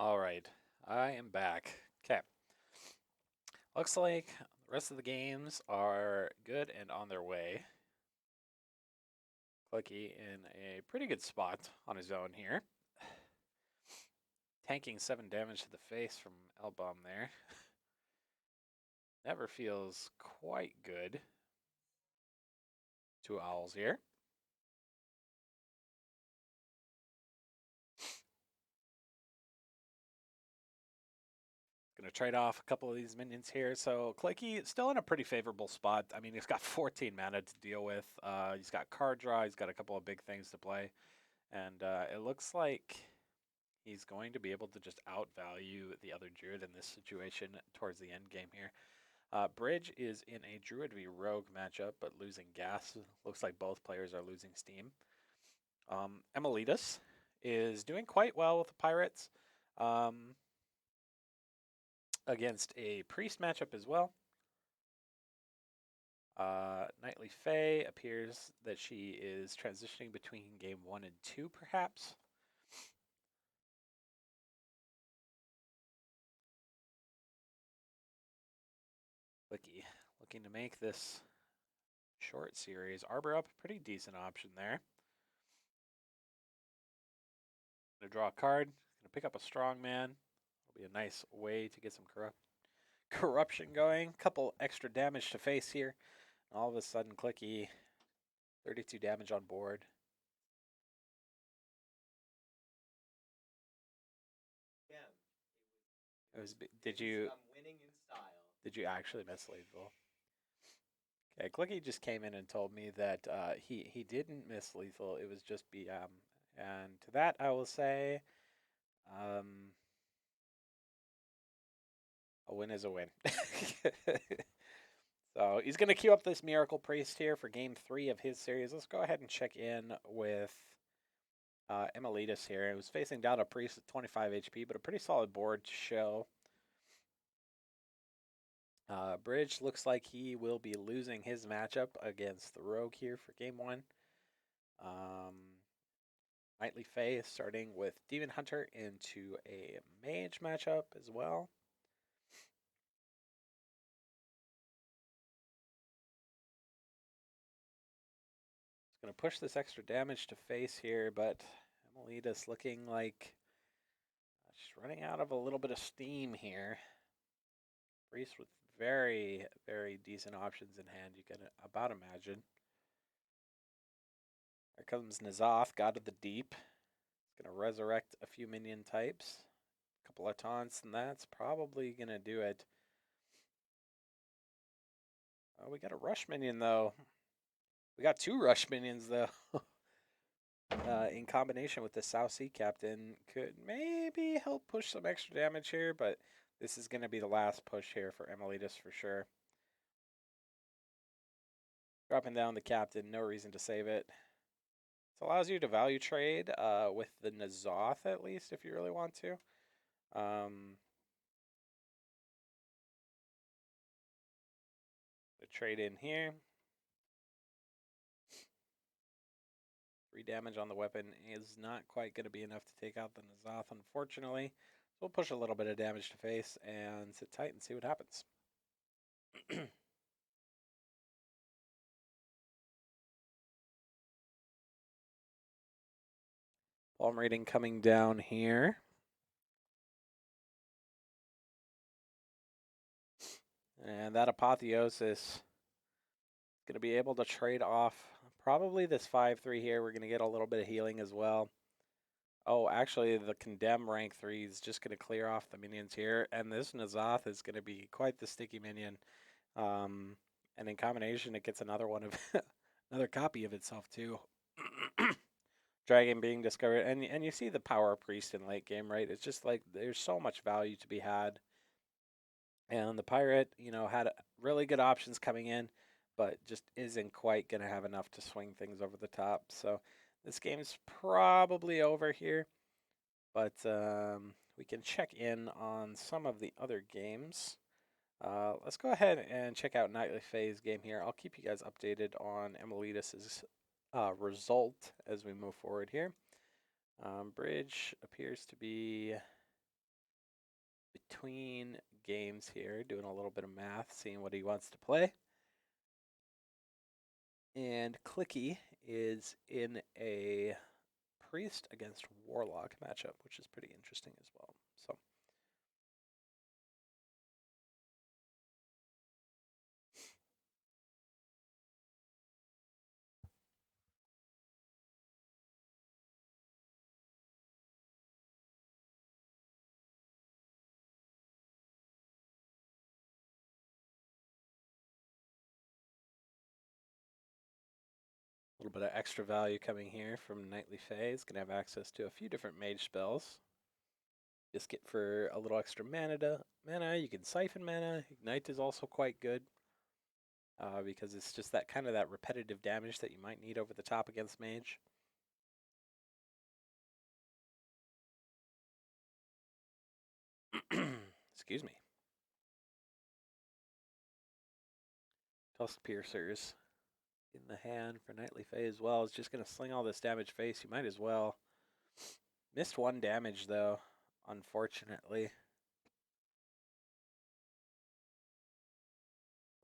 Speaker 1: All right, I am back. Okay, looks like the rest of the games are good and on their way. Clicky in a pretty good spot on his own here. Tanking 7 damage to the face from L-Bomb there. Never feels quite good. 2 owls here. Going to trade off a couple of these minions here. So Clicky still in a pretty favorable spot. I mean, he's got 14 mana to deal with. He's got card draw. He's got a couple of big things to play. And it looks like he's going to be able to just outvalue the other Druid in this situation towards the end game here. Bridge is in a Druid v Rogue matchup, but losing gas. Looks like both players are losing steam. Emilitus is doing quite well with the Pirates against a Priest matchup as well. Nightly Fae appears that she is transitioning between game 1 and 2, perhaps. Looking to make this short series. Arbor up, pretty decent option there. Gonna draw a card. Gonna pick up a strong man. It'll be a nice way to get some corruption going. Couple extra damage to face here. And all of a sudden, Clicky, 32 damage on board.
Speaker 2: Yeah.
Speaker 1: It was. Did you?
Speaker 2: I'm winning in style.
Speaker 1: Did you actually miss lethal? Okay, Clicky just came in and told me that he didn't miss lethal. It was just BM, and to that I will say, a win is a win. So he's going to queue up this Miracle Priest here for game 3 of his series. Let's go ahead and check in with Emilitus here. He was facing down a Priest with 25 HP, but a pretty solid board to show. Bridge looks like he will be losing his matchup against the Rogue here for game 1. Nightly Fae starting with Demon Hunter into a Mage matchup as well. It's going to push this extra damage to face here, but Emilitus looking like she's running out of a little bit of steam here. Priest with very, very decent options in hand, you can about imagine. There comes N'Zoth, God of the Deep. It's going to resurrect a few minion types. A couple of taunts, and that's probably going to do it. Oh, we got a rush minion, though. We got 2 rush minions, though. In combination with the South Sea Captain, could maybe help push some extra damage here, but this is going to be the last push here for Emilitus for sure. Dropping down the Captain, no reason to save it. This allows you to value trade with the N'Zoth at least if you really want to. The trade in here. 3 damage on the weapon is not quite going to be enough to take out the N'Zoth, unfortunately. So we'll push a little bit of damage to face and sit tight and see what happens. Palm rating coming down here. And that Apotheosis is going to be able to trade off probably this 5-3 here. We're going to get a little bit of healing as well. Oh, actually, the Condemn rank 3 is just going to clear off the minions here. And this N'Zoth is going to be quite the sticky minion. And in combination, it gets another one of another copy of itself, too. Dragon being discovered. And you see the power of Priest in late game, right? It's just like there's so much value to be had. And the Pirate, had really good options coming in, but just isn't quite going to have enough to swing things over the top. So this game's probably over here, but we can check in on some of the other games. Let's go ahead and check out Nightly Fae's game here. I'll keep you guys updated on Emilitus's result as we move forward here. Bridge appears to be between games here, doing a little bit of math, seeing what he wants to play. And Clicky is in a Priest against Warlock matchup, which is pretty interesting as well. So a little bit of extra value coming here from Nightly Fae. He's going to have access to a few different mage spells. Just get for a little extra mana. You can siphon mana. Ignite is also quite good because it's just that kind of that repetitive damage that you might need over the top against mage. Excuse me. Tusk Piercers in the hand for Nightly Fae as well. It's just going to sling all this damage face. You might as well. Missed 1 damage though, unfortunately.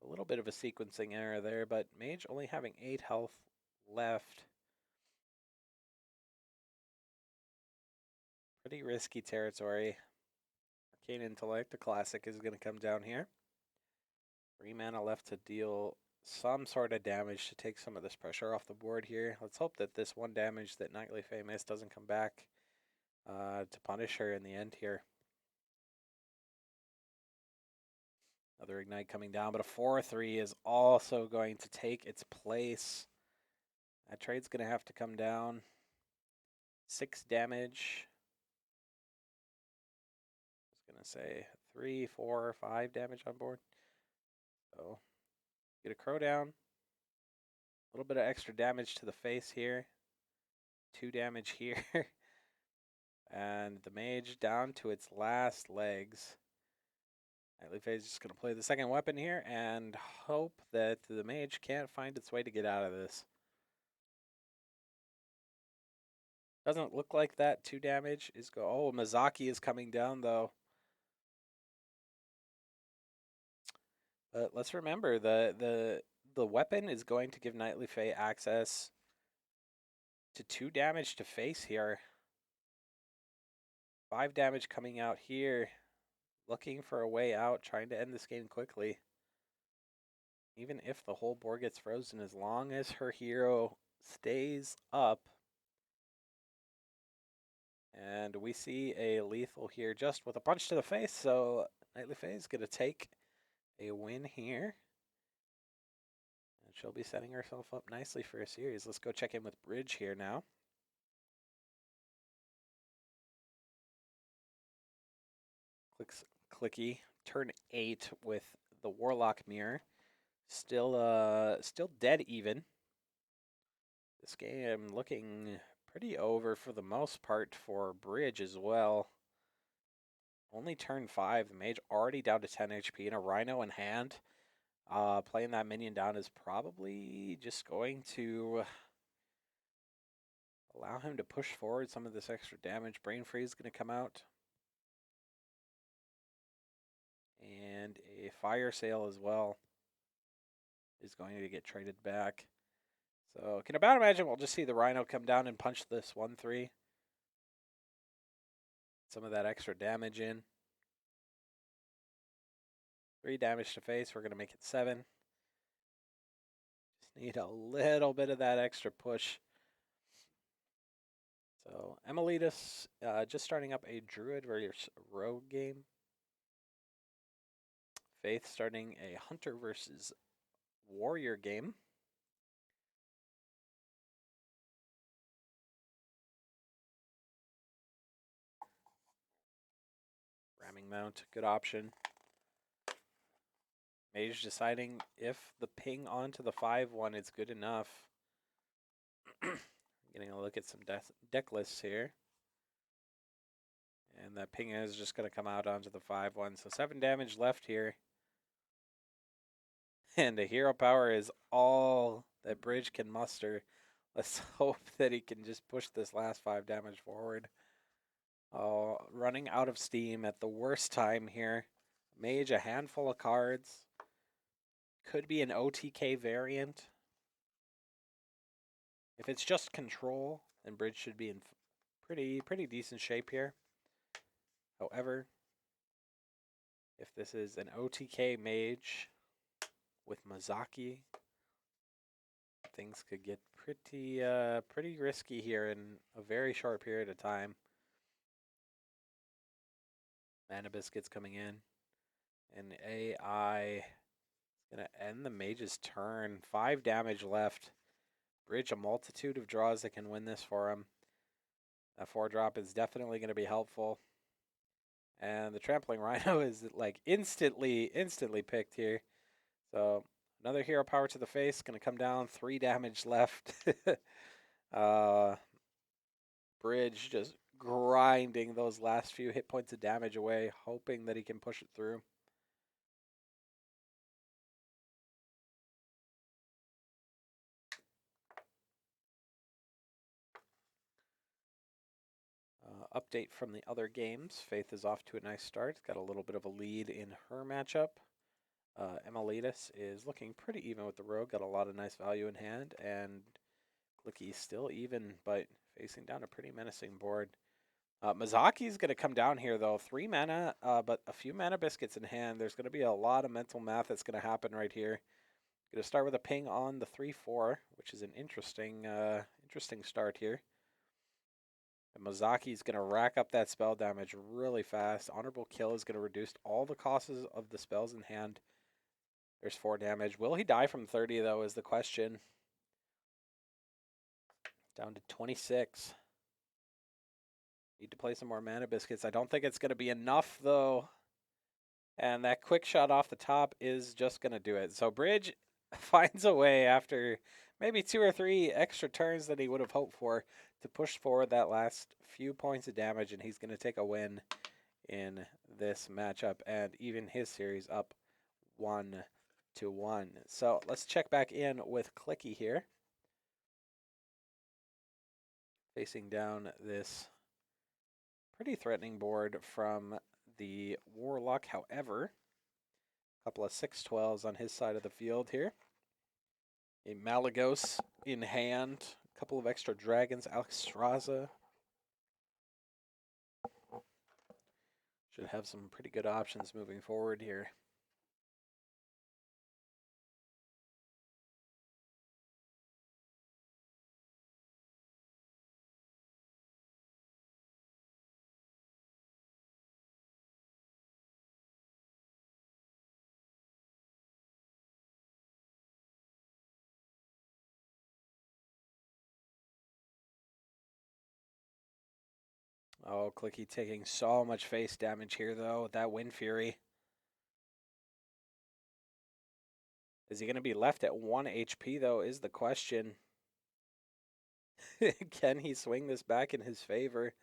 Speaker 1: A little bit of a sequencing error there, but Mage only having 8 health left. Pretty risky territory. Arcane Intellect, the classic, is going to come down here. 3 mana left to deal some sort of damage to take some of this pressure off the board here. Let's hope that this 1 damage that Nightly Fae missed doesn't come back to punish her in the end here. Another Ignite coming down, but a 4-3 is also going to take its place. That trade's going to have to come down. 6 damage. I was going to say 3, 4, 5 damage on board. So get a Crow down. A little bit of extra damage to the face here. 2 damage here. And the mage down to its last legs. Nightly Fae is just going to play the second weapon here and hope that the mage can't find its way to get out of this. Doesn't look like that 2 damage is go. Oh, Mizaki is coming down though. But let's remember the weapon is going to give Nightly Fae access to 2 damage to face here. 5 damage coming out here. Looking for a way out, trying to end this game quickly. Even if the whole board gets frozen, as long as her hero stays up. And we see a lethal here just with a punch to the face, so Nightly Fae is going to take a win here. And she'll be setting herself up nicely for a series. Let's go check in with Bridge here now. Clicky. Turn 8 with the Warlock Mirror. Still dead even. This game looking pretty over for the most part for Bridge as well. Only turn 5. The mage already down to 10 HP and a Rhino in hand. Playing that minion down is probably just going to allow him to push forward some of this extra damage. Brain Freeze is going to come out. And a Fire Sale as well is going to get traded back. So can about imagine we'll just see the Rhino come down and punch this 1-3. Some of that extra damage in. 3 damage to face. We're going to make it 7. Just need a little bit of that extra push. So Emilitas just starting up a Druid versus Rogue game. Faith starting a Hunter versus Warrior game. Ramming Mount, good option. Mage deciding if the ping onto the 5-1 is good enough. Getting a look at some deck lists here. And that ping is just going to come out onto the 5-1. So 7 damage left here. And the hero power is all that Bridge can muster. Let's hope that he can just push this last 5 damage forward. Oh, running out of steam at the worst time here. Mage, a handful of cards. Could be an OTK variant. If it's just control, then Bridge should be in pretty decent shape here. However, if this is an OTK Mage with Mazaki, things could get pretty risky here in a very short period of time. Mana Biscuits coming in. And AI is going to end the Mage's turn. 5 damage left. Bridge, a multitude of draws that can win this for him. That 4-drop is definitely going to be helpful. And the Trampling Rhino is like instantly picked here. So another hero power to the face, going to come down. 3 damage left. Bridge just grinding those last few hit points of damage away, hoping that he can push it through. Update from the other games. Faith is off to a nice start. Got a little bit of a lead in her matchup. Emilitas is looking pretty even with the rogue. Got a lot of nice value in hand. And Clicky's still even, but facing down a pretty menacing board. Mazaki's going to come down here, though. 3 mana, but a few mana biscuits in hand. There's going to be a lot of mental math that's going to happen right here. Going to start with a ping on the 3/4, which is an interesting start here. And Mazaki's going to rack up that spell damage really fast. Honorable Kill is going to reduce all the costs of the spells in hand. There's 4 damage. Will he die from 30, though, is the question. Down to 26. Need to play some more Mana Biscuits. I don't think it's going to be enough, though. And that quick shot off the top is just going to do it. So Bridge finds a way after maybe 2 or 3 extra turns that he would have hoped for to push forward that last few points of damage, and he's going to take a win in this matchup and even his series up 1-1. So let's check back in with Clicky here. Facing down this pretty threatening board from the Warlock. However, a couple of 6/12s on his side of the field here. A Malagos in hand. A couple of extra dragons. Alexstrasza. Should have some pretty good options moving forward here. Oh, Clicky taking so much face damage here, though, with that Wind Fury. Is he going to be left at 1 HP, though, is the question. Can he swing this back in his favor?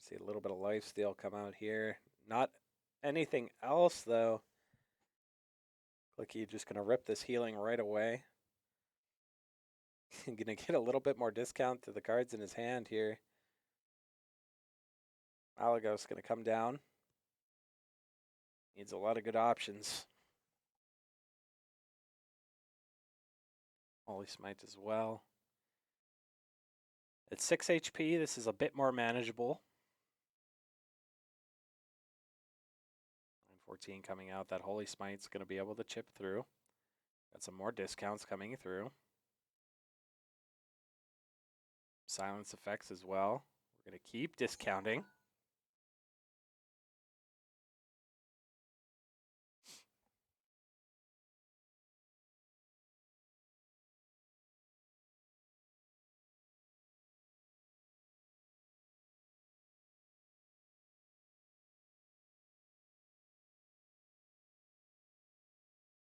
Speaker 1: See a little bit of lifesteal come out here. Not anything else, though. Clicky just going to rip this healing right away. Going to get a little bit more discount to the cards in his hand here. Malagos going to come down. Needs a lot of good options. Holy Smite as well. At 6 HP, this is a bit more manageable. 14 coming out. That Holy Smite's going to be able to chip through. Got some more discounts coming through. Silence effects as well. We're going to keep discounting.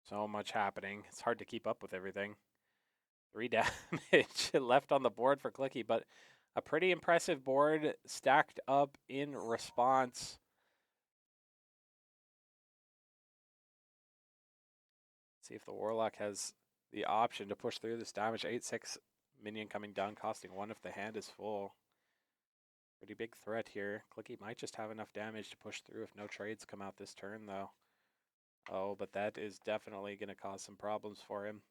Speaker 1: So much happening. It's hard to keep up with everything. 3 damage left on the board for Clicky, but a pretty impressive board stacked up in response. See if the Warlock has the option to push through this damage. 8/6 minion coming down, costing 1 if the hand is full. Pretty big threat here. Clicky might just have enough damage to push through if no trades come out this turn, though. Oh, but that is definitely going to cause some problems for him.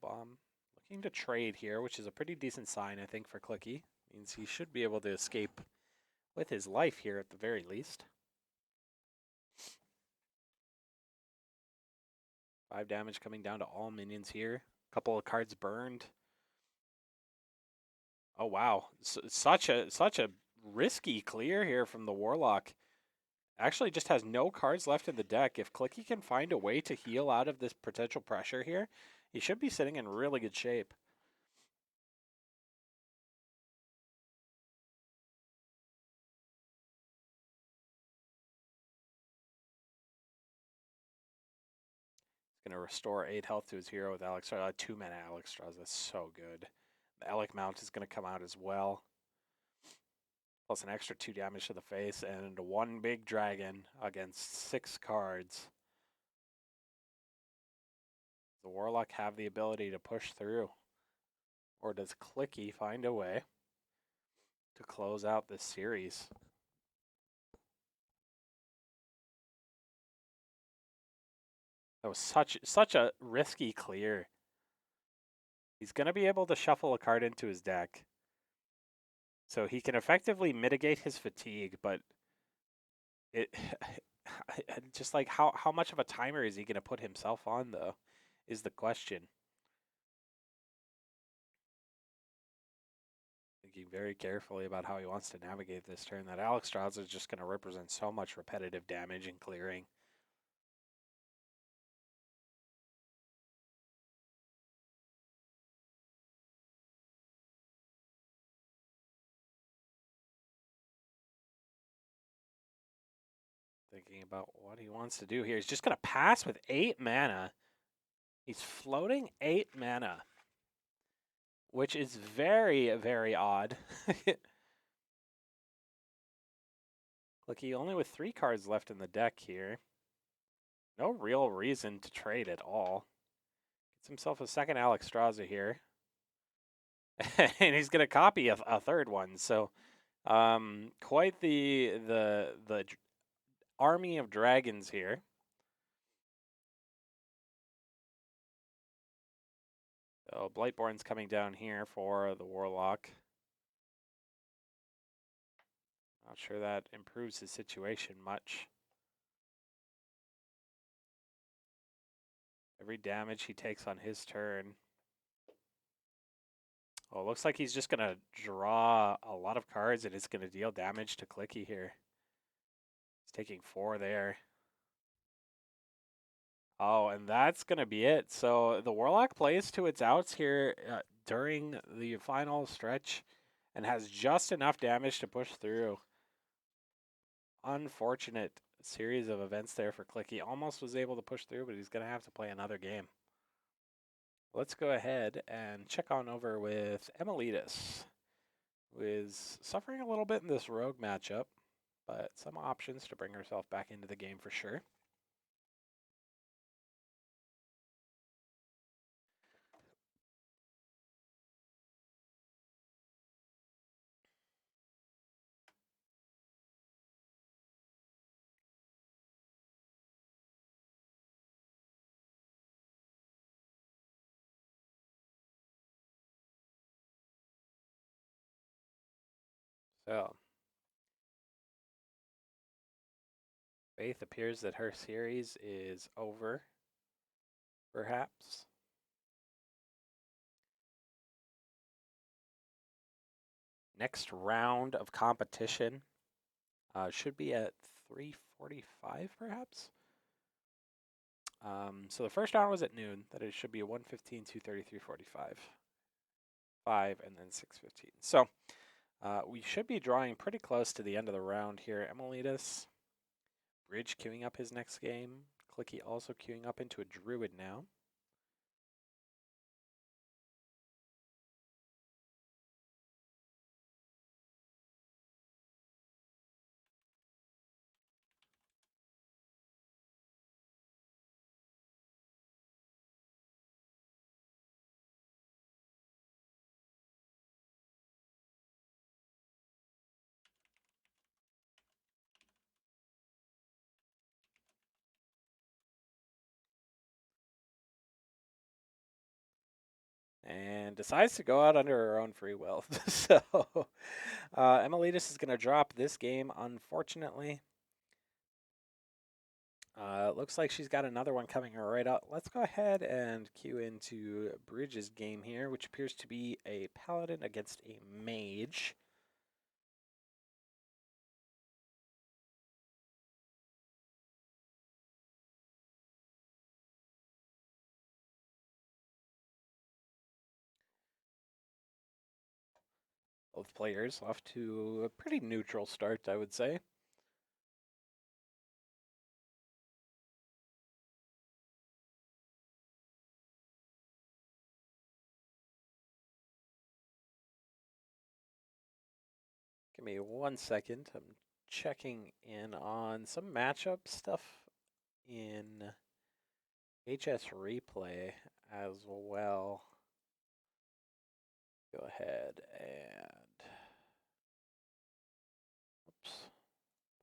Speaker 1: Bomb looking to trade here, which is a pretty decent sign, I think, for Clicky. Means he should be able to escape with his life here at the very least. 5 damage coming down to all minions here. Couple of cards burned. Oh wow, such a risky clear here from the Warlock. Actually just has no cards left in the deck. If Clicky can find a way to heal out of this potential pressure here, he should be sitting in really good shape. He's going to restore 8 health to his hero with Alexstrasza. 2-mana Alexstrasza. That's so good. The Alec Mount is going to come out as well. Plus an extra 2 damage to the face and 1 big dragon against 6 cards. Does the Warlock have the ability to push through? Or does Clicky find a way to close out this series? That was such a risky clear. He's going to be able to shuffle a card into his deck. So he can effectively mitigate his fatigue, but it just like how much of a timer is he going to put himself on, though, is the question. Thinking very carefully about how he wants to navigate this turn. That Alexstrasza is just going to represent so much repetitive damage and clearing. Thinking about what he wants to do here. He's just going to pass with 8 mana. He's floating 8 mana, which is very, very odd. Look, only with 3 cards left in the deck here. No real reason to trade at all. Gets himself a second Alexstrasza here. And he's going to copy a third one. So quite the army of dragons here. So Blightborn's coming down here for the Warlock. Not sure that improves his situation much. Every damage he takes on his turn. Oh, it looks like he's just going to draw a lot of cards and it's going to deal damage to Clicky here. He's taking 4 there. Oh, and that's going to be it. So the Warlock plays to its outs here during the final stretch and has just enough damage to push through. Unfortunate series of events there for Clicky. Almost was able to push through, but he's going to have to play another game. Let's go ahead and check on over with Emilitas, who is suffering a little bit in this rogue matchup, but some options to bring herself back into the game for sure. So, Faith appears that her series is over, perhaps. Next round of competition should be at 3:45, perhaps. So the first round was at noon. That it should be 1:15, 2:30, 3:45, 5, and then 6:15. So we should be drawing pretty close to the end of the round here. Emilitas, Bridge queuing up his next game. Clicky also queuing up into a Druid now. and decides to go out under her own free will. So Emilitas is going to drop this game, unfortunately. Looks like she's got another one coming right up. Let's go ahead and cue into Bridge's game here, which appears to be a paladin against a mage. Both players off to a pretty neutral start, I would say. Give me 1 second. I'm checking in on some matchup stuff in HS replay as well. Go ahead and oops,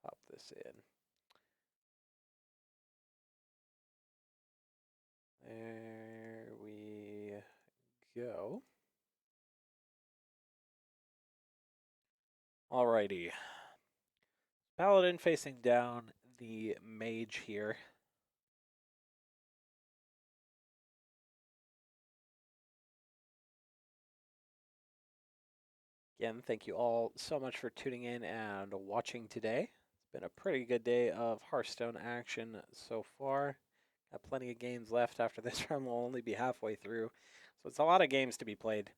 Speaker 1: pop this in. There we go. Alrighty. Paladin facing down the mage here. Again, thank you all so much for tuning in and watching today. It's been a pretty good day of Hearthstone action so far. Got plenty of games left after this run. We'll only be halfway through. So it's a lot of games to be played.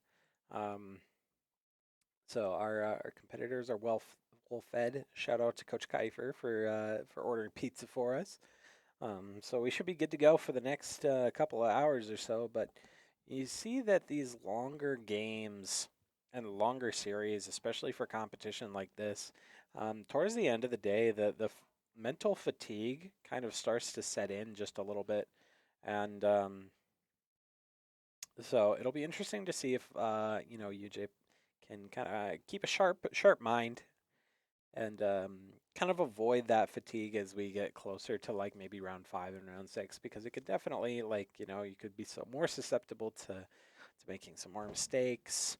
Speaker 1: So our competitors are well fed. Shout out to Coach Kiefer for ordering pizza for us. So we should be good to go for the next couple of hours or so. But you see that these longer games and longer series, especially for competition like this, towards the end of the day, the mental fatigue kind of starts to set in just a little bit, and so it'll be interesting to see if UJ can kind of keep a sharp mind and kind of avoid that fatigue as we get closer to like maybe round 5 and round 6, because it could definitely, like, you could be so more susceptible to making some more mistakes,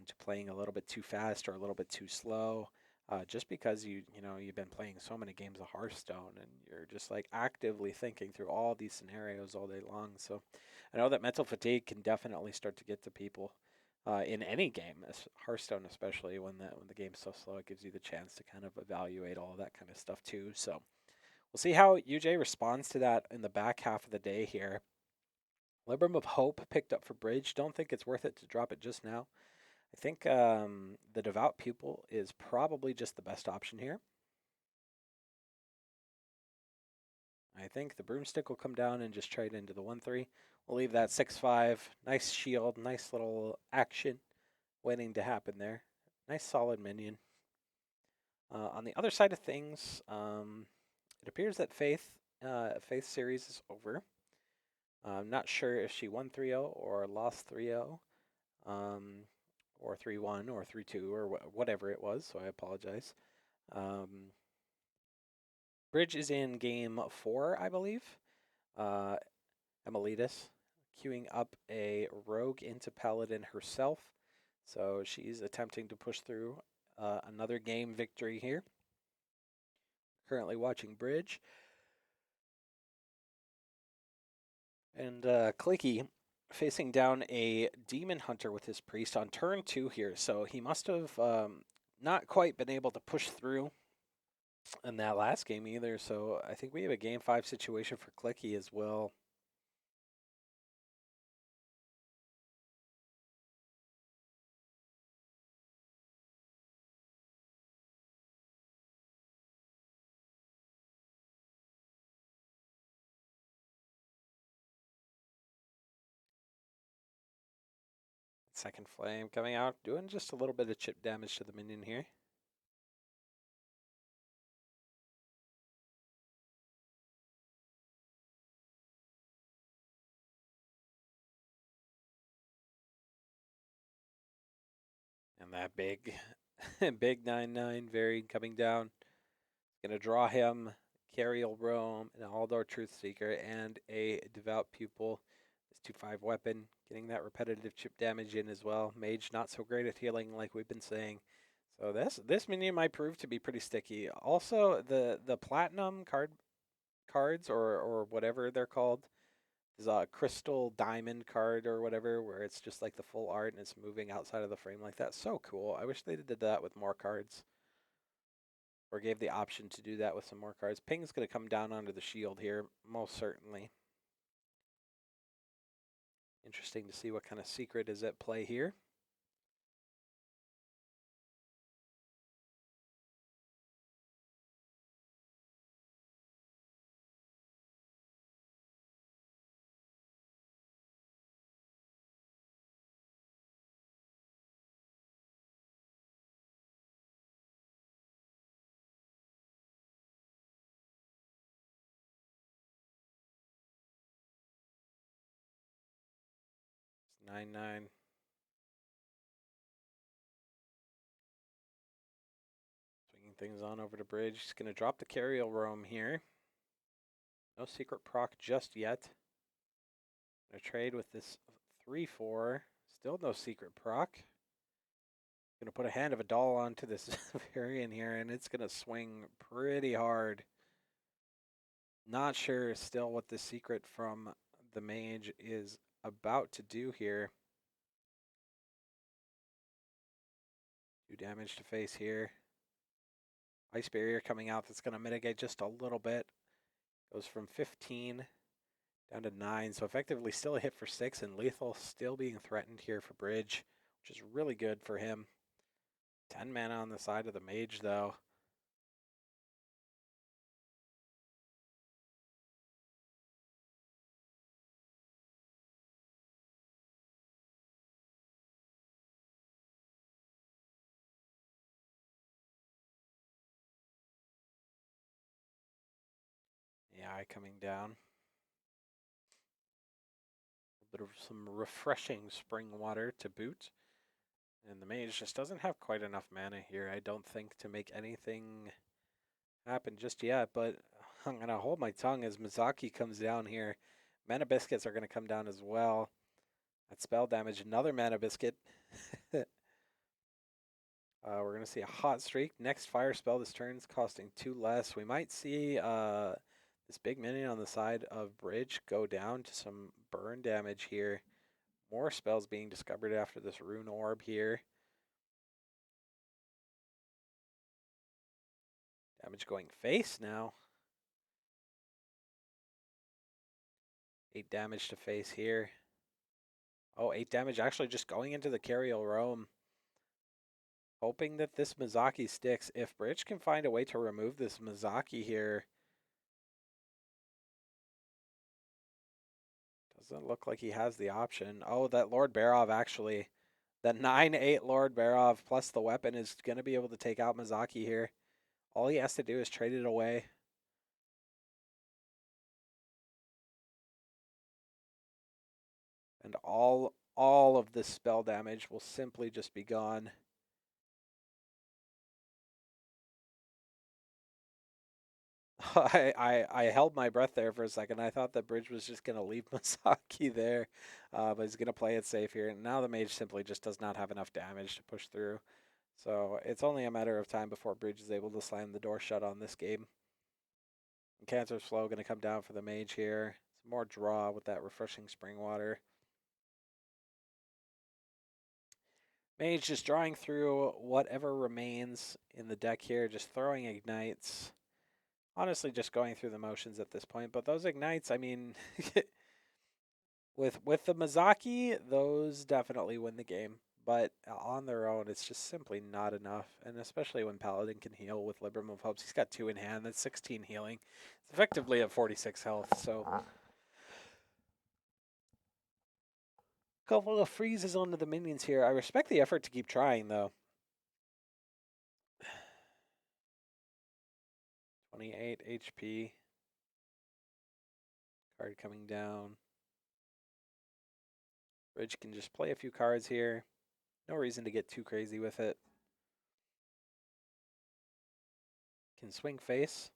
Speaker 1: to playing a little bit too fast or a little bit too slow, just because you've been playing so many games of Hearthstone and you're just like actively thinking through all these scenarios all day long. So I know that mental fatigue can definitely start to get to people in any game, Hearthstone especially, when the game's so slow. It gives you the chance to kind of evaluate all of that kind of stuff too. So we'll see how UJ responds to that in the back half of the day here. Libram of Hope picked up for Bridge. Don't think it's worth it to drop it just now. I think the Devout Pupil is probably just the best option here. I think the Broomstick will come down and just trade into the 1/3. We'll leave that 6/5. Nice shield, nice little action waiting to happen there. Nice solid minion. On the other side of things, it appears that Faith series is over. I'm not sure if she won 3-0 or lost 3-0, or 3-1 or 3-2 or whatever it was, so I apologize. Bridge is in game 4, I believe. Emilitas queuing up a rogue into Paladin herself, so she's attempting to push through another game victory here. Currently watching Bridge. And Clicky facing down a Demon Hunter with his Priest on turn 2 here. So he must have not quite been able to push through in that last game either. So I think we have a game 5 situation for Clicky as well. Second Flame coming out, doing just a little bit of chip damage to the minion here. And that big, big 9/9 varied coming down. Gonna draw him, Carriel Rome, an Aldor Truthseeker, and a Devout Pupil. This 2/5 weapon, getting that repetitive chip damage in as well. Mage not so great at healing like we've been saying. So this minion might prove to be pretty sticky. Also, the platinum cards or whatever they're called is a crystal diamond card or whatever, where it's just like the full art and it's moving outside of the frame like that. So cool. I wish they did that with more cards, or gave the option to do that with some more cards. Ping's going to come down onto the shield here, most certainly. Interesting to see what kind of secret is at play here. It's 9/9. Swinging things on over to bridge. He's going to drop the Carriel Roam here. No secret proc just yet. Gonna trade with this 3/4. Still no secret proc. Gonna put a Hand of a Doll onto this variant here, and it's gonna swing pretty hard. Not sure still what the secret from the mage is about to do here. 2 damage to face here. Ice Barrier coming out that's gonna mitigate just a little bit. Goes from 15 down to 9, so effectively still a hit for 6, and lethal still being threatened here for bridge, which is really good for him. 10 mana on the side of the mage though. AI coming down. A bit of some refreshing spring water to boot. And the mage just doesn't have quite enough mana here, I don't think, to make anything happen just yet. But I'm going to hold my tongue as Mizaki comes down here. Mana Biscuits are going to come down as well. That spell damage, another Mana Biscuit. We're going to see a Hot Streak. Next fire spell this turn is costing 2 less. We might see this big minion on the side of bridge go down to some burn damage here. More spells being discovered after this rune orb here. Damage going face now. 8 damage to face here. Oh, 8 damage actually just going into the Carriel Roam. Hoping that this Mizaki sticks. If Bridge can find a way to remove this Mizaki here. Doesn't look like he has the option. Oh, that Lord Barov actually. That 9/8 Lord Barov plus the weapon is going to be able to take out Mizaki here. All he has to do is trade it away. And all of this spell damage will simply just be gone. I held my breath there for a second. I thought that Bridge was just going to leave Masaki there, but he's going to play it safe here. And now the mage simply just does not have enough damage to push through. So it's only a matter of time before Bridge is able to slam the door shut on this game. And Cancer's Flow going to come down for the mage here. Some more draw with that refreshing spring water. Mage just drawing through whatever remains in the deck here, just throwing ignites. Honestly, just going through the motions at this point. But those ignites, I mean, with the Mizaki, those definitely win the game. But on their own, it's just simply not enough. And especially when Paladin can heal with Libram of Hopes. He's got 2 in hand. That's 16 healing. It's effectively at 46 health. So couple of freezes onto the minions here. I respect the effort to keep trying, though. 28 HP. Card coming down. Bridge can just play a few cards here. No reason to get too crazy with it. Can swing face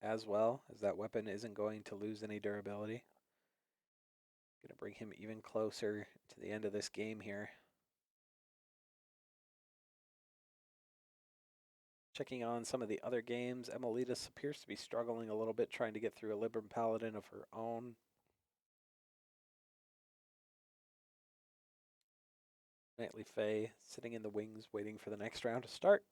Speaker 1: as well, as that weapon isn't going to lose any durability. Going to bring him even closer to the end of this game here. Checking on some of the other games, Emilitas appears to be struggling a little bit trying to get through a Libram Paladin of her own. Knightly Fae sitting in the wings waiting for the next round to start.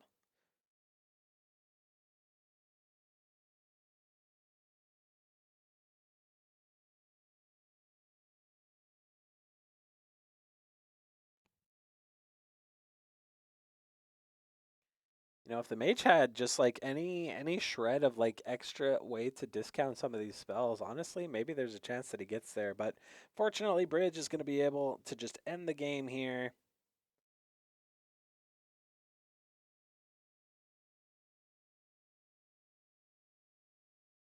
Speaker 1: You know, if the mage had just like any shred of like extra way to discount some of these spells, honestly, maybe there's a chance that he gets there. But fortunately, Bridge is going to be able to just end the game here.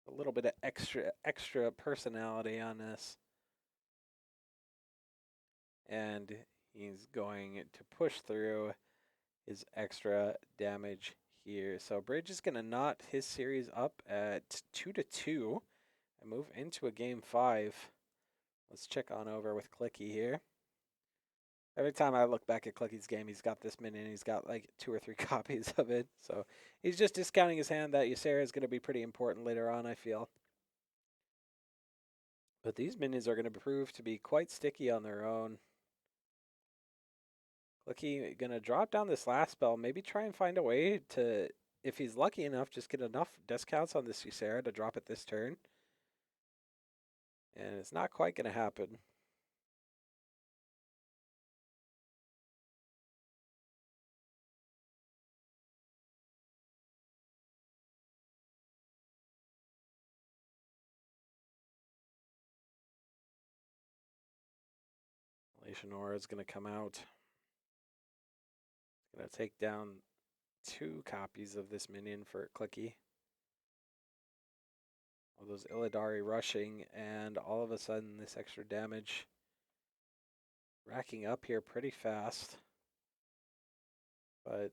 Speaker 1: A little bit of extra personality on this. And he's going to push through his extra damage here. So Bridge is going to knot his series up at 2-2 and move into a game 5. Let's check on over with Clicky here. Every time I look back at Clicky's game, he's got this minion. He's got like 2 or 3 copies of it. So he's just discounting his hand that Ysera is going to be pretty important later on, I feel. But these minions are going to prove to be quite sticky on their own. Clicky going to drop down this last spell. Maybe try and find a way to, if he's lucky enough, just get enough discounts on this Ysera to drop it this turn. And it's not quite going to happen. Aura is going to come out. Going to take down 2 copies of this minion for Clicky. All those Illidari rushing, and all of a sudden this extra damage racking up here pretty fast. But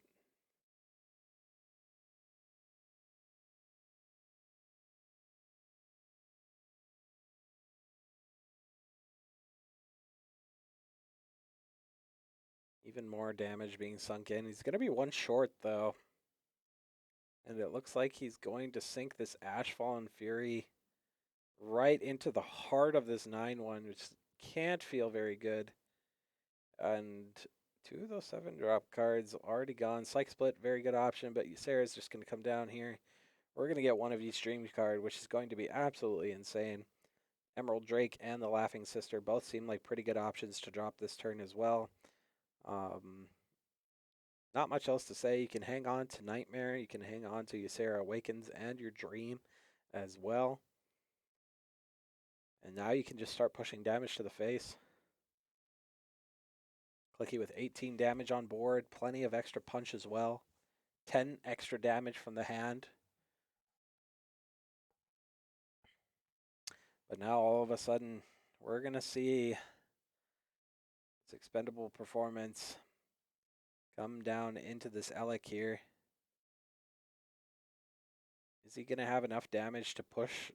Speaker 1: even more damage being sunk in. He's going to be 1 short, though. And it looks like he's going to sink this Ashfallen Fury right into the heart of this 9-1, which can't feel very good. And 2 of those 7-drop cards already gone. Psych Split, very good option, but Ysera's just going to come down here. We're going to get one of each dream card, which is going to be absolutely insane. Emerald Drake and the Laughing Sister both seem like pretty good options to drop this turn as well. Not much else to say. You can hang on to Nightmare. You can hang on to Ysera Awakens and your Dream as well. And now you can just start pushing damage to the face. Clicky with 18 damage on board. Plenty of extra punch as well. 10 extra damage from the hand. But now all of a sudden, we're going to see this expendable performance come down into this Elec here. Is he going to have enough damage to push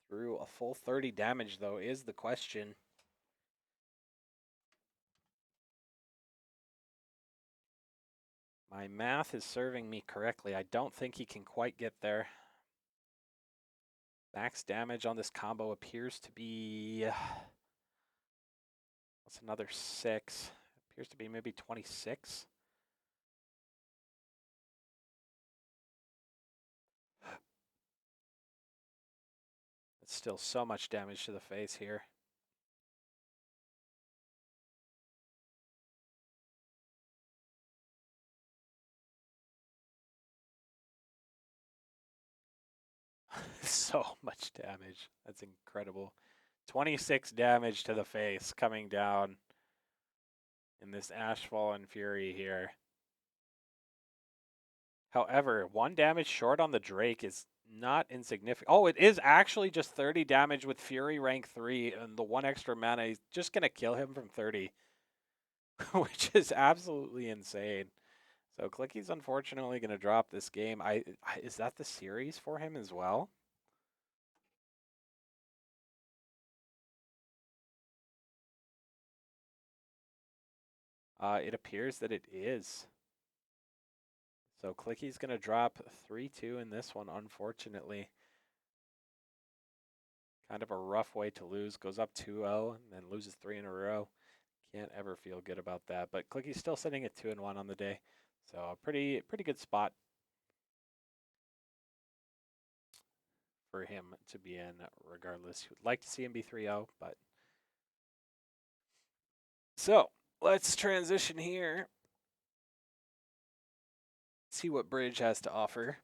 Speaker 1: through a full 30 damage, though, is the question. My math is serving me correctly. I don't think he can quite get there. Max damage on this combo appears to be... What's another 6? Appears to be maybe 26. It's still so much damage to the face here. So much damage. That's incredible. 26 damage to the face coming down in this Ashfallen Fury here. However, 1 damage short on the Drake is not insignificant. Oh, it is actually just 30 damage with Fury rank 3, and the 1 extra mana is just going to kill him from 30, which is absolutely insane. So Clicky's unfortunately going to drop this game. Is that the series for him as well? It appears that it is. So Clicky's going to drop 3-2 in this one, unfortunately. Kind of a rough way to lose. Goes up 2-0 and then loses 3 in a row. Can't ever feel good about that. But Clicky's still sitting at 2-1 on the day. So a pretty good spot for him to be in regardless. Would like to see him be 3-0, but so let's transition here. See what Bridge has to offer.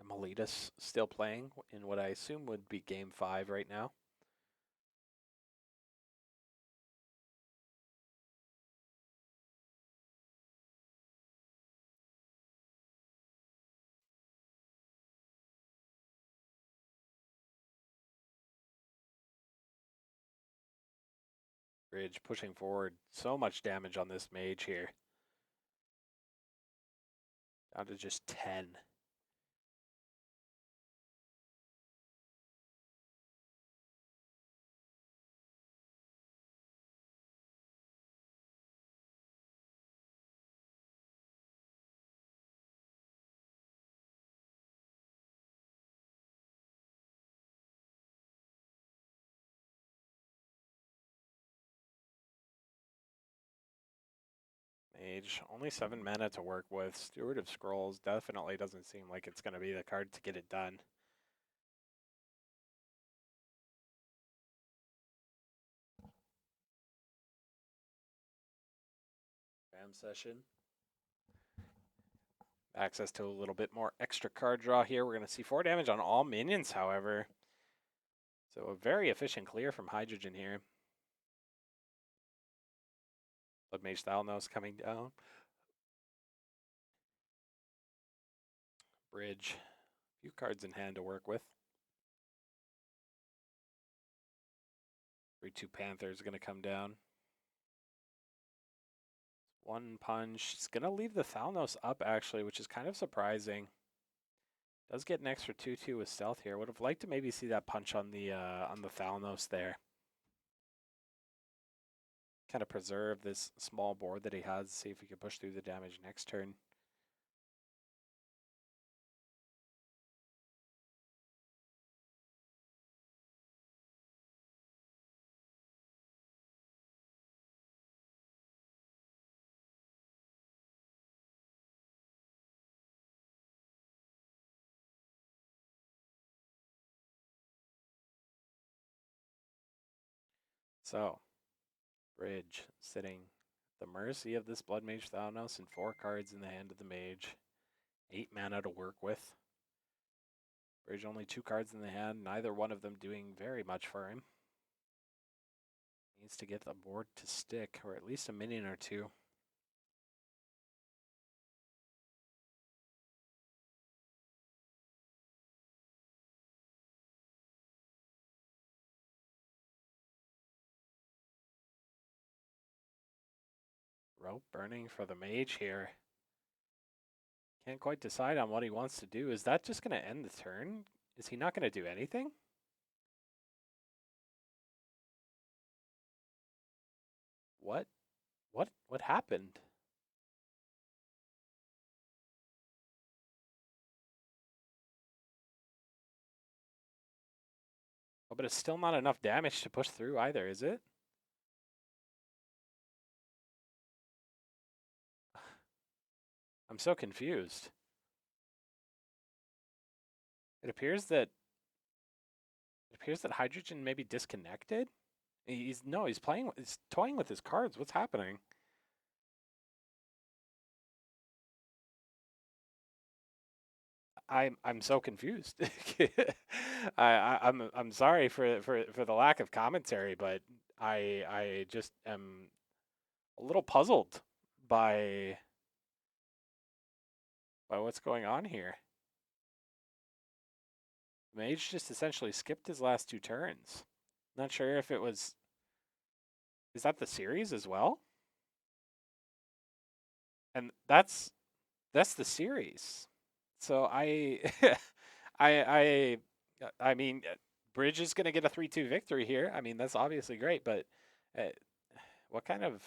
Speaker 1: And Melita's still playing in what I assume would be game 5 right now. Bridge pushing forward. So much damage on this mage here. Down to just 10. Mage, only 7 mana to work with. Steward of Scrolls definitely doesn't seem like it's going to be the card to get it done. Ram session. Access to a little bit more extra card draw here. We're going to see 4 damage on all minions, however. So a very efficient clear from Hydrogen here. Blood Mage Thalnos coming down. Bridge. A few cards in hand to work with. 3-2 Panther is going to come down. 1 punch. It's going to leave the Thalnos up, actually, which is kind of surprising. Does get an extra 2-2 with stealth here. Would have liked to maybe see that punch on the Thalnos there. Kind of preserve this small board that he has. See if he can push through the damage next turn. So, Bridge sitting at the mercy of this Blood Mage Thalnos and 4 cards in the hand of the mage. 8 mana to work with. Bridge only 2 cards in the hand, neither one of them doing very much for him. Needs to get the board to stick, or at least a minion or 2. Rope burning for the mage here. Can't quite decide on what he wants to do. Is that just going to end the turn? Is he not going to do anything? What? What happened? Oh, but it's still not enough damage to push through either, is it? I'm so confused. It appears that Hydrogen may be disconnected. He's playing. He's toying with his cards. What's happening? I'm so confused. I'm sorry for the lack of commentary, but I just am a little puzzled by what's going on here. Mage just essentially skipped his last 2 turns. Not sure if it was. Is that the series as well? And that's the series. So I I mean, Bridge is going to get a 3-2 victory here. I mean, that's obviously great, but uh, what kind of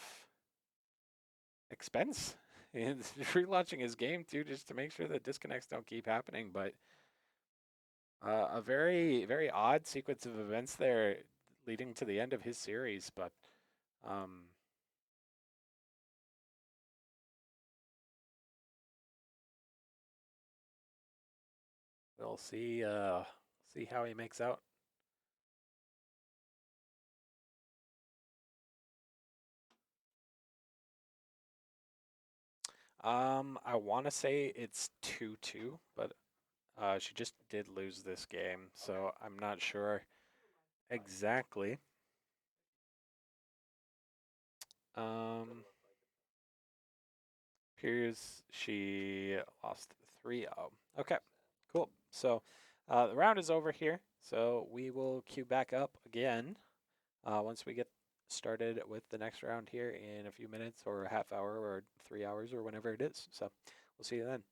Speaker 1: expense? He's relaunching his game too, just to make sure that disconnects don't keep happening. But a very odd sequence of events there, leading to the end of his series. But um, we'll see how he makes out. I want to say it's 2-2, but she just did lose this game, so I'm not sure exactly. Um, Appears she lost 3-0. Okay, cool. So the round is over here, so we will queue back up again once we get started with the next round here in a few minutes or a half hour or 3 hours or whenever it is. So we'll see you then.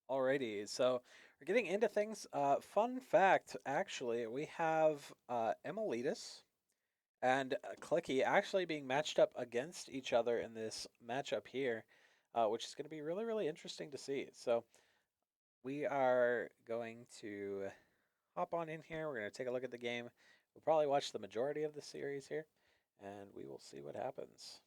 Speaker 1: Alrighty, so we're getting into things. Fun fact, actually, we have Emilitas and Clicky actually being matched up against each other in this matchup here, which is going to be really, really interesting to see. So we are going to hop on in here. We're going to take a look at the game. We'll probably watch the majority of the series here, and we will see what happens.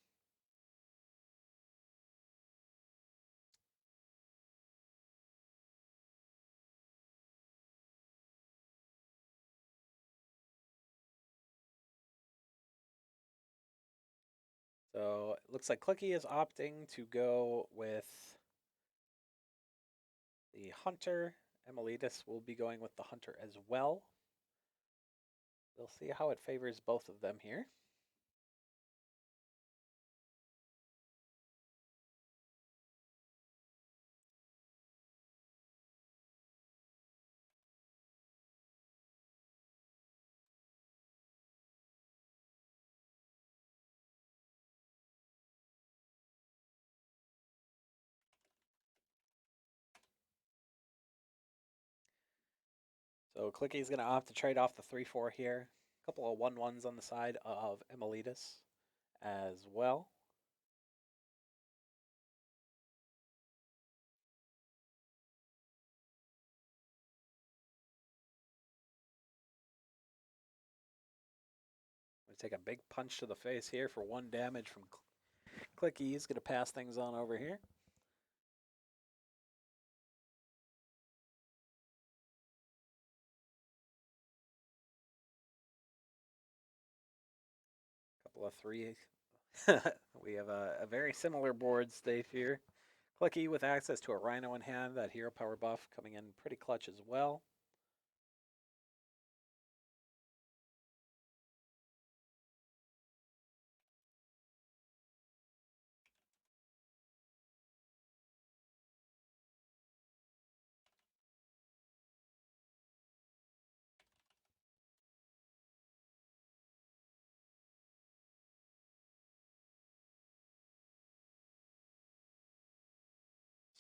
Speaker 1: So it looks like Clicky is opting to go with the Hunter. Emilitas will be going with the Hunter as well. We'll see how it favors both of them here. So Clicky's going to opt to trade off the 3-4 here. A couple of 1-1s on the side of Emilitas as well. Going to take a big punch to the face here for 1 damage from Clicky. He's going to pass things on over here. Couple of 3. We have a very similar board state here. Clicky with access to a Rhino in hand, that hero power buff coming in pretty clutch as well.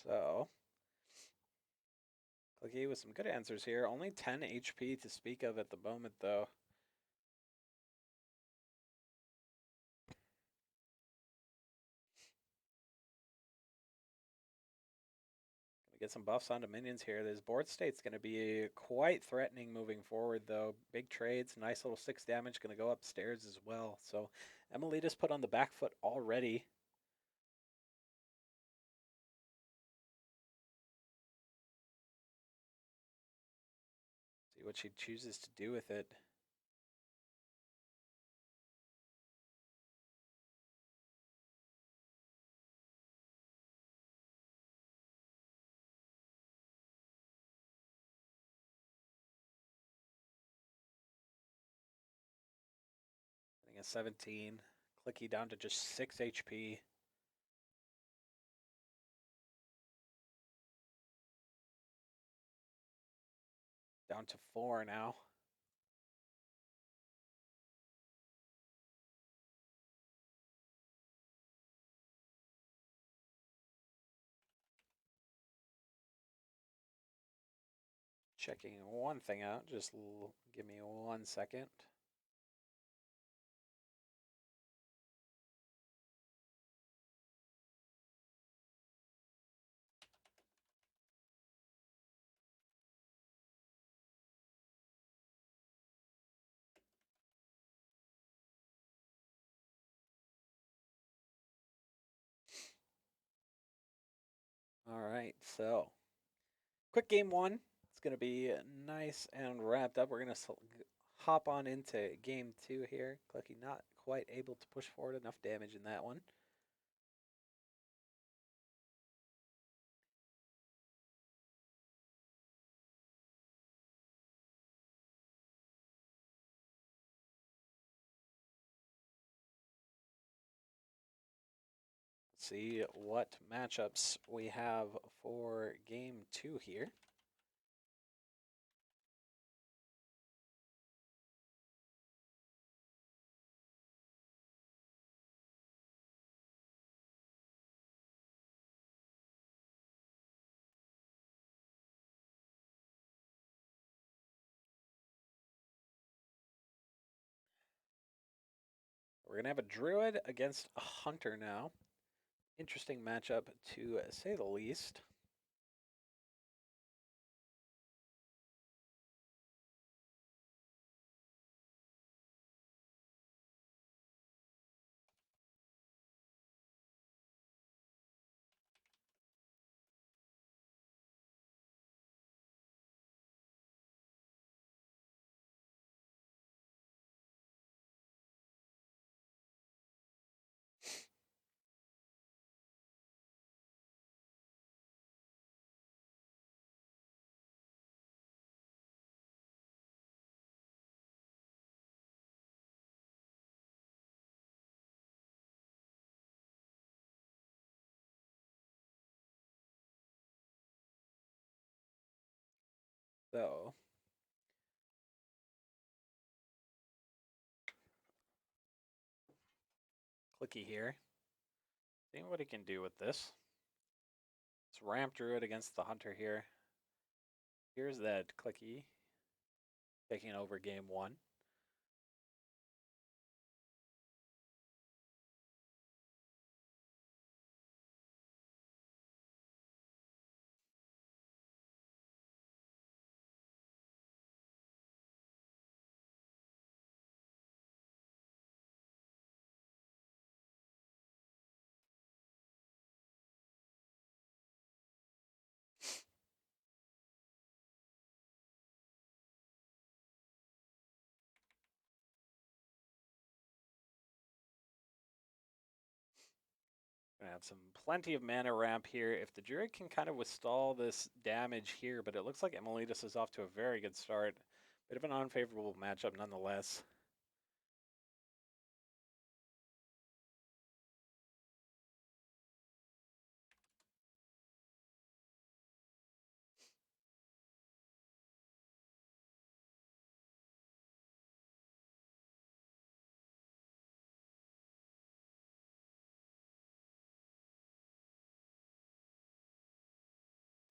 Speaker 1: So, Clicky with some good answers here. Only 10 HP to speak of at the moment, though. Gonna get some buffs onto minions here. This board state's going to be quite threatening moving forward, though. Big trades, nice little 6 damage, going to go upstairs as well. So, Emilitas put on the back foot already. See what she chooses to do with it. Getting a 17. Clicky down to just 6 HP. Down to 4 now. Checking one thing out. Just give me 1 second. All right, so quick game 1. It's going to be nice and wrapped up. We're going to hop on into game 2 here. Clicky not quite able to push forward enough damage in that one. See what matchups we have for game 2 here. We're going to have a druid against a hunter now. Interesting matchup, to say the least. So, clicky here. Seeing what he can do with this. Let's ramp druid against the hunter here. Here's that clicky. Taking over game one. Gonna have some plenty of mana ramp here. If the druid can kind of withstand this damage here, but it looks like Emilitus is off to a very good start. Bit of an unfavorable matchup nonetheless.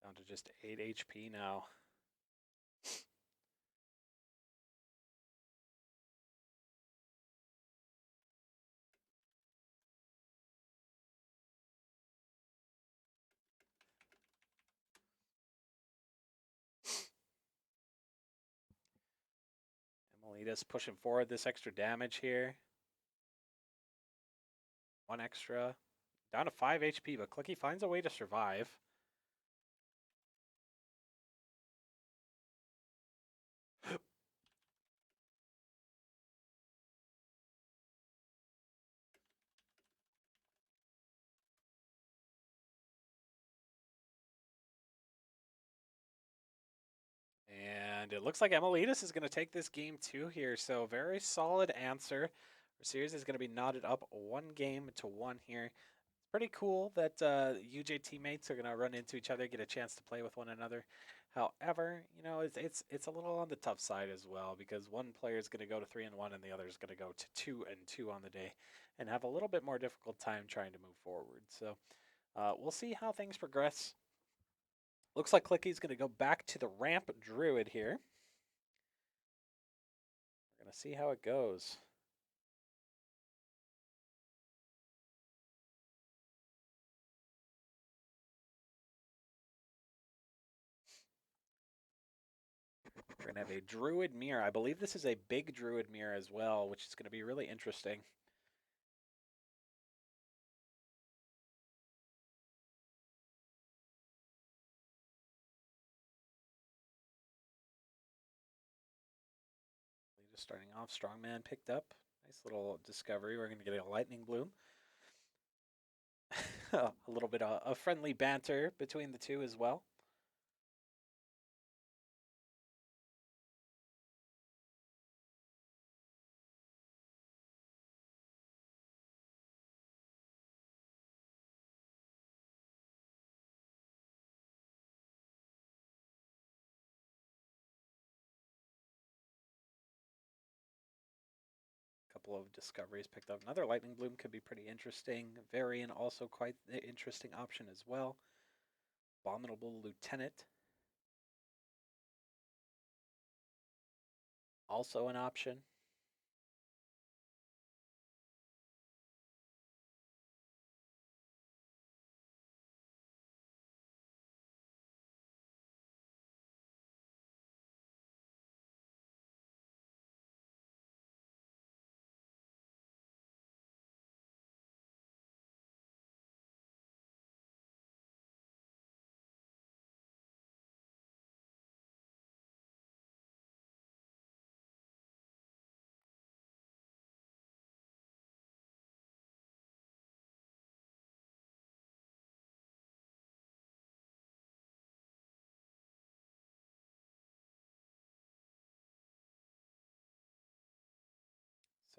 Speaker 1: Down to just 8 HP now. Emilitus pushing forward this extra damage here. 1 extra. Down to 5 HP, but Clicky finds a way to survive. And it looks like Emilitus is going to take this game too here. So very solid answer. Our series is going to be knotted up 1-1 here. It's pretty cool that UJ teammates are going to run into each other, get a chance to play with one another. However, you know, it's a little on the tough side as well because one player is going to go to 3-1 and the other is going to go to 2-2 on the day and have a little bit more difficult time trying to move forward. So we'll see how things progress. Looks like Clicky's going to go back to the ramp druid here. We're going to see how it goes. We're going to have a druid mirror. I believe this is a big druid mirror as well, which is going to be really interesting. Just starting off, Strongman picked up. Nice little discovery. We're going to get a lightning bloom. A little bit of friendly banter between the two as well. Couple of discoveries picked up. Another lightning bloom could be pretty interesting. Varian also quite the interesting option as well. Abominable Lieutenant. Also an option.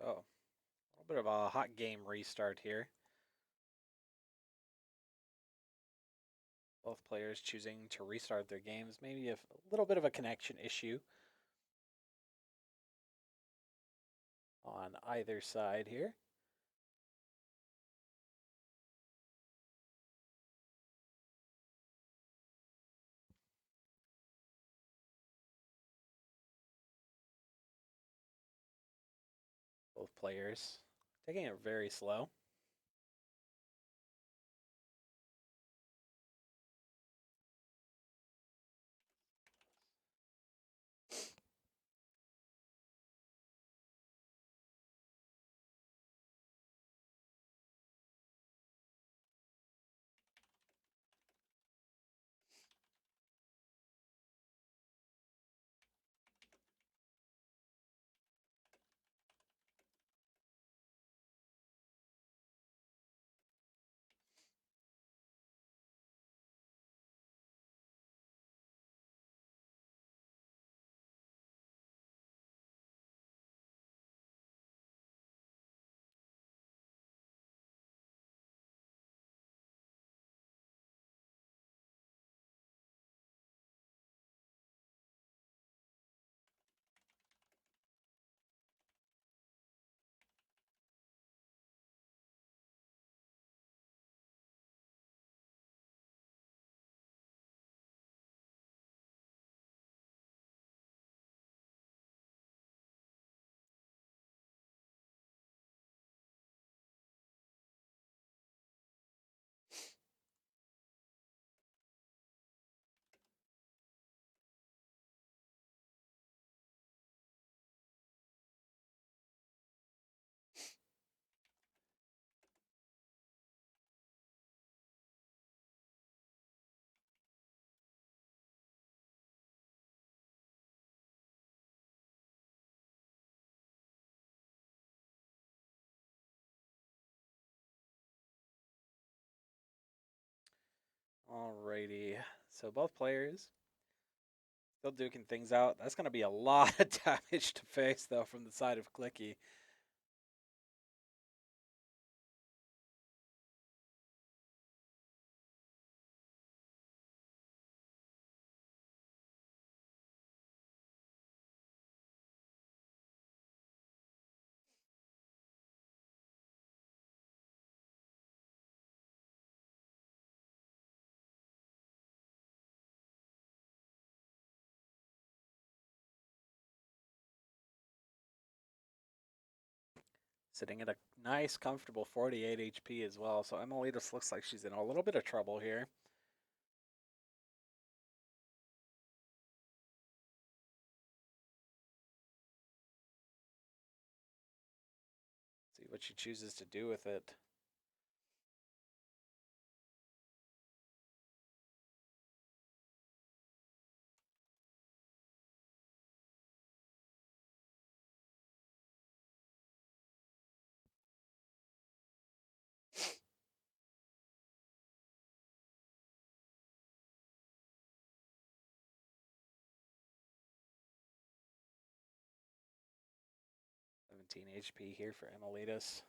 Speaker 1: So, a little bit of a hot game restart here. Both players choosing to restart their games. Maybe a little bit of a connection issue on either side here. Both players taking it very slow. Alrighty. So both players still duking things out. That's going to be a lot of damage to face, though, from the side of Clicky. Sitting at a nice, comfortable 48 HP as well. So Emilitas looks like she's in a little bit of trouble here. See what she chooses to do with it. Seventeen HP here for Emilitas.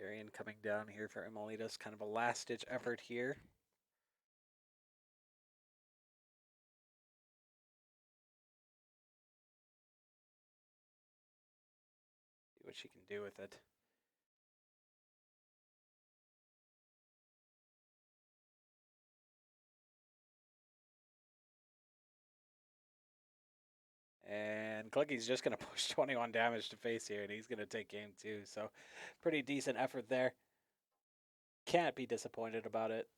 Speaker 1: Varian coming down here for Emilitas. Kind of a last-ditch effort here. See what she can do with it. Clicky's just going to push 21 damage to face here, and he's going to take game 2. So pretty decent effort there. Can't be disappointed about it.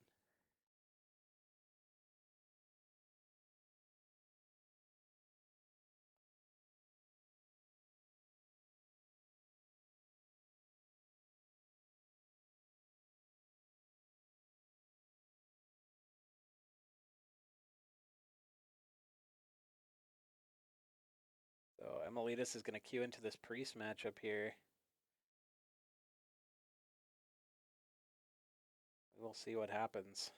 Speaker 1: So Emilitas is going to queue into this priest matchup here. We'll see what happens.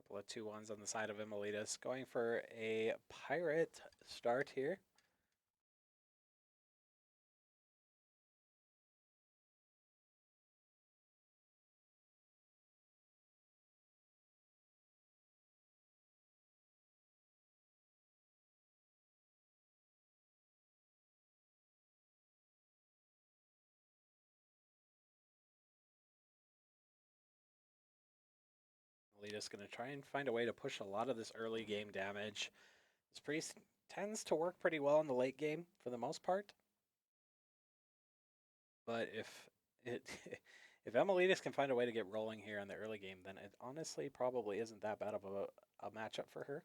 Speaker 1: Couple of 2-1s on the side of Emilitas. Going for a pirate start here. Emilitas going to try and find a way to push a lot of this early game damage. This priest tends to work pretty well in the late game for the most part. But if it if Emilitas can find a way to get rolling here in the early game, then it honestly probably isn't that bad of a matchup for her.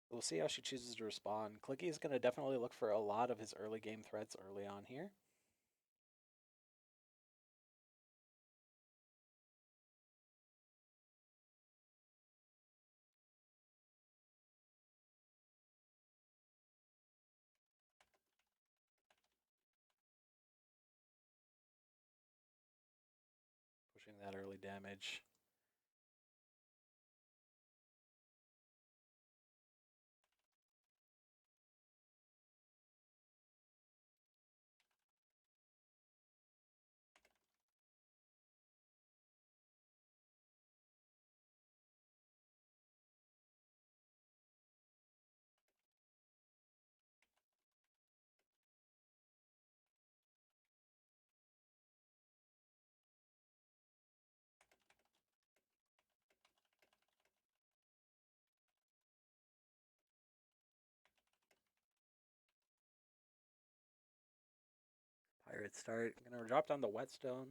Speaker 1: We'll see how she chooses to respond. Clicky is going to definitely look for a lot of his early game threats early on here. Pushing that early damage. Pirate start. Gonna drop down the whetstone.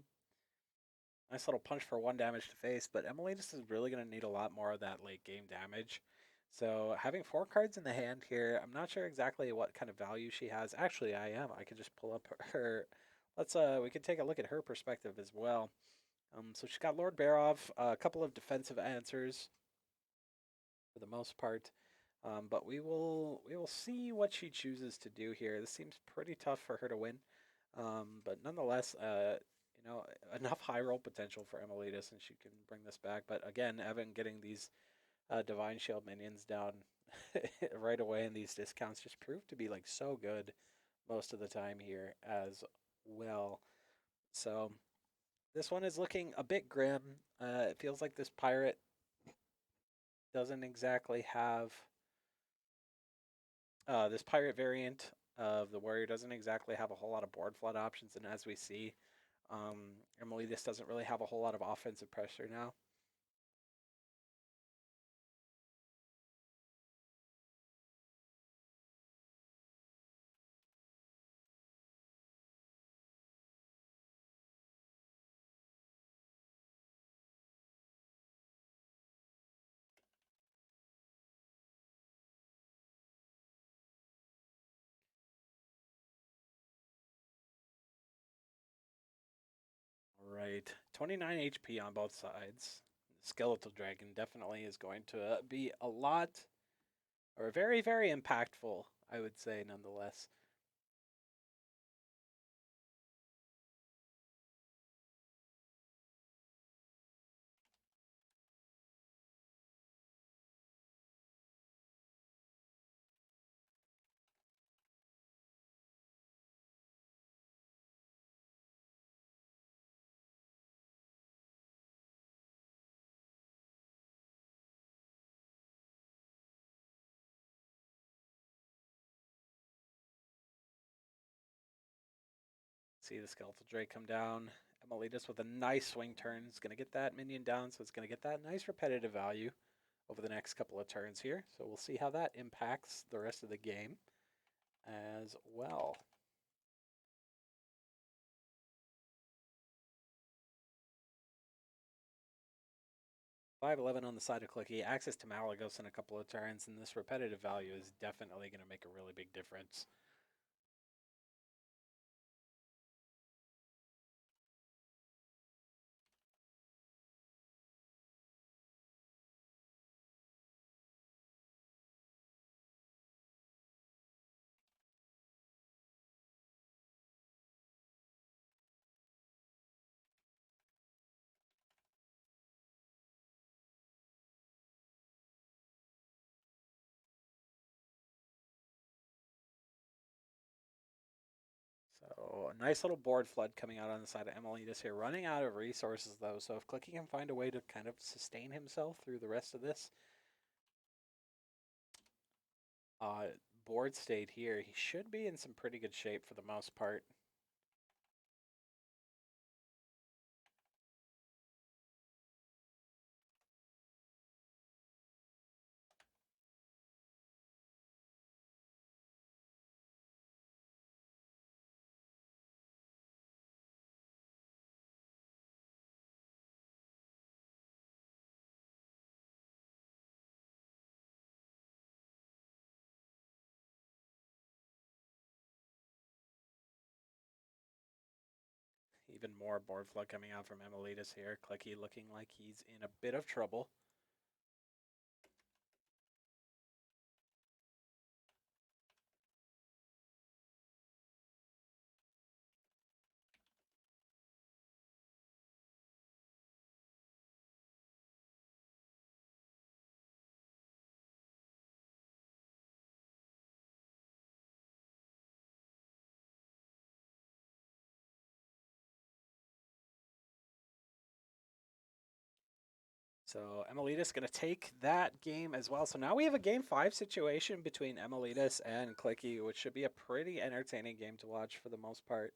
Speaker 1: Nice little punch for 1 damage to face, but Emilitas is really going to need a lot more of that late game damage. So having 4 cards in the hand here, I'm not sure exactly what kind of value she has. Actually, I am. I can just pull up her. We can take a look at her perspective as well. So she's got Lord Barov, a couple of defensive answers for the most part. But we will see what she chooses to do here. This seems pretty tough for her to win. But nonetheless, enough high roll potential for Emilitas, and she can bring this back. But again, Evan getting these Divine Shield minions down right away, and these discounts just prove to be like so good most of the time here as well. So this one is looking a bit grim. It feels like this pirate doesn't exactly have this pirate variant of the warrior doesn't exactly have a whole lot of board flood options, and as we see, Emilitas doesn't really have a whole lot of offensive pressure now. Right. 29 HP on both sides. Skeletal Dragon definitely is going to be a lot, or very, very impactful, I would say, nonetheless. See the Skeletal Drake come down. Emilitas with a nice swing turn is going to get that minion down, so it's going to get that nice repetitive value over the next couple of turns here. So we'll see how that impacts the rest of the game as well. 5-11 on the side of Clicky, access to Malagos in a couple of turns, and this repetitive value is definitely going to make a really big difference. So a nice little board flood coming out on the side of Emilitas here. Running out of resources, though, so if Clicky can find a way to kind of sustain himself through the rest of this uh, board state here, he should be in some pretty good shape for the most part. Even more board flood coming out from Emilitas here. Clicky looking like he's in a bit of trouble. So Emilitas going to take that game as well. So now we have a game 5 situation between Emilitas and Clicky, which should be a pretty entertaining game to watch for the most part.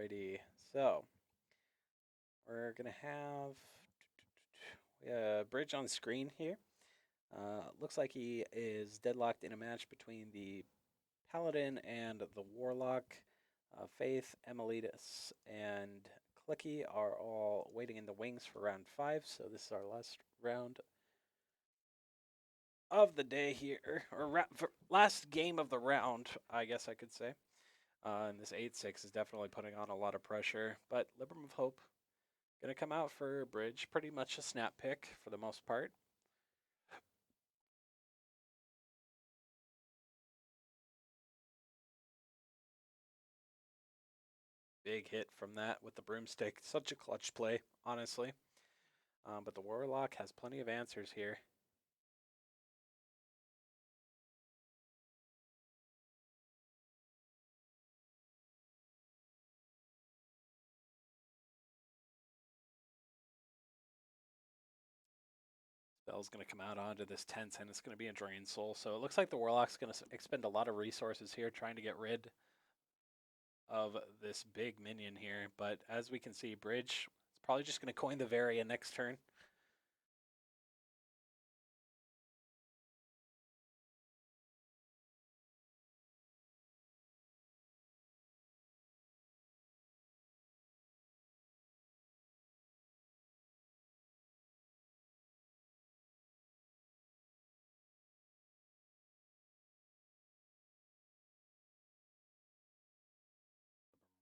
Speaker 1: Alrighty, so we're gonna have Bridge on screen here. Looks like he is deadlocked in a match between the Paladin and the Warlock. Faith, Emilitus, and Clicky are all waiting in the wings for round 5, so this is our last round of the day here, or last game of the round, I guess I could say. And this 8-6 is definitely putting on a lot of pressure, but Libram of Hope going to come out for Bridge, pretty much a snap pick for the most part. Big hit from that with the broomstick. Such a clutch play, honestly. But the Warlock has plenty of answers here. Spell's going to come out onto this 10th, and it's going to be a Drain Soul. So it looks like the Warlock's going to expend a lot of resources here trying to get rid of this big minion here. But as we can see, Bridge is probably just going to coin the Varia next turn.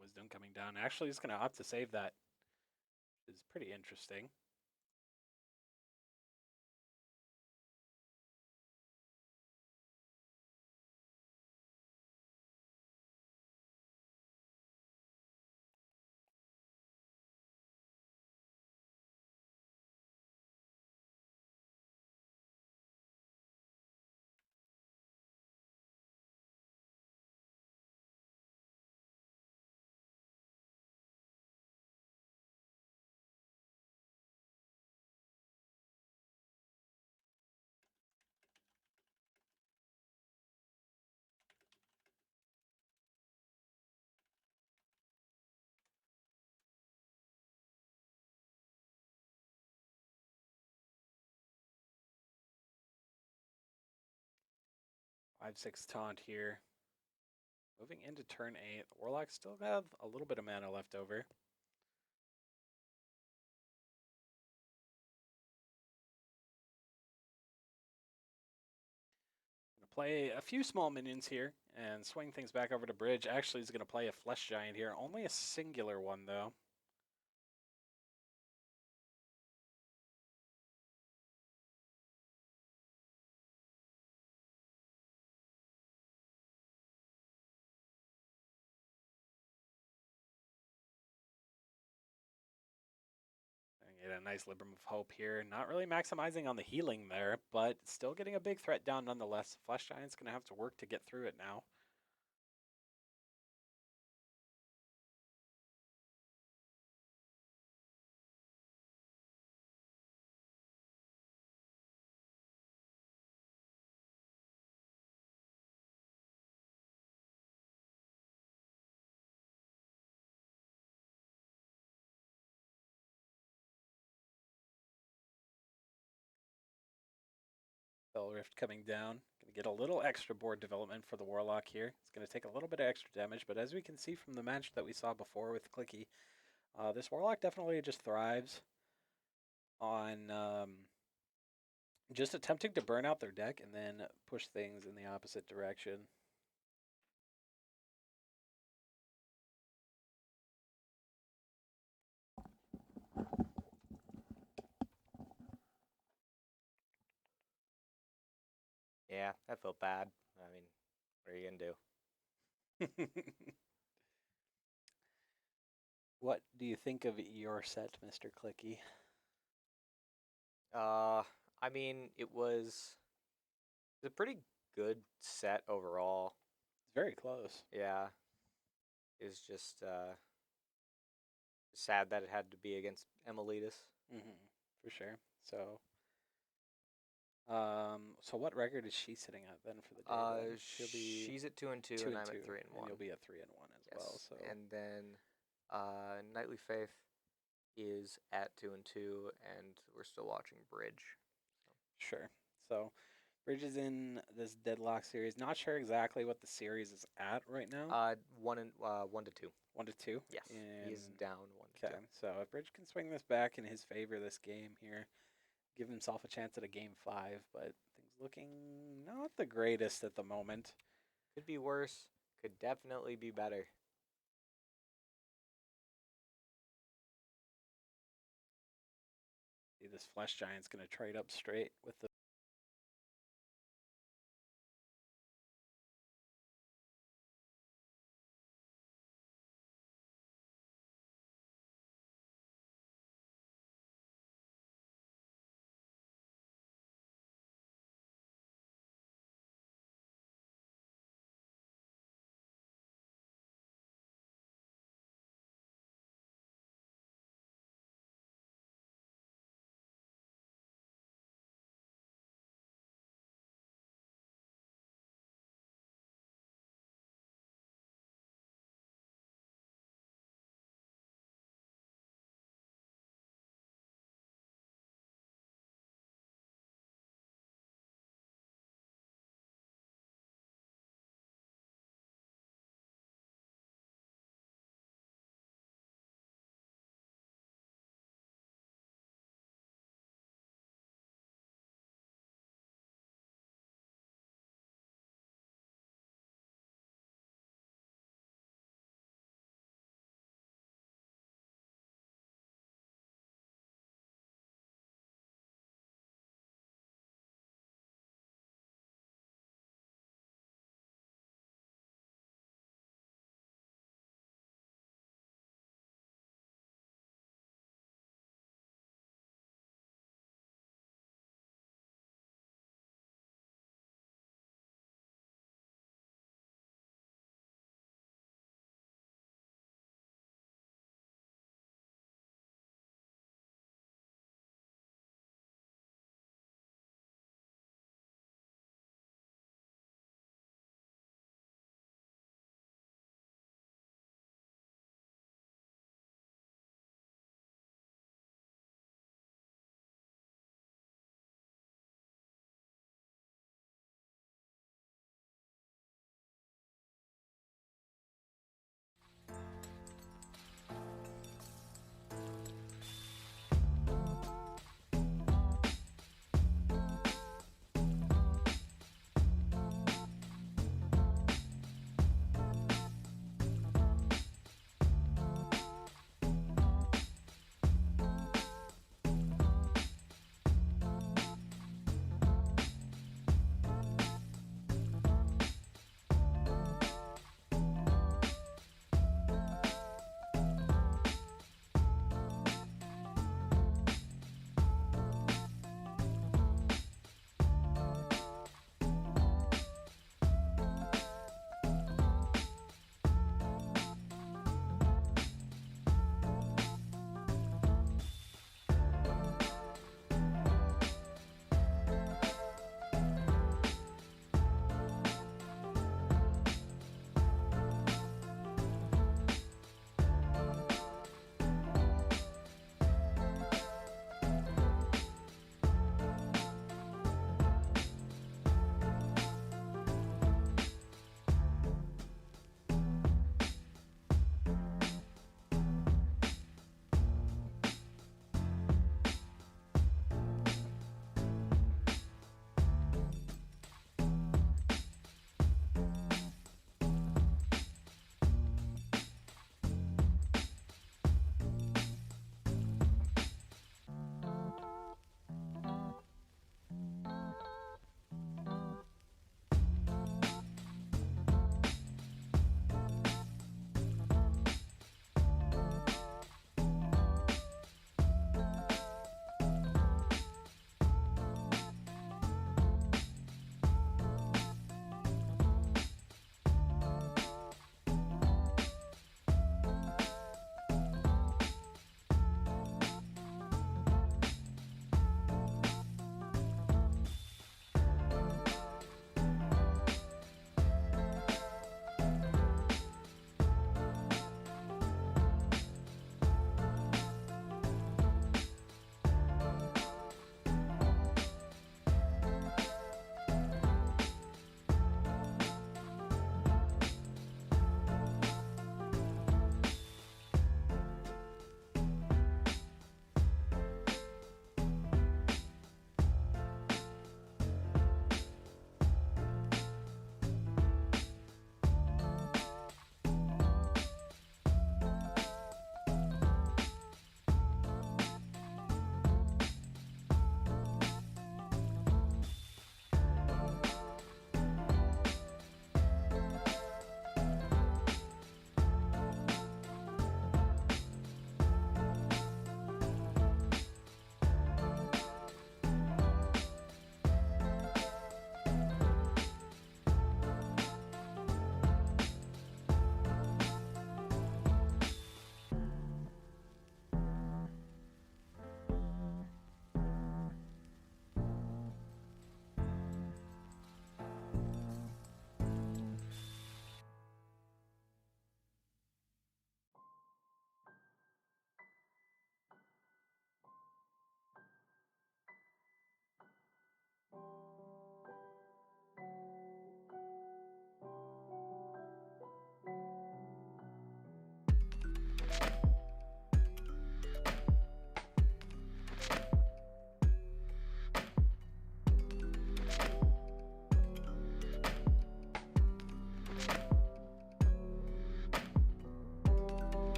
Speaker 1: Wisdom coming down. Actually, he's going to opt to save that. Which is pretty interesting. Five, 6 taunt here. Moving into turn 8. The Warlocks still have a little bit of mana left over. Gonna play a few small minions here and swing things back over to Bridge. Actually, he's going to play a Flesh Giant here. Only a singular one, though. Get a nice Libram of Hope here. Not really maximizing on the healing there, but still getting a big threat down nonetheless. Flesh Giant's going to have to work to get through it now. Spell Rift coming down. Going to get a little extra board development for the Warlock here. It's going to take a little bit of extra damage, but as we can see from the match that we saw before with Clicky, this Warlock definitely just thrives on just attempting to burn out their deck and then push things in the opposite direction.
Speaker 2: Yeah, that felt bad. I mean, what are you gonna do?
Speaker 1: What do you think of your set, Mr. Clicky?
Speaker 2: I mean, it was a pretty good set overall.
Speaker 1: It's very close.
Speaker 2: Yeah, it was just sad that it had to be against Emilitus.
Speaker 1: For sure. So what record is she sitting at then for the day? Then?
Speaker 2: She's at 2-2,
Speaker 1: 2
Speaker 2: and
Speaker 1: and
Speaker 2: I'm
Speaker 1: 2,
Speaker 2: at 3-1.
Speaker 1: and you'll be at 3 and 1 as
Speaker 2: Yes,
Speaker 1: well. So
Speaker 2: and then Knightly Faith is at 2-2, and we're still watching Bridge.
Speaker 1: Sure. So Bridge is in this deadlock series. Not sure exactly what the series is at right now.
Speaker 2: 1-2.
Speaker 1: 1-2.
Speaker 2: Yes,
Speaker 1: And
Speaker 2: he is down 1-2.
Speaker 1: okay, so if Bridge can swing this back in his favor this game here, give himself a chance at a game 5, but things looking not the greatest at the moment.
Speaker 2: Could be worse. Could definitely be better.
Speaker 1: See, this Flesh Giant's going to trade up straight with the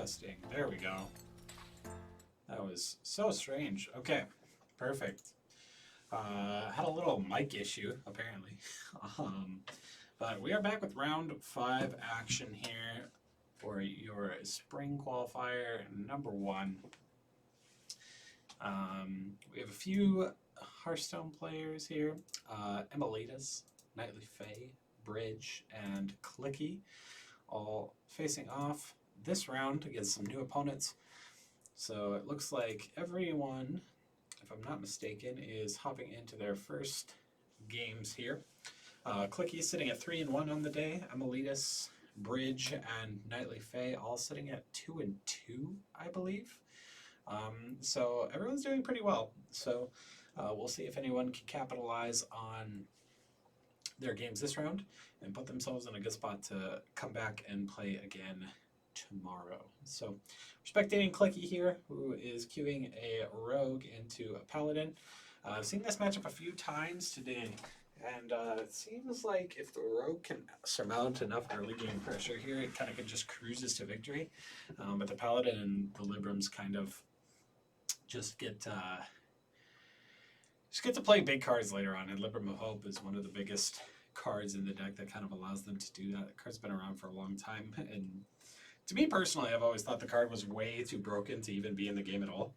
Speaker 3: Testing. There we go. That was so strange. Okay, perfect. Had a little mic issue, apparently. But we are back with round 5 action here for your spring qualifier number 1. We have a few Hearthstone players here. Emilitas, Nightly Fae, Bridge, and Clicky all facing off this round against some new opponents. So it looks like everyone, if I'm not mistaken, is hopping into their first games here. Clicky sitting at 3-1 on the day. Emilitas, Bridge, and Nightly Fae all sitting at 2-2, I believe. So everyone's doing pretty well. So we'll see if anyone can capitalize on their games this round and put themselves in a good spot to come back and play again tomorrow. So we're spectating Clicky here, who is queuing a rogue into a paladin. I've seen this matchup a few times today, and it seems like if the rogue can surmount enough early game pressure here, it kind of just cruises to victory. But the paladin and the Librams kind of just get to play big cards later on, and Libram of Hope is one of the biggest cards in the deck that kind of allows them to do that. The card's been around for a long time, and to me personally, I've always thought the card was way too broken to even be in the game at all.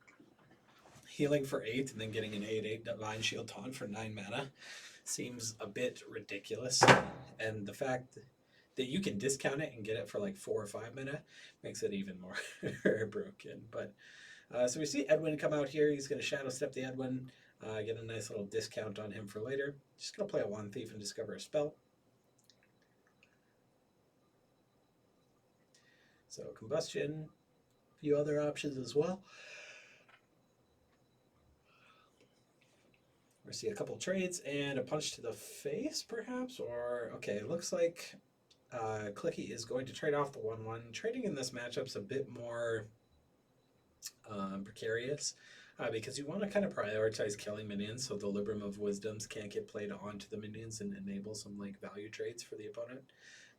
Speaker 3: Healing for 8 and then getting an 8/8 Divine Shield Taunt for 9 mana seems a bit ridiculous, and the fact that you can discount it and get it for like 4 or 5 mana makes it even more broken. But so we see Edwin come out here. He's going to Shadow Step the Edwin, get a nice little discount on him for later. Just going to play a Wand Thief and discover a spell. So Combustion, a few other options as well. We see a couple trades and a punch to the face, perhaps? Or, okay, it looks like Clicky is going to trade off the 1/1. Trading in this matchup's a bit more precarious because you want to kind of prioritize killing minions so the Libram of Wisdoms can't get played onto the minions and enable some like value trades for the opponent.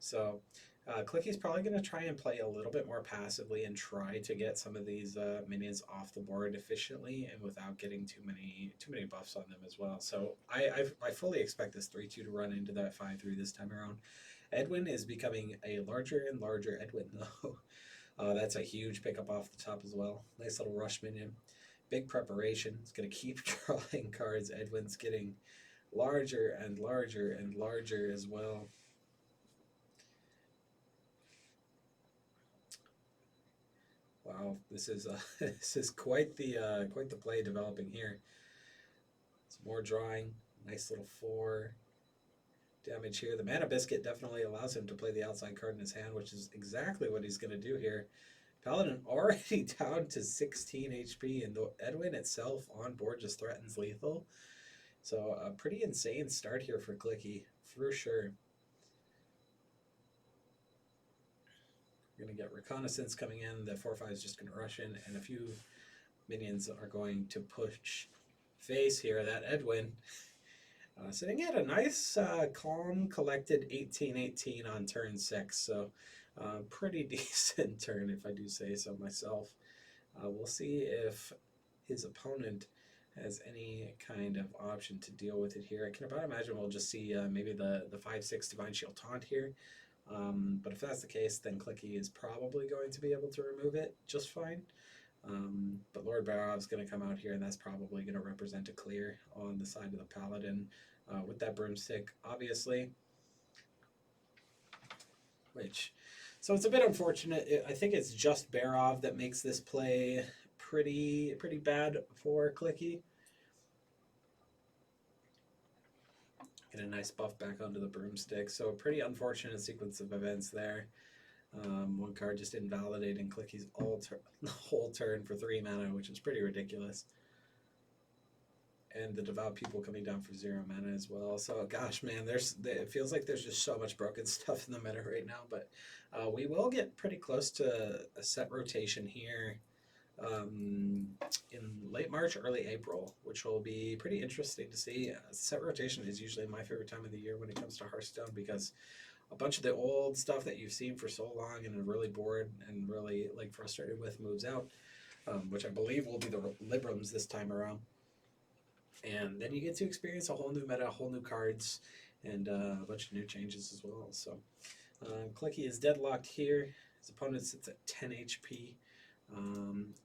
Speaker 3: So Clicky's probably going to try and play a little bit more passively and try to get some of these minions off the board efficiently and without getting too many buffs on them as well. So I fully expect this 3-2 to run into that 5-3 this time around. Edwin is becoming a larger and larger Edwin, though. That's a huge pickup off the top as well. Nice little rush minion. Big preparation. It's going to keep drawing cards. Edwin's getting larger and larger and larger as well. Wow, this is this is quite the play developing here. Some more drawing. Nice little 4 damage here. The Mana Biscuit definitely allows him to play the outside card in his hand, which is exactly what he's going to do here. Paladin already down to 16 HP, and the Edwin itself on board just threatens lethal. So a pretty insane start here for Clicky, for sure. We're going to get Reconnaissance coming in. The 4/5 is just going to rush in, and a few minions are going to push face here. That Edwin sitting at a nice, calm, collected 18/18 on turn 6. So pretty decent turn, if I do say so myself. We'll see if his opponent has any kind of option to deal with it here. I can about imagine we'll just see maybe the 5/6 Divine Shield Taunt here. But if that's the case, then Clicky is probably going to be able to remove it just fine. But Lord Barov's going to come out here, and that's probably going to represent a clear on the side of the Paladin with that Broomstick, obviously. So it's a bit unfortunate. I think it's just Barov that makes this play pretty bad for Clicky. Get a nice buff back onto the Broomstick. So a pretty unfortunate sequence of events there. One card just invalidating Clicky's the whole turn for 3 mana, which is pretty ridiculous. And the Devout People coming down for 0 mana as well. So gosh, man, it feels like there's just so much broken stuff in the meta right now. But we will get pretty close to a set rotation here in late March, early April, which will be pretty interesting to see. Set rotation is usually my favorite time of the year when it comes to Hearthstone because a bunch of the old stuff that you've seen for so long and are really bored and really like frustrated with moves out, which I believe will be the Librams this time around. And then you get to experience a whole new meta, whole new cards, and a bunch of new changes as well. So Clicky is deadlocked here. His opponent sits at 10 HP.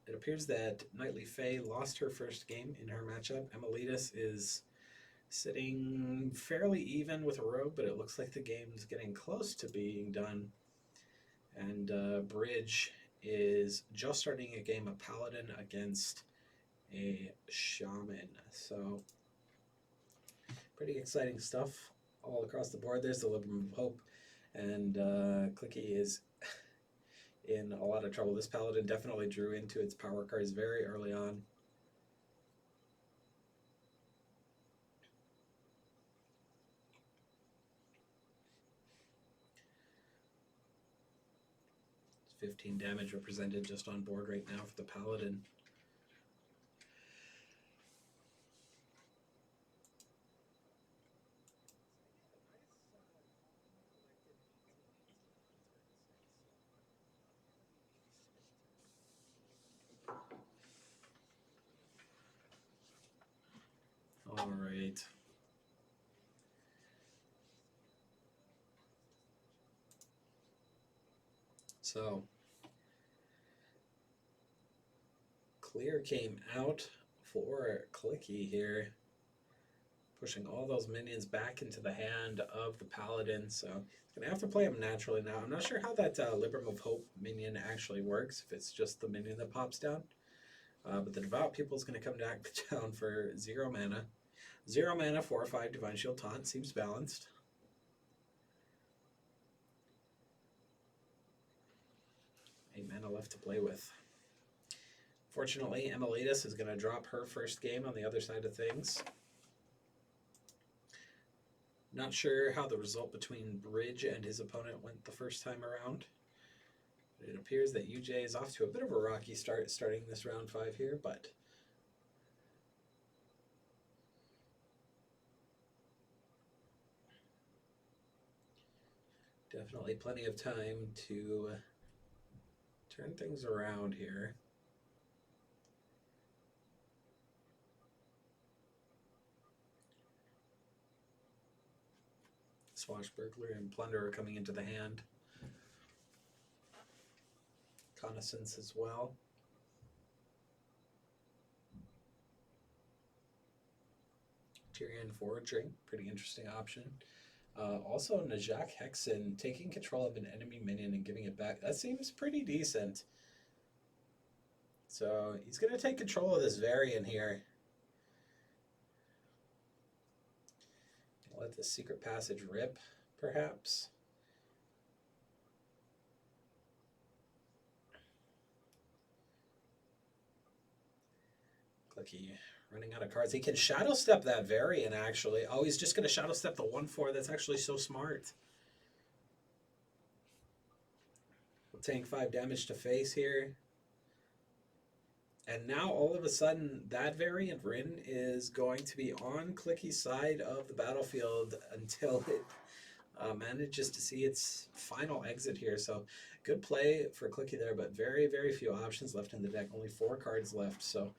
Speaker 3: It appears that Knightly Faye lost her first game in her matchup. Emilitas is sitting fairly even with a Rogue, but it looks like the game's getting close to being done. And Bridge is just starting a game of Paladin against a Shaman. So pretty exciting stuff all across the board. There's the Libram of Hope, and Clicky is in a lot of trouble. This Paladin definitely drew into its power cards very early on. It's 15 damage represented just on board right now for the Paladin. All right. So, clear came out for Clicky here, pushing all those minions back into the hand of the Paladin. So, he's going to have to play them naturally now. I'm not sure how that Libram of Hope minion actually works, if it's just the minion that pops down. But the Devout People is going to come back down for 0 mana. 0 mana, 4 or 5 Divine Shield Taunt. Seems balanced. 8 mana left to play with. Fortunately, Emilitas is going to drop her first game on the other side of things. Not sure how the result between Bridge and his opponent went the first time around. It appears that UJ is off to a bit of a rocky start starting this round 5 here, but definitely plenty of time to turn things around here. Swashbuckler and Plunderer coming into the hand. Connaissance as well. Tyrion Foraging, pretty interesting option. Also, Najak Hexen taking control of an enemy minion and giving it back. That seems pretty decent. So he's going to take control of this variant here. Let the secret passage rip, perhaps. Clicky running out of cards. He can Shadow Step that variant, actually. Oh, he's just going to Shadow Step the 1/4. That's actually so smart. We'll tank 5 damage to face here. And now, all of a sudden, that variant Rin is going to be on Clicky's side of the battlefield until it manages to see its final exit here. So, good play for Clicky there, but very, very few options left in the deck. Only 4 cards left. So,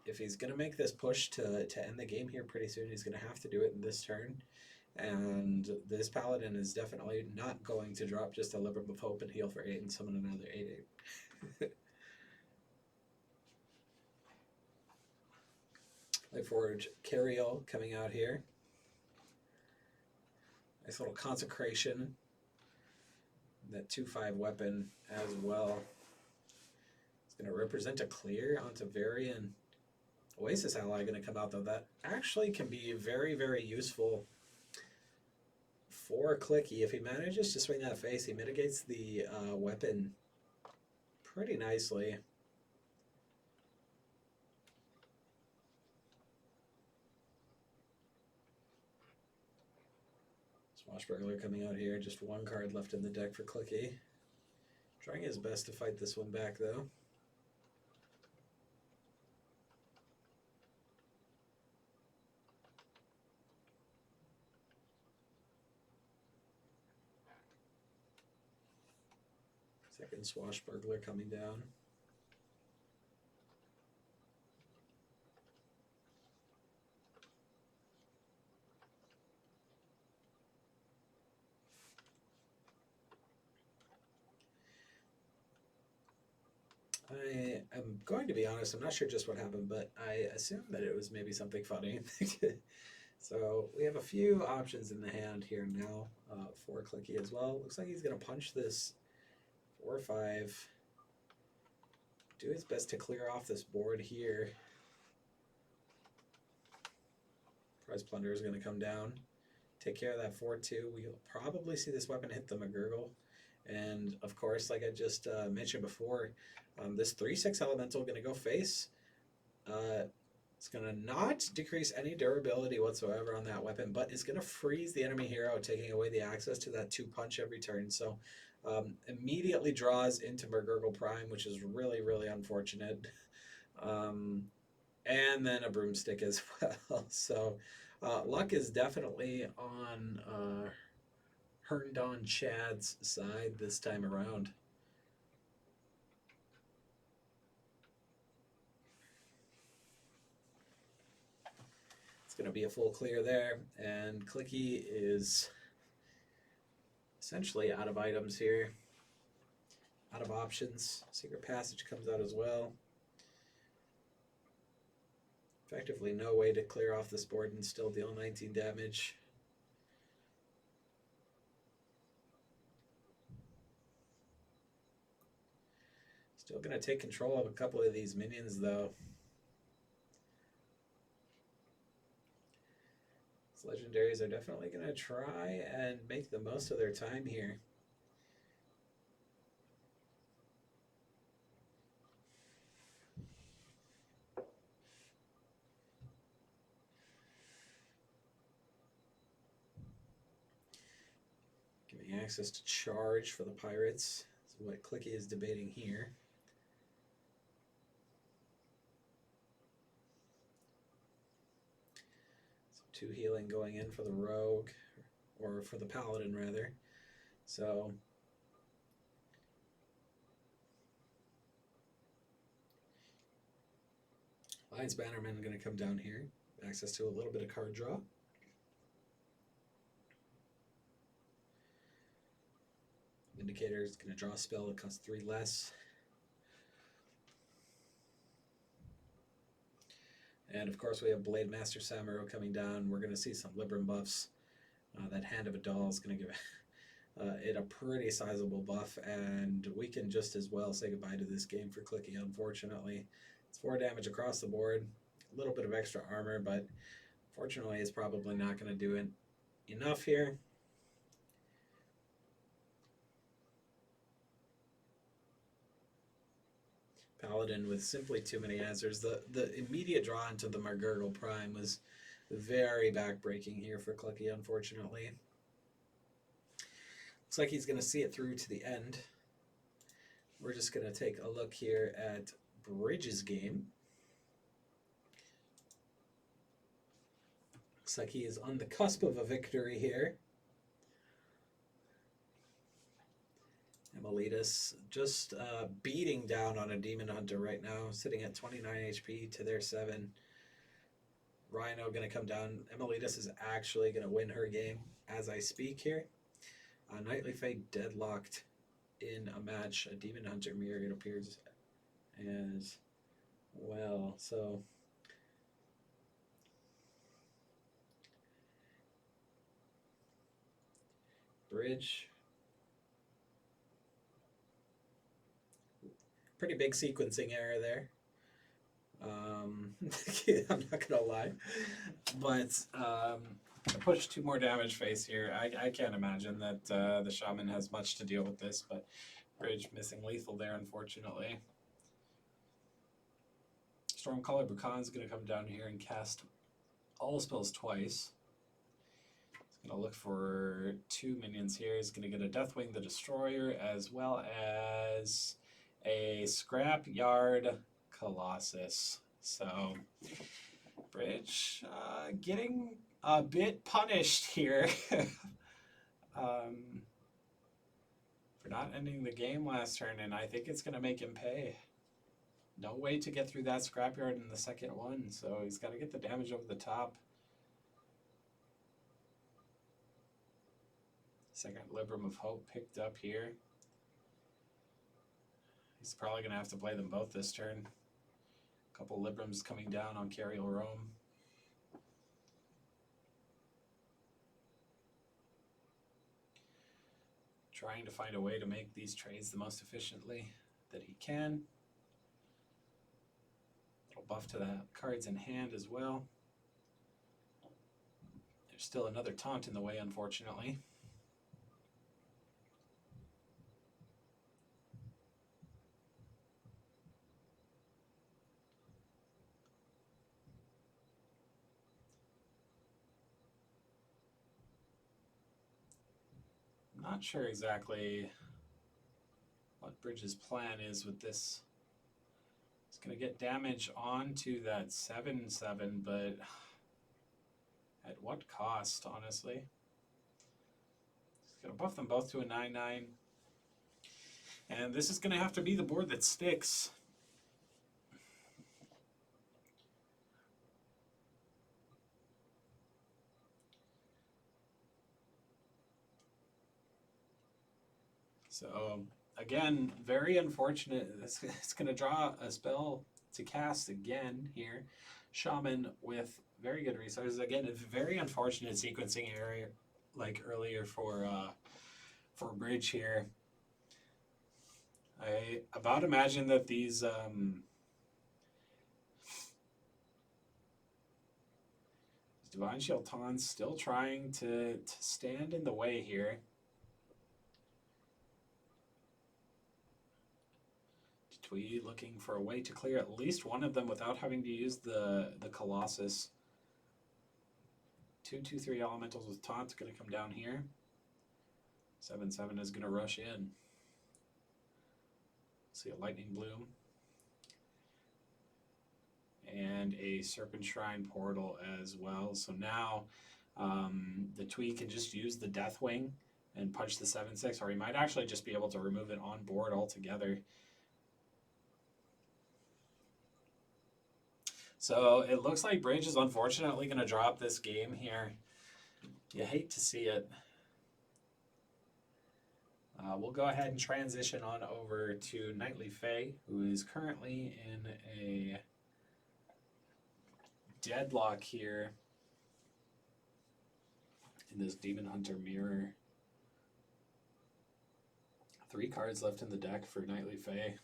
Speaker 3: if he's going to make this push to end the game here pretty soon, he's going to have to do it in this turn. And this Paladin is definitely not going to drop just a Libram of Hope and heal for 8 and summon another 8/8. Lightforge Cariel coming out here. Nice little Consecration. That 2/5 weapon as well. It's going to represent a clear onto Varian. Oasis Ally going to come out, though. That actually can be very, very useful for Clicky. If he manages to swing that face, he mitigates the weapon pretty nicely. Swashbuckler coming out here. Just 1 card left in the deck for Clicky. Trying his best to fight this one back, though. Second Swashbuckler coming down. I am going to be honest, I'm not sure just what happened, but I assume that it was maybe something funny. So we have a few options in the hand here now for Clicky as well. Looks like he's going to punch this 4-5. Do his best to clear off this board here. Prize Plunder is going to come down. Take care of that 4-2. We'll probably see this weapon hit the McGurgle. And of course, like I just mentioned before, this 3-6 elemental going to go face. It's going to not decrease any durability whatsoever on that weapon, but it's going to freeze the enemy hero, taking away the access to that 2-punch every turn. So immediately draws into McGurgle Prime, which is really, really unfortunate. And then a broomstick as well. So luck is definitely on Herndon Chad's side this time around. It's going to be a full clear there, and Clicky is essentially out of items here, out of options. Secret Passage comes out as well. Effectively no way to clear off this board and still deal 19 damage. Still going to take control of a couple of these minions though. Legendaries are definitely going to try and make the most of their time here. Giving access to charge for the Pirates is what Clicky is debating here. Two healing going in for the rogue, or for the paladin rather. So Lions Bannerman going to come down here. Access to a little bit of card draw. Indicator is going to draw a spell that costs 3 less. And of course we have Blade Master Samuro coming down. We're going to see some Libram buffs. That Hand of a Doll is going to give it a pretty sizable buff, and we can just as well say goodbye to this game for Clicky, unfortunately. It's 4 damage across the board, a little bit of extra armor, but fortunately it's probably not going to do it enough here. Paladin with simply too many answers. The immediate draw into the McGurgle Prime was very backbreaking here for Clicky, unfortunately. Looks like he's going to see it through to the end. We're just going to take a look here at Bridge's game. Looks like he is on the cusp of a victory here. Emilitas just beating down on a Demon Hunter right now, sitting at 29 HP to their 7. Rhino going to come down. Emilitas is actually going to win her game as I speak here. Nightly Fae deadlocked in a match. A Demon Hunter mirror, it appears as well. So Bridge. Pretty big sequencing error there. I'm not gonna lie, but I push 2 more damage face here. I can't imagine that the Shaman has much to deal with this, but Bridge missing lethal there, unfortunately. Stormcaller Bukan's gonna come down here and cast all spells twice. He's gonna look for 2 minions here. He's gonna get a Deathwing the Destroyer as well as a Scrapyard Colossus. So Bridge getting a bit punished here. for not ending the game last turn, and I think it's going to make him pay. No way to get through that scrapyard in the second one, so he's got to get the damage over the top. Second Libram of Hope picked up here. He's probably going to have to play them both this turn. A couple Librams coming down on Cariel Rome. Trying to find a way to make these trades the most efficiently that he can. Little buff to the cards in hand as well. There's still another taunt in the way, unfortunately. I'm not sure exactly what Bridges' plan is with this. He's going to get damage onto that 7/7, but at what cost, honestly? He's going to buff them both to a 9/9. And this is going to have to be the board that sticks. So, again, very unfortunate. It's going to draw a spell to cast again here. Shaman with very good resources. Again, a very unfortunate sequencing error like earlier for Bridge here. I about imagine that these Divine Shield Taunts still trying to stand in the way here. Twee looking for a way to clear at least one of them without having to use the Colossus. 2/2/3 elementals with taunts going to come down here. 7/7 is going to rush in. See a Lightning Bloom. And a Serpent Shrine Portal as well. So now the Twee can just use the Deathwing and punch the 7/6, or he might actually just be able to remove it on board altogether. So it looks like Bridge is unfortunately going to drop this game here. You hate to see it. We'll go ahead and transition on over to Knightly Fae, who is currently in a deadlock here in this Demon Hunter mirror. 3 cards left in the deck for Knightly Fae.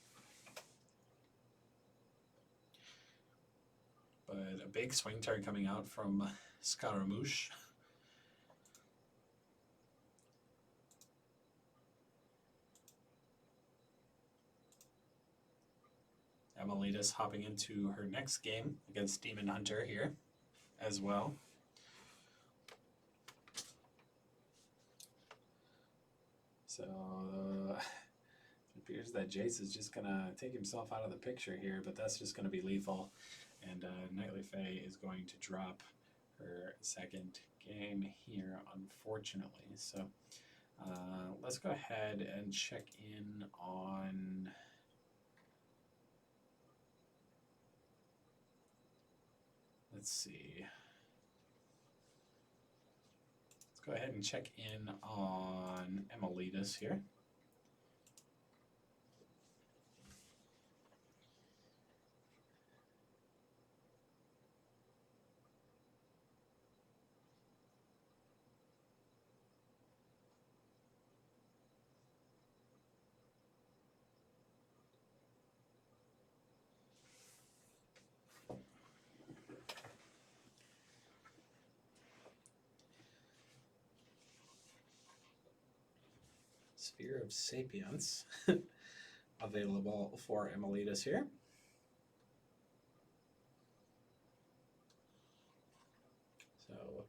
Speaker 3: But a big swing turn coming out from Scaramouche. Amelita's hopping into her next game against Demon Hunter here as well. So it appears that Jace is just going to take himself out of the picture here, but that's just going to be lethal. And Knightly Fae is going to drop her second game here, unfortunately. So let's go ahead and check in on... Let's see. Let's go ahead and check in on Emilitas here. Sphere of Sapience available for Emilitas here. So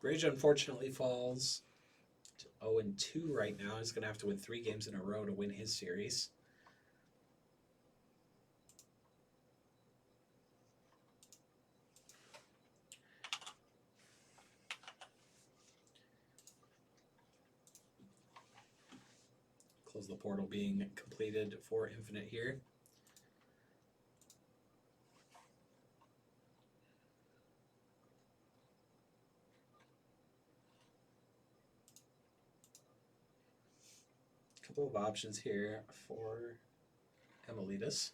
Speaker 3: Bridge unfortunately falls to 0-2 right now. He's going to have to win 3 games in a row to win his series. was the portal being completed for Infinite here. Couple of options here for Emilitas.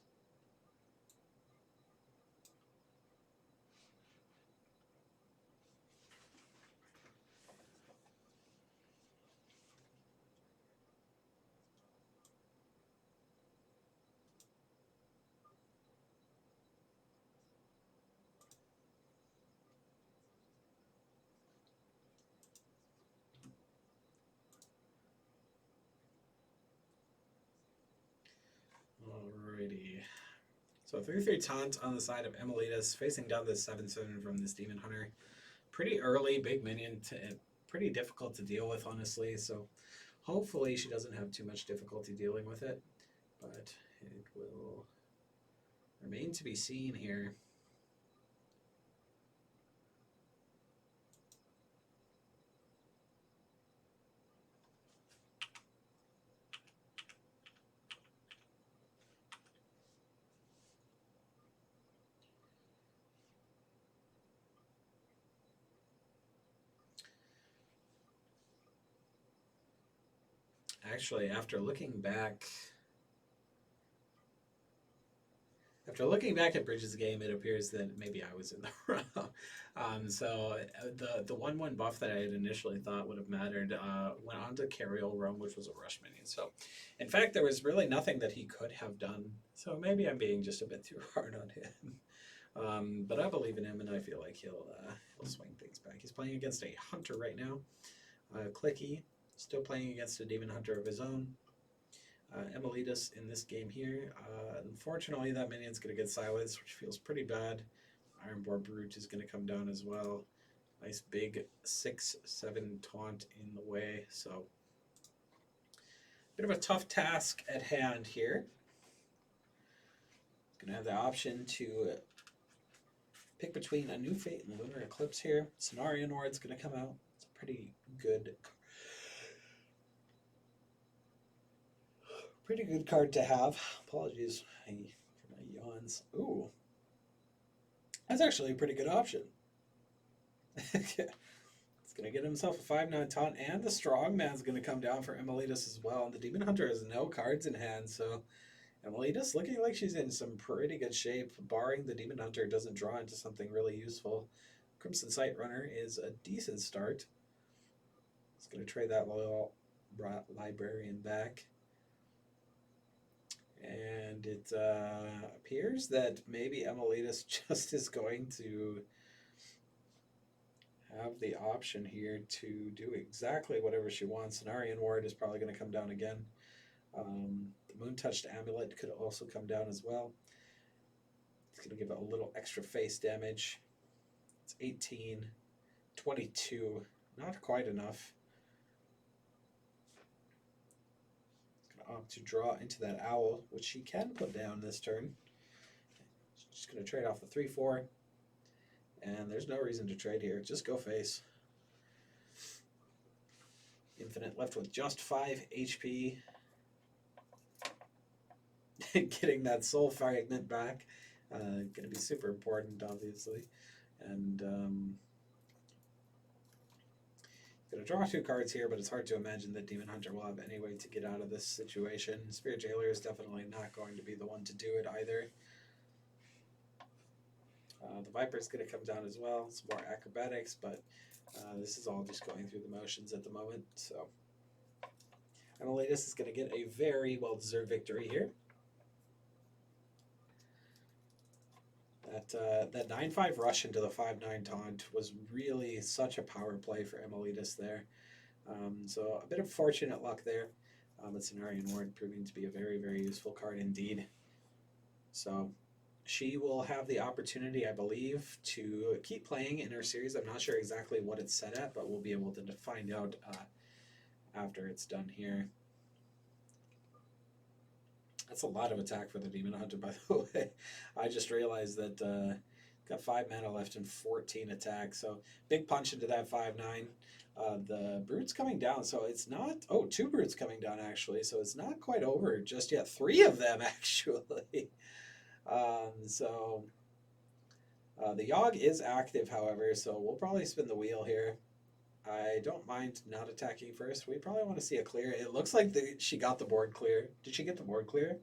Speaker 3: Alrighty. So 3/3 taunt on the side of Emilitas, facing down this 7/7 from this Demon Hunter. Pretty early, big minion, pretty difficult to deal with, honestly. So hopefully she doesn't have too much difficulty dealing with it, but it will remain to be seen here. Actually, after looking back at Bridges' game, it appears that maybe I was in the wrong. So the 1/1 buff that I had initially thought would have mattered went on to Carriol Roam, which was a rush minion. So, in fact, there was really nothing that he could have done. So maybe I'm being just a bit too hard on him. But I believe in him, and I feel like he'll swing things back. He's playing against a Hunter right now. Clicky, still playing against a Demon Hunter of his own. Emilitas in this game here. Unfortunately, that minion's going to get silenced, which feels pretty bad. Ironborn Brute is going to come down as well. Nice big 6/7 taunt in the way. So, bit of a tough task at hand here. Going to have the option to pick between a New Fate and Lunar Eclipse here. Cenarion Ward's going to come out. It's a pretty good card to have. Apologies for my yawns. Ooh. That's actually a pretty good option. It's going to get himself a 5/9 taunt, and the Strong Man's going to come down for Emilitas as well. And the Demon Hunter has no cards in hand, so Emilitas looking like she's in some pretty good shape, barring the Demon Hunter doesn't draw into something really useful. Crimson Sight Runner is a decent start. It's going to trade that loyal Librarian back. And it appears that maybe Emilitas just is going to have the option here to do exactly whatever she wants. Cenarion Ward is probably going to come down again. The Moon-Touched Amulet could also come down as well. It's going to give it a little extra face damage. It's 18, 22, not quite enough. Opt to draw into that owl, which she can put down this turn. She's just going to trade off the 3/4. And there's no reason to trade here. Just go face. Infinite left with just 5 HP. Getting that soul fragment back. Going to be super important, obviously. And going to draw 2 cards here, but it's hard to imagine that Demon Hunter will have any way to get out of this situation. Spirit Jailer is definitely not going to be the one to do it either. The Viper is going to come down as well. Some more acrobatics, but this is all just going through the motions at the moment. So Emilitas is going to get a very well-deserved victory here. That 9/5 rush into the 5/9 taunt was really such a power play for Emilitas there. So a bit of fortunate luck there. But Cenarion Ward proving to be a very, very useful card indeed. So she will have the opportunity, I believe, to keep playing in her series. I'm not sure exactly what it's set at, but we'll be able to find out after it's done here. That's a lot of attack for the Demon Hunter, by the way. I just realized that Got 5 mana left and 14 attack. So big punch into that 5/9. The Brute's coming down, so it's not. Oh, 2 Brutes coming down actually, so it's not quite over just yet. 3 of them actually. So the Yogg is active, however, so we'll probably spin the wheel here. I don't mind not attacking first. We probably want to see a clear. It looks like she got the board clear. Did she get the board clear?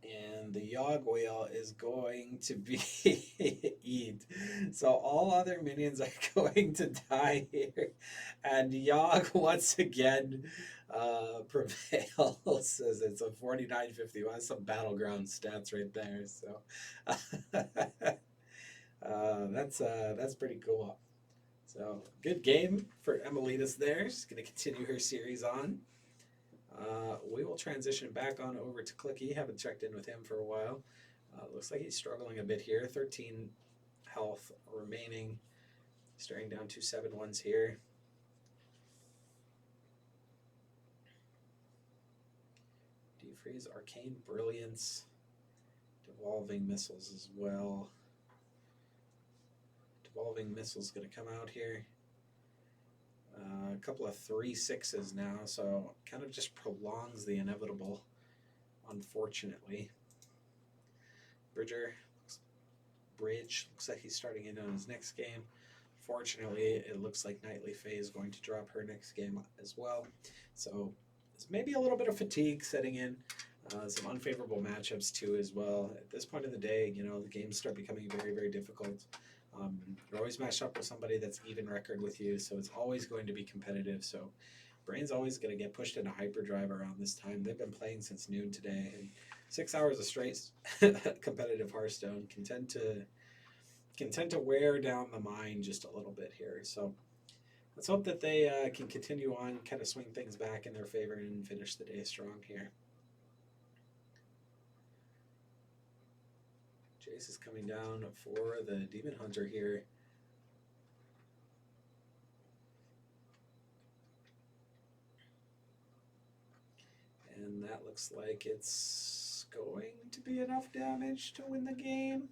Speaker 3: And the Yogg wheel is going to be eat. So all other minions are going to die here. And Yogg once again prevails as it's a 49-50. That's some battleground stats right there. So that's pretty cool. So good game for Emilitas there. She's going to continue her series on. We will transition back on over to Clicky. Haven't checked in with him for a while. Looks like he's struggling a bit here. 13 health remaining. Staring down 2 7/1s here. Defreeze, Arcane Brilliance, Devolving Missiles as well. Devolving Missiles going to come out here. A couple of 3/6s now, so kind of just prolongs the inevitable, unfortunately. Bridge looks like he's starting in on his next game. Fortunately, it looks like Nightly Fae is going to drop her next game as well. So it's maybe a little bit of fatigue setting in. Some unfavorable matchups too as well. At this point of the day, you know, the games start becoming very, very difficult. You're always matched up with somebody that's even record with you, so it's always going to be competitive. So Brain's always going to get pushed into hyperdrive around this time. They've been playing since noon today, and 6 hours of straight competitive Hearthstone can tend to wear down the mind just a little bit here. So let's hope that they can continue on, kind of swing things back in their favor and finish the day strong here. Jace is coming down for the Demon Hunter here. And that looks like it's going to be enough damage to win the game.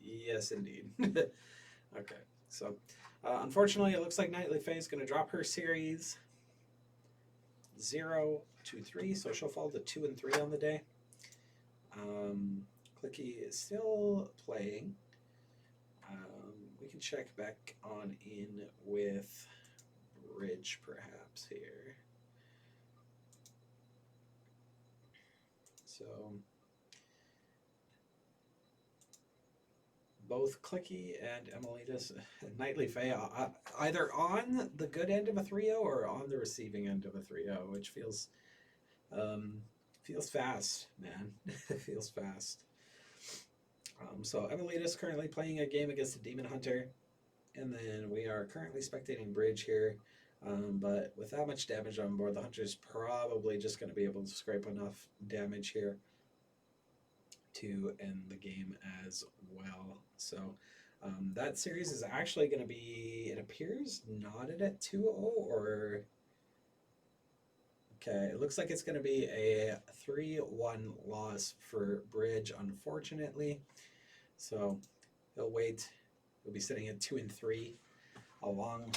Speaker 3: Yes, indeed. Okay, so unfortunately, it looks like Nightly Fae is going to drop her series 0 to 3, so she'll fall to 2 and 3 on the day. Clicky is still playing. We can check back on in with Bridge perhaps here. So both Clicky and Emilitas, Nightly Fae, either on the good end of a 3-0 or on the receiving end of a 3-0, which feels fast, man. It feels fast. So Emilitas currently playing a game against the Demon Hunter, and then we are currently spectating Bridge here. But with that much damage on board, the Hunter's probably just going to be able to scrape enough damage here to end the game as well. So that series is actually going to be, it appears, knotted at 2-0 or... Okay, it looks like it's going to be a 3-1 loss for Bridge, unfortunately. So he'll wait. He'll be sitting at 2 and 3 along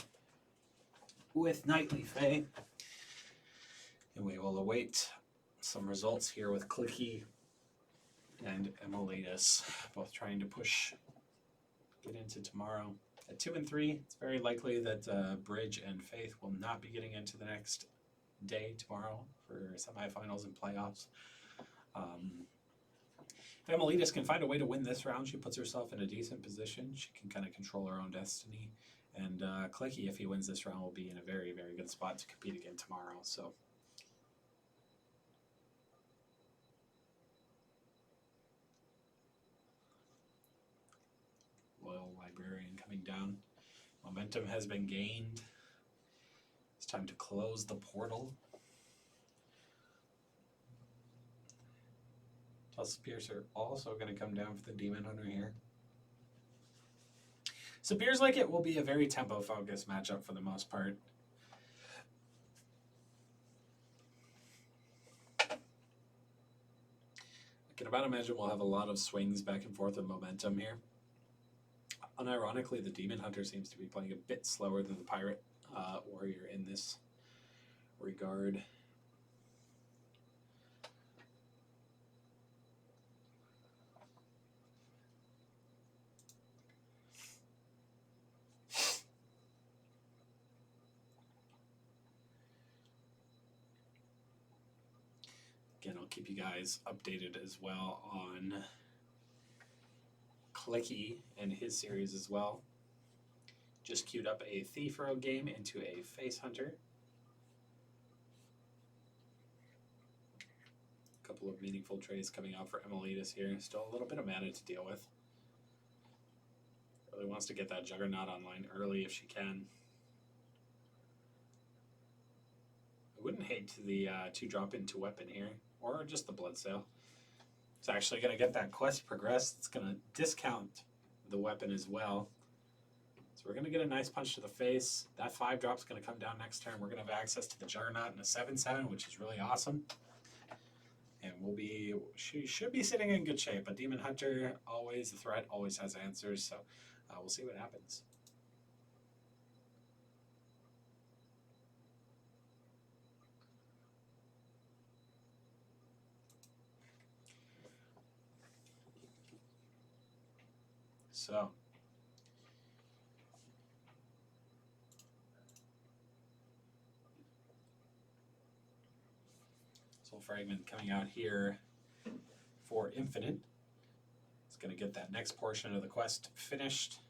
Speaker 3: with Nightly Fae. And we will await some results here with Clicky and Emilitas, both trying to get into tomorrow. At 2 and 3, it's very likely that Bridge and Faith will not be getting into the next day tomorrow for semifinals and playoffs. If Emilitas can find a way to win this round, she puts herself in a decent position. She can kind of control her own destiny. And Clicky, if he wins this round, will be in a very, very good spot to compete again tomorrow. So Loyal Librarian coming down. Momentum has been gained. It's time to close the portal. Piercer also going to come down for the Demon Hunter here. So it appears like it will be a very tempo-focused matchup for the most part. I can can about imagine we'll have a lot of swings back and forth of momentum here. Unironically, the Demon Hunter seems to be playing a bit slower than the Pirate Warrior in this regard. Again, I'll keep you guys updated as well on Clicky and his series as well. Just queued up a Thief Row game into a Face Hunter. A couple of meaningful trades coming out for Emilitas here. Still a little bit of mana to deal with. Really wants to get that Juggernaut online early if she can. I wouldn't hate the 2-drop into weapon here, or just the Blood Sail. It's actually going to get that quest progressed. It's going to discount the weapon as well. So we're going to get a nice punch to the face. That 5-drop is going to come down next turn. We're going to have access to the Juggernaut and a 7/7, which is really awesome. And she should be sitting in good shape. A Demon Hunter, always a threat, always has answers. So we'll see what happens. So, Soul Fragment coming out here for Infinite. It's going to get that next portion of the quest finished.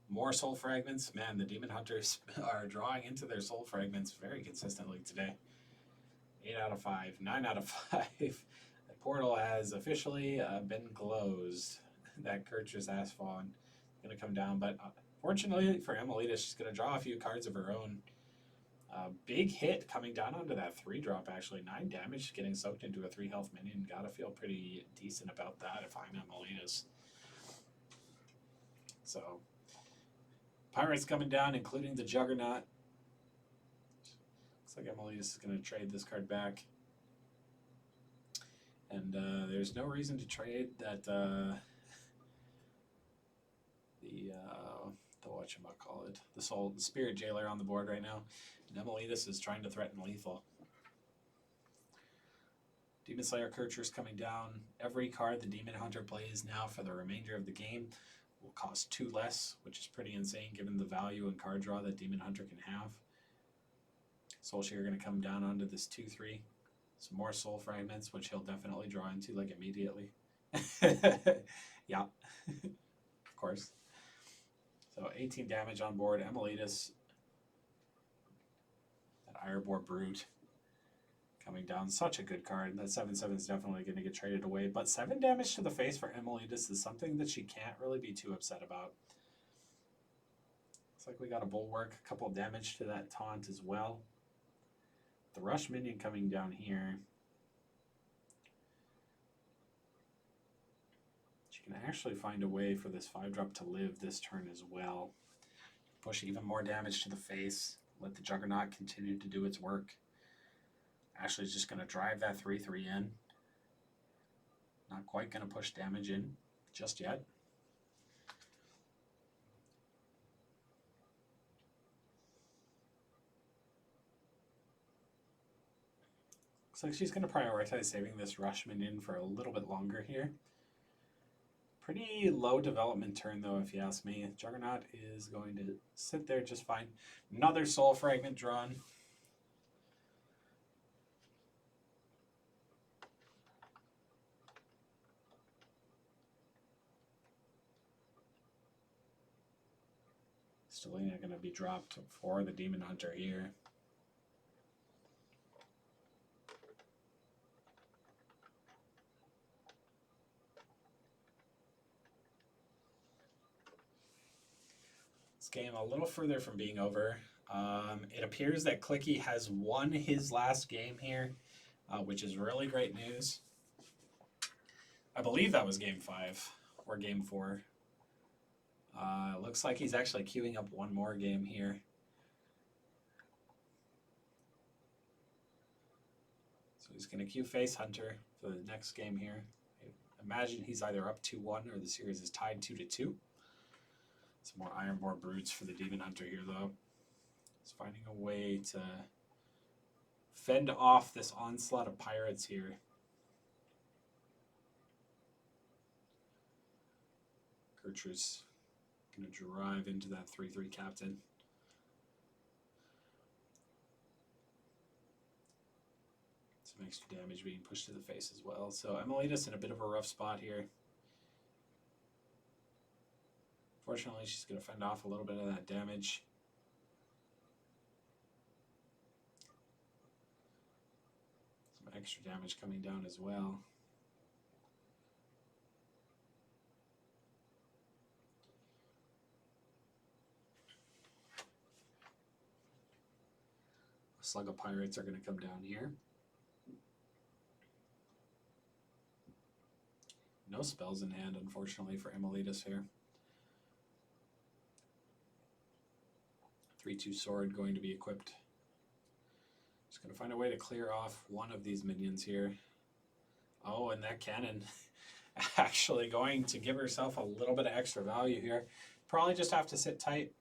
Speaker 3: More Soul Fragments. Man, the Demon Hunters are drawing into their Soul Fragments very consistently today. 8 out of 5, 9 out of 5. The portal has officially been closed. That Kirch's Asphalt is going to come down, but fortunately for Emilitas, she's going to draw a few cards of her own. Big hit coming down onto that 3-drop, actually. 9 damage getting soaked into a 3 health minion. Gotta feel pretty decent about that if I'm Emilitas. So, Pirates coming down, including the Juggernaut. Looks like Emilitas is going to trade this card back. And there's no reason to trade that the whatchamacallit, the Spirit Jailer on the board right now. And Emilitas is trying to threaten lethal. Demon Slayer Kircher's coming down. Every card the Demon Hunter plays now for the remainder of the game will cost 2 less, which is pretty insane given the value and card draw that Demon Hunter can have. Soulshare going to come down onto this 2/3. Some more Soul Fragments, which he'll definitely draw into like immediately. Yeah, of course. So 18 damage on board. Emilitas, that Irebor Brute coming down. Such a good card. That 7/7 is definitely going to get traded away. But 7 damage to the face for Emilitas is something that she can't really be too upset about. Looks like we got a Bulwark. A couple damage to that taunt as well. The Rush minion coming down here. She can actually find a way for this 5-drop to live this turn as well. Push even more damage to the face. Let the Juggernaut continue to do its work. Ashley's just going to drive that 3/3 in. Not quite going to push damage in just yet. Looks like she's going to prioritize saving this Rush minion for a little bit longer here. Pretty low development turn, though, if you ask me. Juggernaut is going to sit there just fine. Another Soul Fragment drawn. Stellina going to be dropped for the Demon Hunter here. This game a little further from being over. It appears that Clicky has won his last game here, which is really great news. I believe that was game 5 or game 4. Looks like he's actually queuing up one more game here. So he's going to queue Face Hunter for the next game here. imagine he's either up 2-1 or the series is tied 2-2. Some more Ironborn Broods for the Demon Hunter here, though. He's finding a way to fend off this onslaught of pirates here. Gertrude's going to drive into that 3-3 captain. Some extra damage being pushed to the face as well. So Emilitas in a bit of a rough spot here. Fortunately, she's going to fend off a little bit of that damage. Some extra damage coming down as well. A slug of pirates are going to come down here. No spells in hand, unfortunately, for Emilitas here. 3-2 sword going to be equipped. Just going to find a way to clear off one of these minions here. Oh, and that cannon actually going to give herself a little bit of extra value here. Probably just have to sit tight.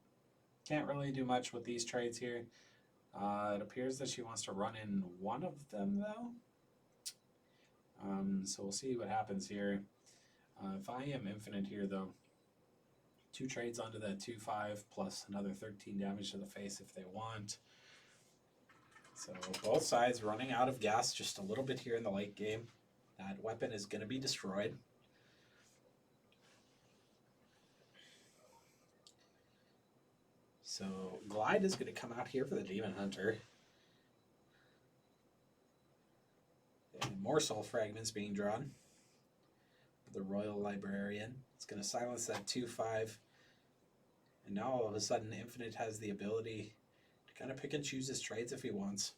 Speaker 3: Can't really do much with these trades here. It appears that she wants to run in one of them, though. So we'll see what happens here. If I am infinite here, though, 2 trades onto that 2-5 plus another 13 damage to the face if they want. So both sides running out of gas just a little bit here in the late game. That weapon is going to be destroyed. So Glide is going to come out here for the Demon Hunter. And more soul fragments being drawn. The Royal Librarian. It's going to silence that 2-5. And now all of a sudden Infinite has the ability to kind of pick and choose his trades if he wants.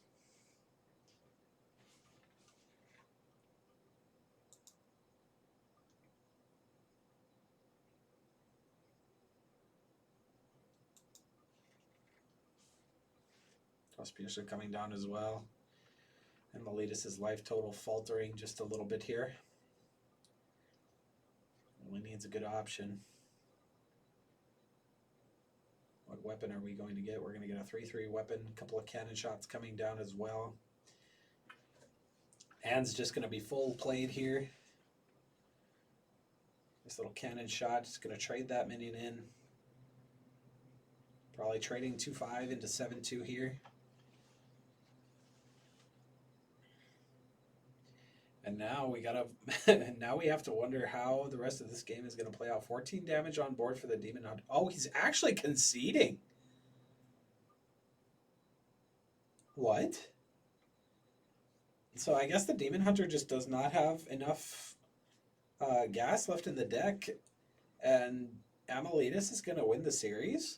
Speaker 3: Piercer coming down as well. And Miletus' life total faltering just a little bit here. Only needs a good option. What weapon are we going to get? We're going to get a 3-3 weapon. A couple of cannon shots coming down as well. Anne's just going to be full played here. This little cannon shot is going to trade that minion in. Probably trading 2-5 into 7-2 here. And now we gotta now we have to wonder how the rest of this game is gonna play out. 14 damage on board for the Demon Hunter. Oh, he's actually conceding. What? So I guess the Demon Hunter just does not have enough gas left in the deck, and Amelitas is gonna win the series.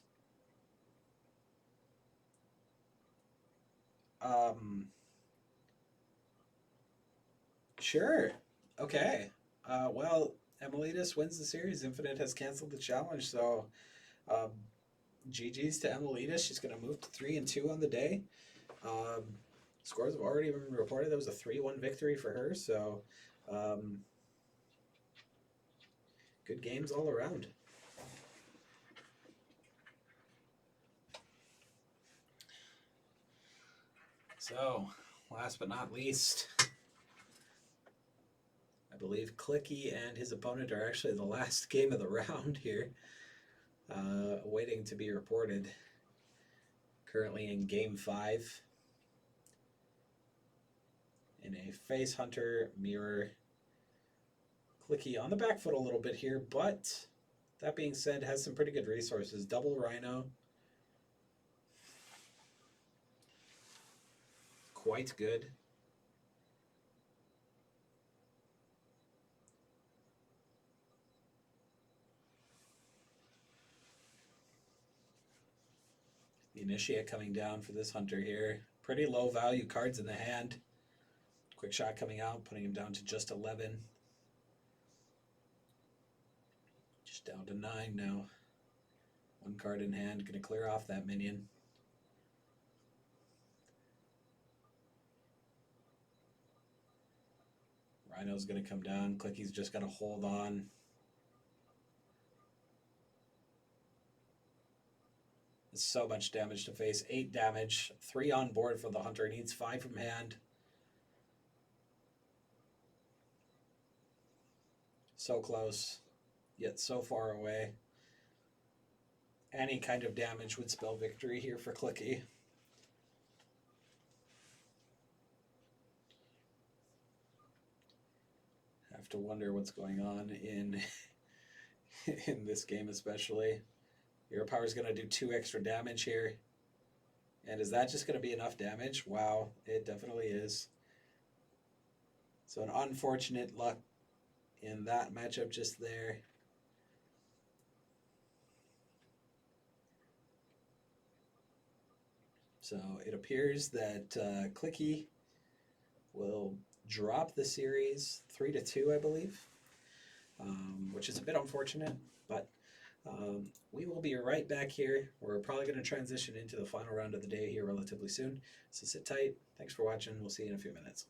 Speaker 3: Sure. Okay. Well, Emilitas wins the series. Infinite has canceled the challenge, so GG's to Emilitas. She's going to move to 3-2 on the day. Scores have already been reported. That was a 3-1 victory for her, so good games all around. So, last but not least, I believe Clicky and his opponent are actually the last game of the round here, waiting to be reported. Currently in Game 5. In a Face Hunter mirror. Clicky on the back foot a little bit here, but that being said, has some pretty good resources. Double Rhino. Quite good. The Initiate coming down for this hunter here. Pretty low value cards in the hand. Quick Shot coming out, putting him down to just 11. Just down to 9 now. 1 card in hand, going to clear off that minion. Rhino's going to come down. Clicky's just got to hold on. So much damage to face. 8 damage. 3 on board for the Hunter. Needs 5 from hand. So close, yet so far away. Any kind of damage would spell victory here for Clicky. Have to wonder what's going on in in this game, especially. Hero Power's going to do 2 extra damage here. And is that just going to be enough damage? Wow, it definitely is. So an unfortunate luck in that matchup just there. So it appears that Clicky will drop the series 3-2, I believe, which is a bit unfortunate, but we will be right back here. We're probably going to transition into the final round of the day here relatively soon. So sit tight. Thanks for watching. We'll see you in a few minutes.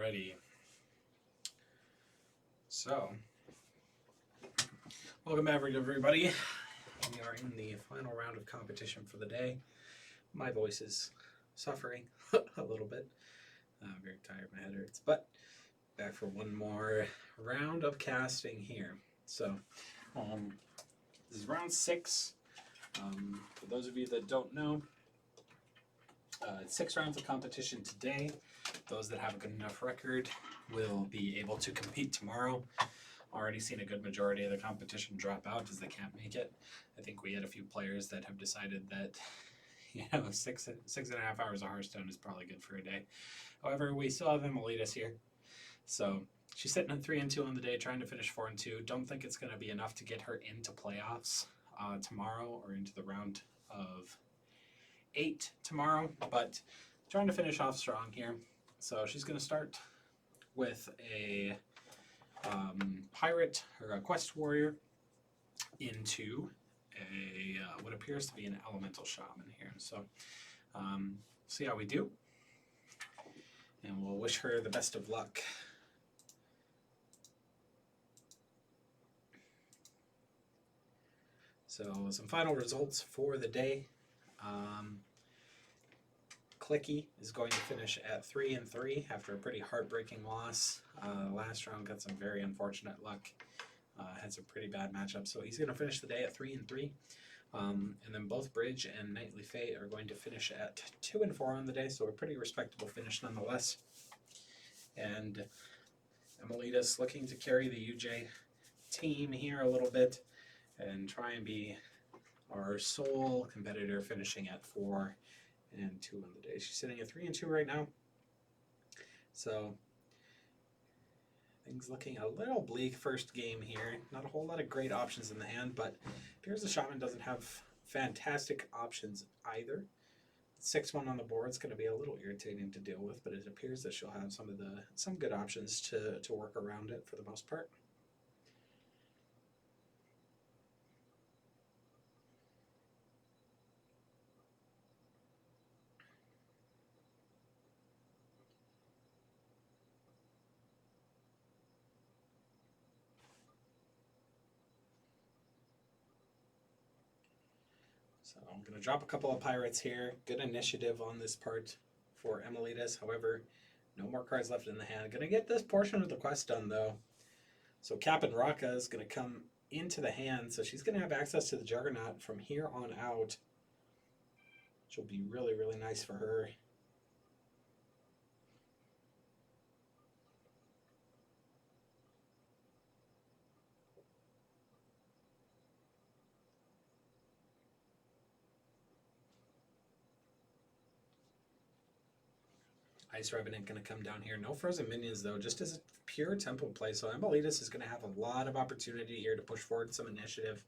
Speaker 3: Alrighty. So, welcome back, everybody. We are in the final round of competition for the day. My voice is suffering a little bit. I'm very tired, my head hurts. But back for one more round of casting here. So, this is round 6. For those of you that don't know, it's 6 rounds of competition today. Those that have a good enough record will be able to compete tomorrow. Already seen a good majority of the competition drop out as they can't make it. I think we had a few players that have decided that, you know, six and a half hours of Hearthstone is probably good for a day. However, we still have Emilitas here. So she's sitting at 3-2 on the day, trying to finish 4-2. Don't think it's going to be enough to get her into playoffs tomorrow or into the round of 8 tomorrow, but trying to finish off strong here. So she's going to start with a pirate or a quest warrior into a what appears to be an elemental shaman here. So see how we do, and we'll wish her the best of luck. So some final results for the day. Clicky is going to finish at 3-3 after a pretty heartbreaking loss. Last round got some very unfortunate luck. Had some pretty bad matchups, so he's going to finish the day at 3-3. And then both Bridge and Nightly Fate are going to finish at 2-4 on the day, so a pretty respectable finish nonetheless. And Emilitas looking to carry the UJ team here a little bit and try and be our sole competitor, finishing at 4-2 on the day. She's sitting at 3-2 right now. So things looking a little bleak first game here. Not a whole lot of great options in the hand, but appears the Shaman doesn't have fantastic options either. 6-1 on the board is going to be a little irritating to deal with, but it appears that she'll have some good options to work around it for the most part. So I'm going to drop a couple of pirates here. Good initiative on this part for Emilitas. However, no more cards left in the hand. Going to get this portion of the quest done, though. So Captain Raka is going to come into the hand, so she's going to have access to the Juggernaut from here on out, which will be really, really nice for her. Ice Revenant going to come down here. No frozen minions, though, just as a pure temple play. So Emilitas is going to have a lot of opportunity here to push forward some initiative.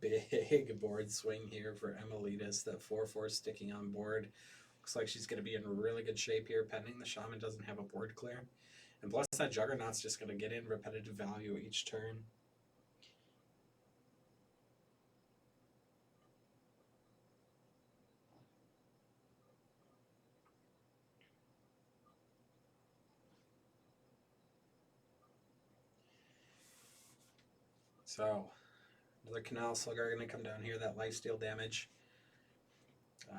Speaker 3: Big board swing here for Emilitas. That 4-4 sticking on board. Looks like she's going to be in really good shape here, pending the Shaman doesn't have a board clear. And plus that Juggernaut's just going to get in repetitive value each turn. So, another Canal Slugger going to come down here, that lifesteal damage.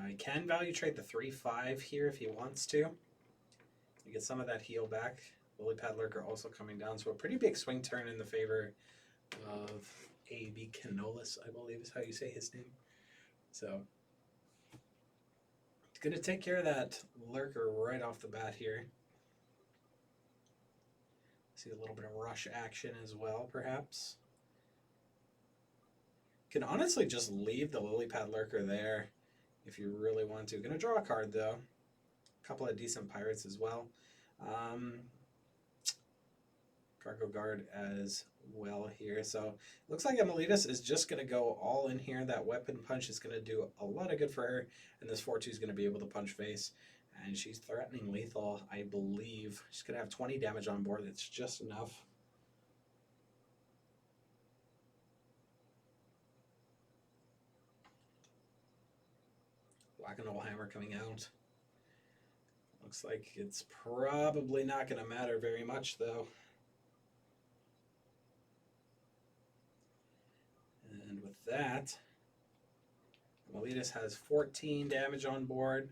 Speaker 3: He can value trade the 3-5 here if he wants to. You get some of that heal back. Lily Pad Lurker also coming down, so a pretty big swing turn in the favor of A.B. Canolis, I believe is how you say his name. So, it's going to take care of that Lurker right off the bat here. See a little bit of rush action as well, perhaps. Can honestly just leave the Lily Pad Lurker there if you really want to. Gonna draw a card though. A couple of decent pirates as well. Cargo Guard as well here. So looks like Emilitas is just gonna go all in here. That weapon punch is gonna do a lot of good for her, and this 4-2 is gonna be able to punch face. And she's threatening lethal, I believe. She's gonna have 20 damage on board. It's just enough. Draconical Hammer coming out. Looks like it's probably not going to matter very much, though. And with that, Meletus has 14 damage on board,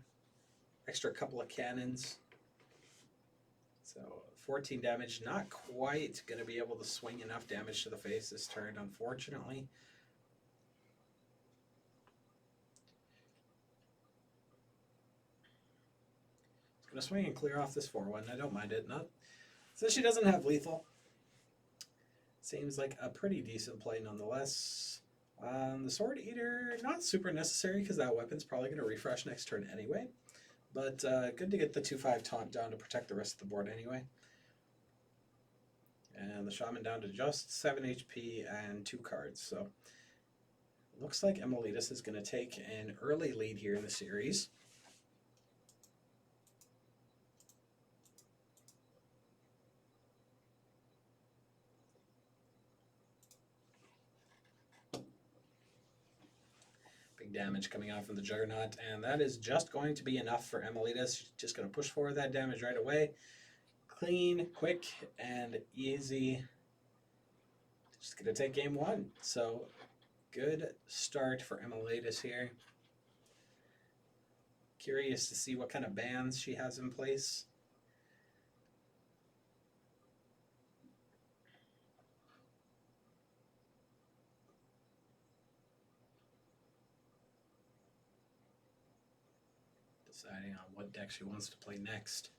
Speaker 3: extra couple of cannons. So 14 damage, not quite going to be able to swing enough damage to the face this turn, unfortunately. It's going to swing and clear off this 4-1. I don't mind it. Not since she doesn't have lethal. Seems like a pretty decent play nonetheless. The Sword Eater, not super necessary because that weapon's probably going to refresh next turn anyway. But good to get the 2/5 taunt down to protect the rest of the board anyway. And the Shaman down to just 7 HP and 2 cards. So looks like Emilitas is going to take an early lead here in the series. Big damage coming out from the Juggernaut, and that is just going to be enough for Emilitas. She's just going to push forward that damage right away. Clean, quick, and easy. Just going to take game 1. So good start for Emilitas here. Curious to see what kind of bans she has in place. Deciding on what deck she wants to play next.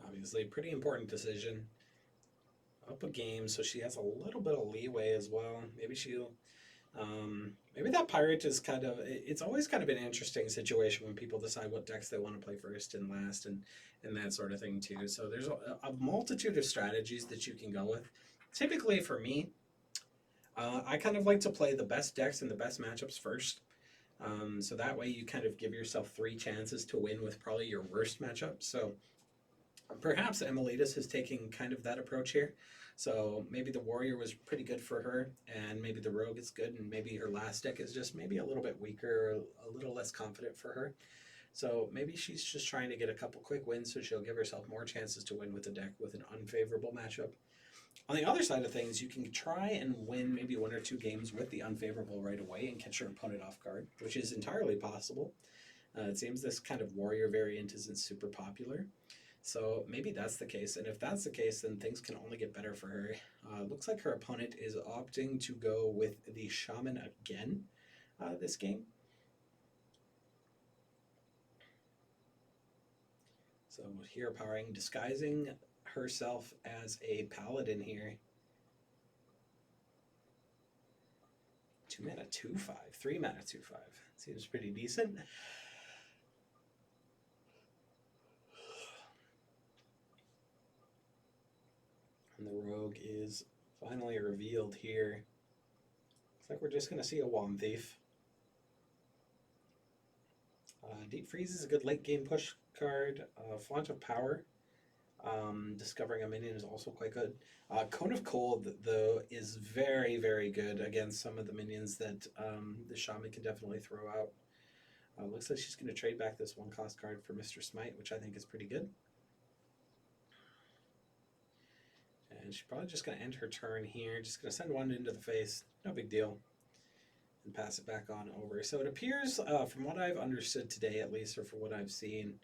Speaker 3: Obviously, pretty important decision. Up a game, so she has a little bit of leeway as well. Maybe she'll. Maybe that pirate is kind of. It's always kind of an interesting situation when people decide what decks they want to play first and last, and that sort of thing too. So there's a multitude of strategies that you can go with. Typically, for me, I kind of like to play the best decks and the best matchups first. So that way, you kind of give yourself 3 chances to win with probably your worst matchup. So perhaps Emilitas is taking kind of that approach here. So maybe the Warrior was pretty good for her, and maybe the Rogue is good, and maybe her last deck is just maybe a little bit weaker, a little less confident for her. So maybe she's just trying to get a couple quick wins so she'll give herself more chances to win with a deck with an unfavorable matchup. On the other side of things, you can try and win maybe 1 or 2 games with the unfavorable right away and catch your opponent off guard, which is entirely possible. It seems this kind of Warrior variant isn't super popular. So maybe that's the case, and if that's the case, then things can only get better for her. Looks like her opponent is opting to go with the Shaman again this game. So hero powering, disguising herself as a paladin here. 2 mana 2/5, 3 mana 2/5. Seems pretty decent. And the Rogue is finally revealed here. Looks like we're just going to see a Wand Thief. Deep Freeze is a good late game push card. Flaunt of Power. Discovering a minion is also quite good. Cone of Cold, though, is very, very good against some of the minions that the Shaman can definitely throw out. Looks like she's going to trade back this 1-cost card for Mr. Smite, which I think is pretty good. And she's probably just going to end her turn here. Just going to send 1 into the face. No big deal. And pass it back on over. So it appears, from what I've understood today at least, or from what I've seen,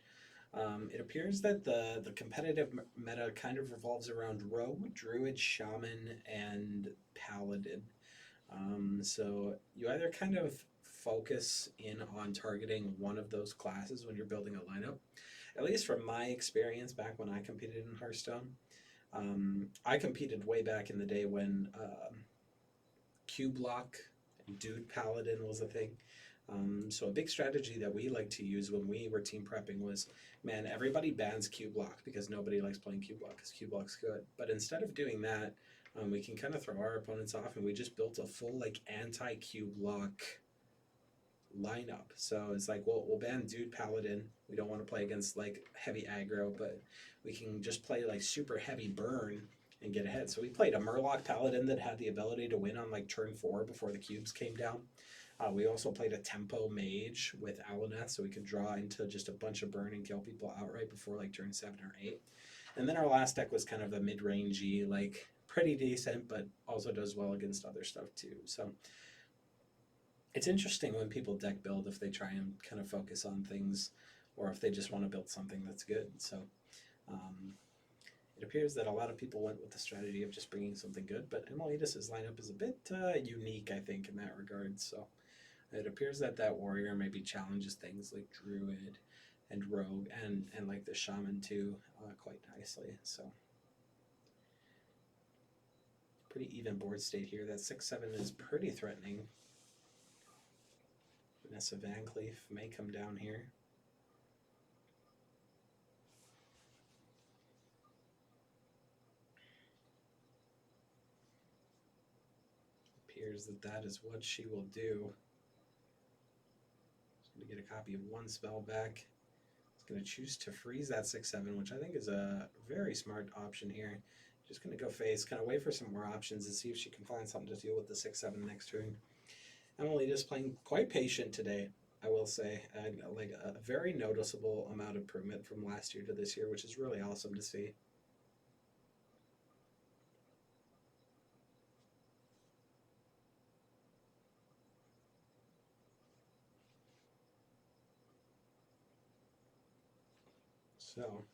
Speaker 3: it appears that the competitive meta kind of revolves around Rogue, Druid, Shaman, and Paladin. So you either kind of focus in on targeting one of those classes when you're building a lineup. At least from my experience back when I competed in Hearthstone. I competed way back in the day when Q-Block and Dude Paladin was a thing. So a big strategy that we like to use when we were team prepping was, man, everybody bans Q block because nobody likes playing Q block because Q block's good. But instead of doing that, we can kind of throw our opponents off, and we just built a full like anti Q block lineup. So it's like we'll ban Dude Paladin. We don't want to play against like heavy aggro, but we can just play like super heavy burn and get ahead. So we played a Murloc Paladin that had the ability to win on like turn 4 before the cubes came down. We also played a Tempo Mage with Alaneth, so we could draw into just a bunch of burn and kill people outright before like turn 7 or 8. And then our last deck was kind of a mid-rangey, like pretty decent, but also does well against other stuff too. So it's interesting when people deck build if they try and kind of focus on things or if they just want to build something that's good. So it appears that a lot of people went with the strategy of just bringing something good, but Emilitus's lineup is a bit unique, I think, in that regard. So it appears that warrior maybe challenges things like druid and rogue and like the shaman too quite nicely. So pretty even board state here. That 6/7 is pretty threatening. Vanessa Van Cleef may come down here. Appears that is what she will do. She's going to get a copy of one spell back. She's going to choose to freeze that 6/7, which I think is a very smart option here. Just going to go face, kind of wait for some more options and see if she can find something to deal with the 6/7 next turn. Emily is playing quite patient today, I will say. Like a very noticeable amount of improvement from last year to this year, which is really awesome to see. So,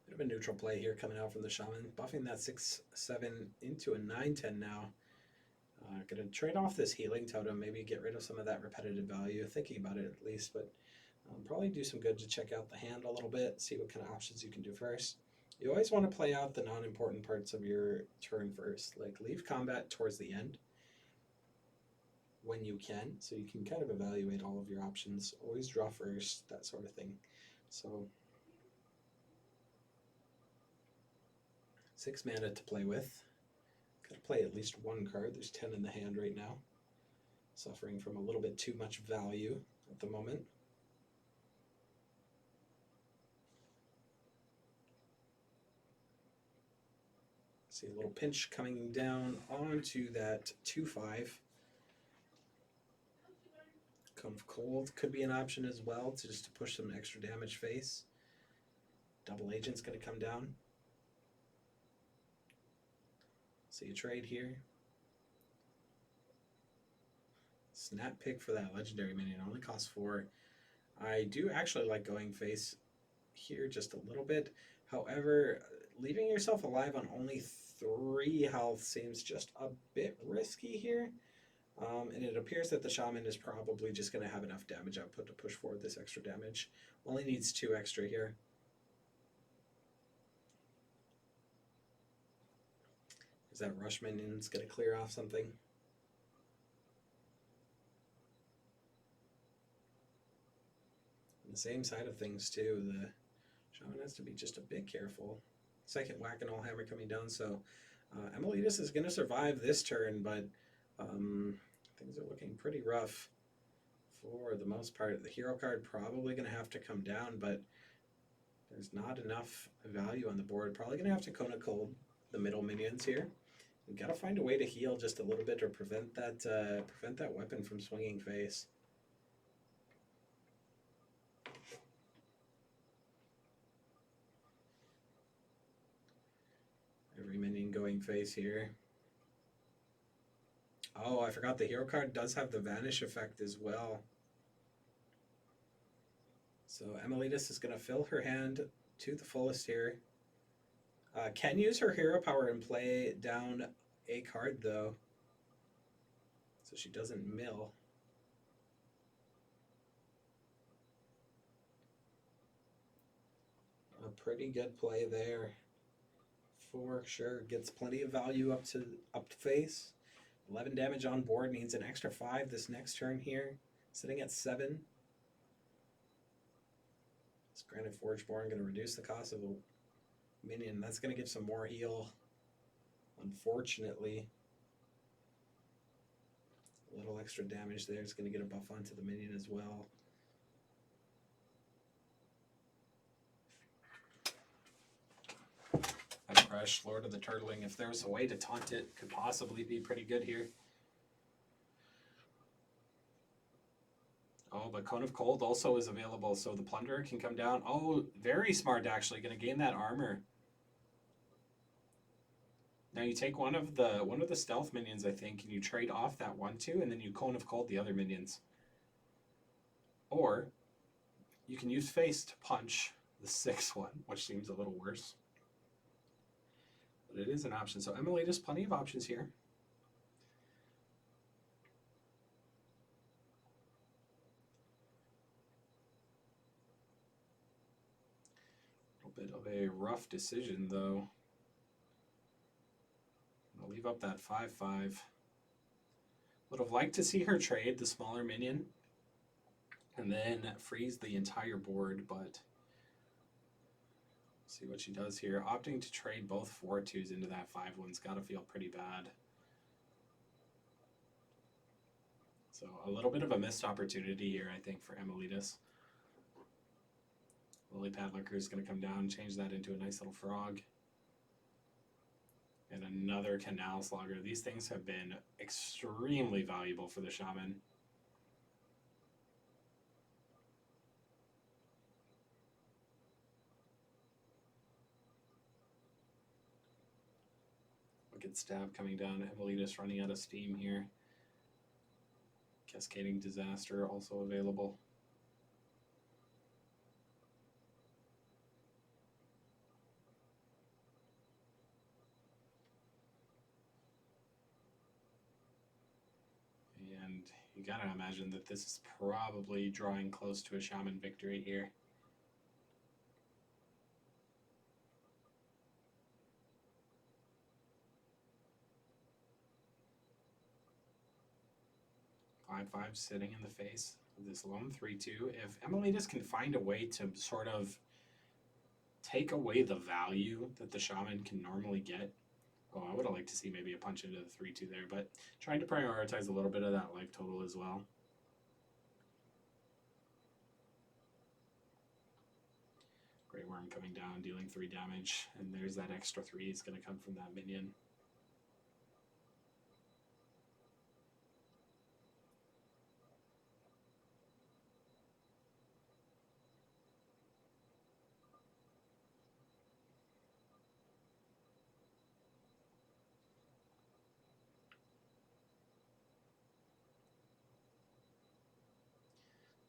Speaker 3: bit of a neutral play here coming out from the Shaman, buffing that 6/7 into a 9/10 now. Going to trade off this healing totem, maybe get rid of some of that repetitive value, thinking about it at least, but probably do some good to check out the hand a little bit, see what kind of options you can do first. You always want to play out the non-important parts of your turn first, like leave combat towards the end when you can, so you can kind of evaluate all of your options. Always draw first, that sort of thing. So 6 mana to play with. Gotta play at least one card. There's 10 in the hand right now. Suffering from a little bit too much value at the moment. See a little pinch coming down onto that 2/5. Come Cold could be an option as well, to just to push some extra damage face. Double Agent's going to come down. See a trade here. Snap Pick for that legendary minion only costs 4. I do actually like going face here just a little bit. However, leaving yourself alive on only 3 health seems just a bit risky here. And it appears that the Shaman is probably just going to have enough damage output to push forward this extra damage. Only needs 2 extra here. Is that Rush Minion's going to clear off something? On the same side of things too, the Shaman has to be just a bit careful. Second Whack-and-All Hammer coming down, so Emilitus is going to survive this turn, but things are looking pretty rough for the most part. The hero card probably going to have to come down, but there's not enough value on the board. Probably going to have to Kona Cold the middle minions here. We got to find a way to heal just a little bit or prevent that weapon from swinging face. Every minion going face here. Oh, I forgot the hero card does have the vanish effect as well. So Emilitus is going to fill her hand to the fullest here. Can use her hero power and play down a card though, so she doesn't mill. A pretty good play there, for sure. Gets plenty of value up to face. 11 damage on board, needs an extra 5 this next turn here. Sitting at 7. This Granite Forgeborn going to reduce the cost of a minion. That's going to give some more heal. Unfortunately, a little extra damage there. It's going to get a buff onto the minion as well. I'd crush Lord of the Turtling. If there's a way to taunt it, could possibly be pretty good here. Oh, but Cone of Cold also is available, so the Plunderer can come down. Oh, very smart, actually. Going to gain that armor. Now you take one of the stealth minions, I think, and you trade off that 1/2, and then you Cone of Cold the other minions. Or you can use Face to punch the 6th one, which seems a little worse. But it is an option. So Emily, there's plenty of options here. A little bit of a rough decision, though. I'll leave up that 5/5. Would have liked to see her trade the smaller minion and then freeze the entire board, but see what she does here. Opting to trade both 4/2s into that 5/1's got to feel pretty bad. So a little bit of a missed opportunity here, I think, for Emilitas. Lily Pad Lurker is going to come down and change that into a nice little frog. And another Canal Slogger. These things have been extremely valuable for the Shaman. Look at Stab coming down. Emilitas running out of steam here. Cascading Disaster also available. And you gotta imagine that this is probably drawing close to a Shaman victory here. Five sitting in the face of this lone 3/2. If Emilitas can find a way to sort of take away the value that the Shaman can normally get. Oh, I would have liked to see maybe a punch into the 3/2 there, but trying to prioritize a little bit of that life total as well. Grey Worm coming down, dealing 3 damage, and there's that extra 3 is going to come from that minion.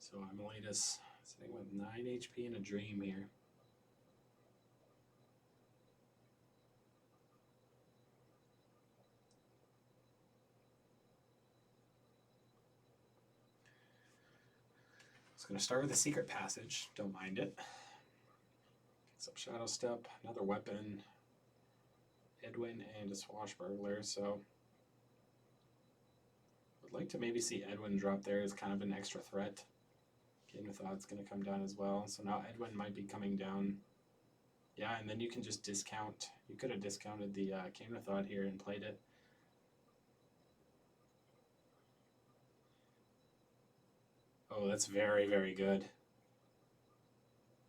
Speaker 3: So Emilitas sitting with 9 HP and a dream here. It's going to start with a secret passage. Don't mind it. Picks up Shadow Step, another weapon, Edwin, and a Swashbuckler. So would like to maybe see Edwin drop there as kind of an extra threat. Game of Thought's going to come down as well. So now Edwin might be coming down. Yeah, and then you can just discount. You could have discounted the Game of Thought here and played it. Oh, that's very, very good.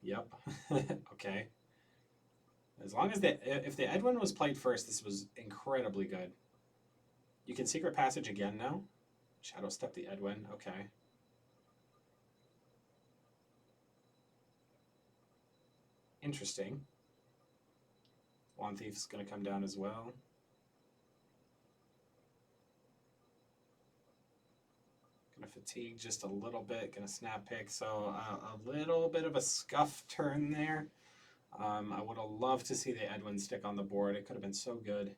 Speaker 3: Yep. Okay. As long as if the Edwin was played first, this was incredibly good. You can Secret Passage again now. Shadow Step the Edwin. Okay. Interesting. Wand Thief's going to come down as well. Going to fatigue just a little bit. Going to snap pick. So a little bit of a scuff turn there. I would have loved to see the Edwin stick on the board. It could have been so good.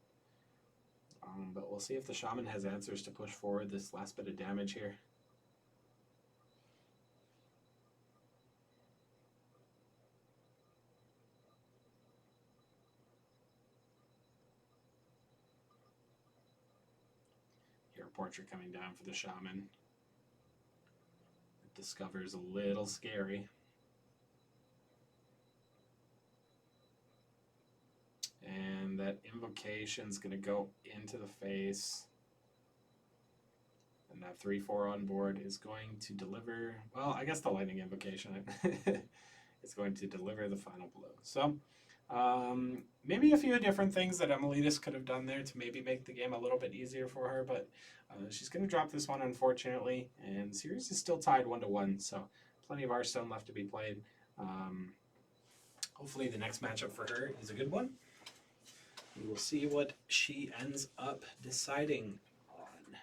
Speaker 3: But we'll see if the Shaman has answers to push forward this last bit of damage here. Dark Portrait coming down for the Shaman. Discover's a little scary. And that Invocation's going to go into the face. And that 3/4 on board is going to deliver, well, I guess the Lightning Invocation is going to deliver the final blow. So maybe a few different things that Emilitas could have done there to maybe make the game a little bit easier for her, but she's going to drop this one, unfortunately, and the series is still tied 1-1, so plenty of Hearthstone left to be played. Hopefully the next matchup for her is a good one. We will see what she ends up deciding on.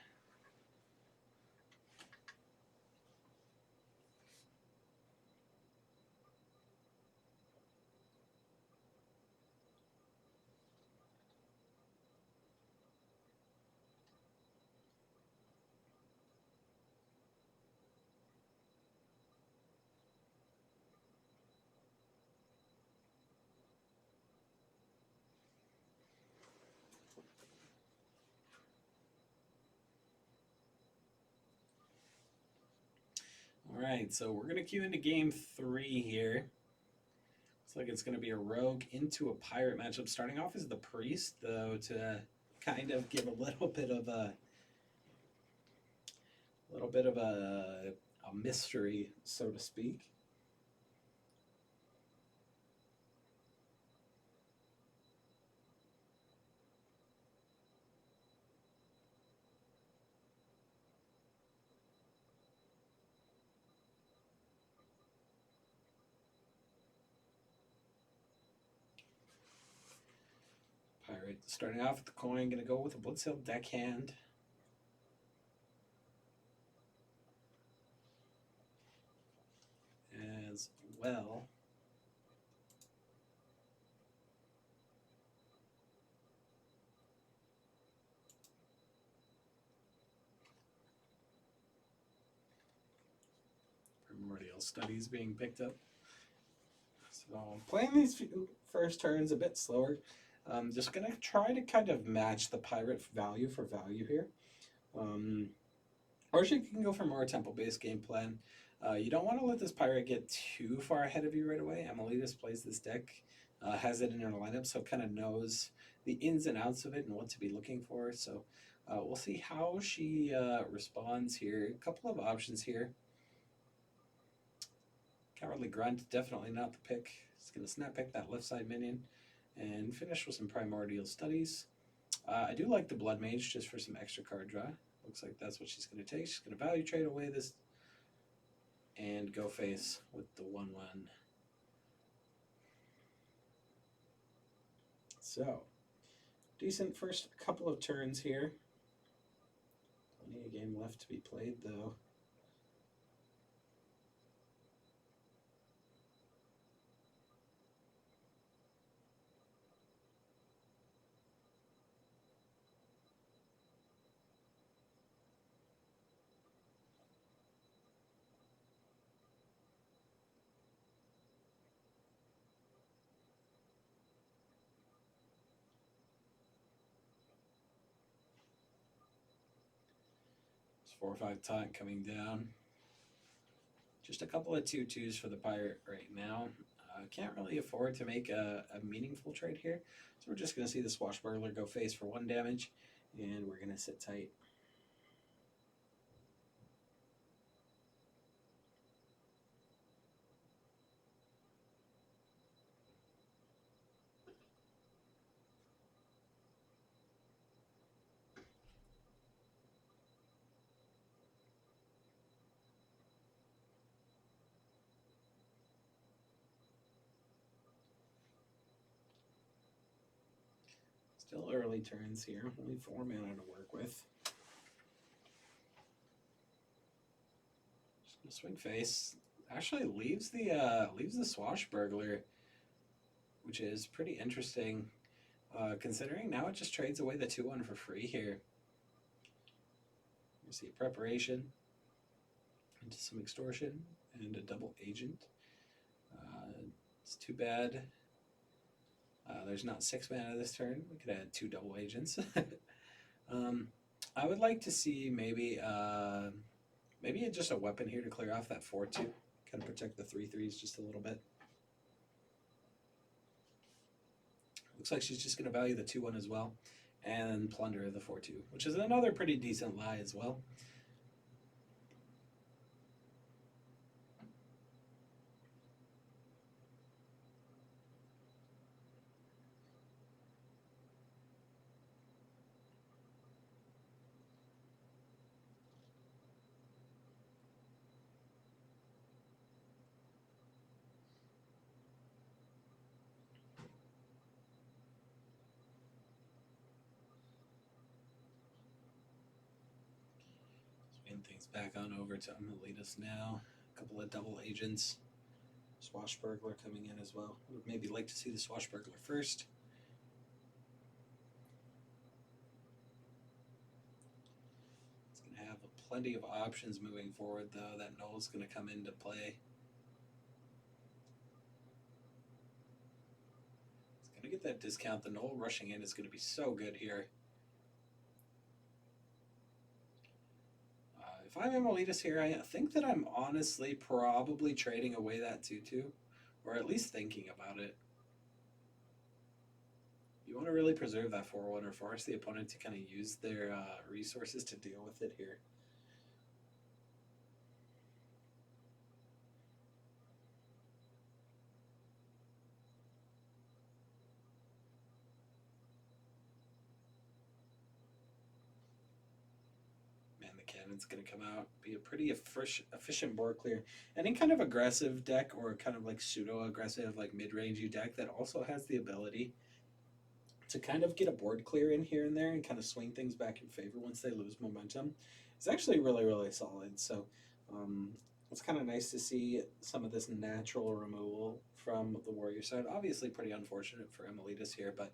Speaker 3: All right, so we're going to queue into game 3 here. Looks like it's going to be a rogue into a pirate matchup. Starting off as the priest, though, to kind of give a little bit of a mystery, so to speak. Pirate starting off with the coin, going to go with a Blitzhill deckhand. As well. Primordial Studies being picked up. So playing these few first turns a bit slower. I'm just going to try to kind of match the pirate value for value here. Or she can go for more tempo-based game plan. You don't want to let this pirate get too far ahead of you right away. Emilitas plays this deck, has it in her lineup, so kind of knows the ins and outs of it and what to be looking for. So we'll see how she responds here. A couple of options here. Cowardly Grunt, definitely not the pick. It's going to snap pick that left side minion and finish with some Primordial Studies. I do like the Blood Mage just for some extra card draw. Looks like that's what she's going to take. She's going to value trade away this and go face with the 1/1. So, decent first couple of turns here. Plenty of game left to be played, though. It's 4/5 taunt coming down. Just a couple of 2/2s for the pirate right now. Can't really afford to make a meaningful trade here. So we're just going to see the Swashbuckler go face for 1 damage, and we're going to sit tight. Still early turns here. Only 4 mana to work with. Just gonna swing face. Actually leaves the Swashbuckler, which is pretty interesting. Considering now it just trades away the 2/1 for free here. You see preparation into some extortion and a double agent. It's too bad. There's not 6 mana this turn. We could add 2 double agents. I would like to see maybe just a weapon here to clear off that 4-2. Kind of protect the 3-3s just a little bit. Looks like she's just going to value the 2-1 as well, and plunder the 4-2, which is another pretty decent lie as well. Spin things back on over to Amelitas now. A couple of double agents. Swashbuckler coming in as well. Would maybe like to see the Swashbuckler first. It's going to have plenty of options moving forward, though. That Null's going to come into play. It's going to get that discount. The Null rushing in is going to be so good here. If I'm Emilitas here, I think that I'm honestly probably trading away that 2-2, or at least thinking about it. You want to really preserve that 4-1 or force the opponent to kind of use their resources to deal with it here. Man, the cannon's going to come out, be a pretty efficient board clear. Any kind of aggressive deck or kind of like pseudo-aggressive, like mid-rangey deck that also has the ability to kind of get a board clear in here and there and kind of swing things back in favor once they lose momentum is actually really, really solid. So it's kind of nice to see some of this natural removal from the warrior side. Obviously pretty unfortunate for Emilitas here, but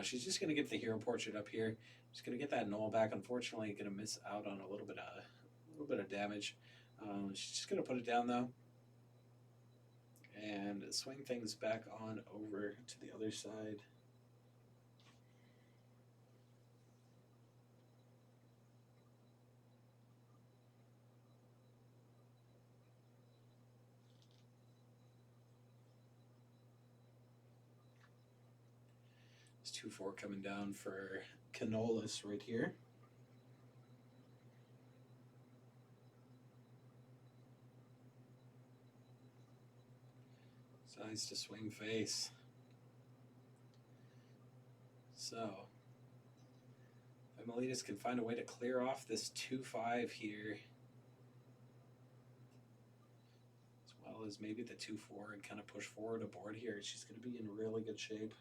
Speaker 3: she's just going to get the hero portrait up here. She's going to get that Null back. Unfortunately, going to miss out on a little bit of damage. She's just going to put it down though and swing things back on over to the other side. It's 2-4 coming down for Canolis right here. Decides to swing face. So, Emilitas can find a way to clear off this 2-5 here, as well as maybe the 2-4 and kind of push forward a board here. She's going to be in really good shape.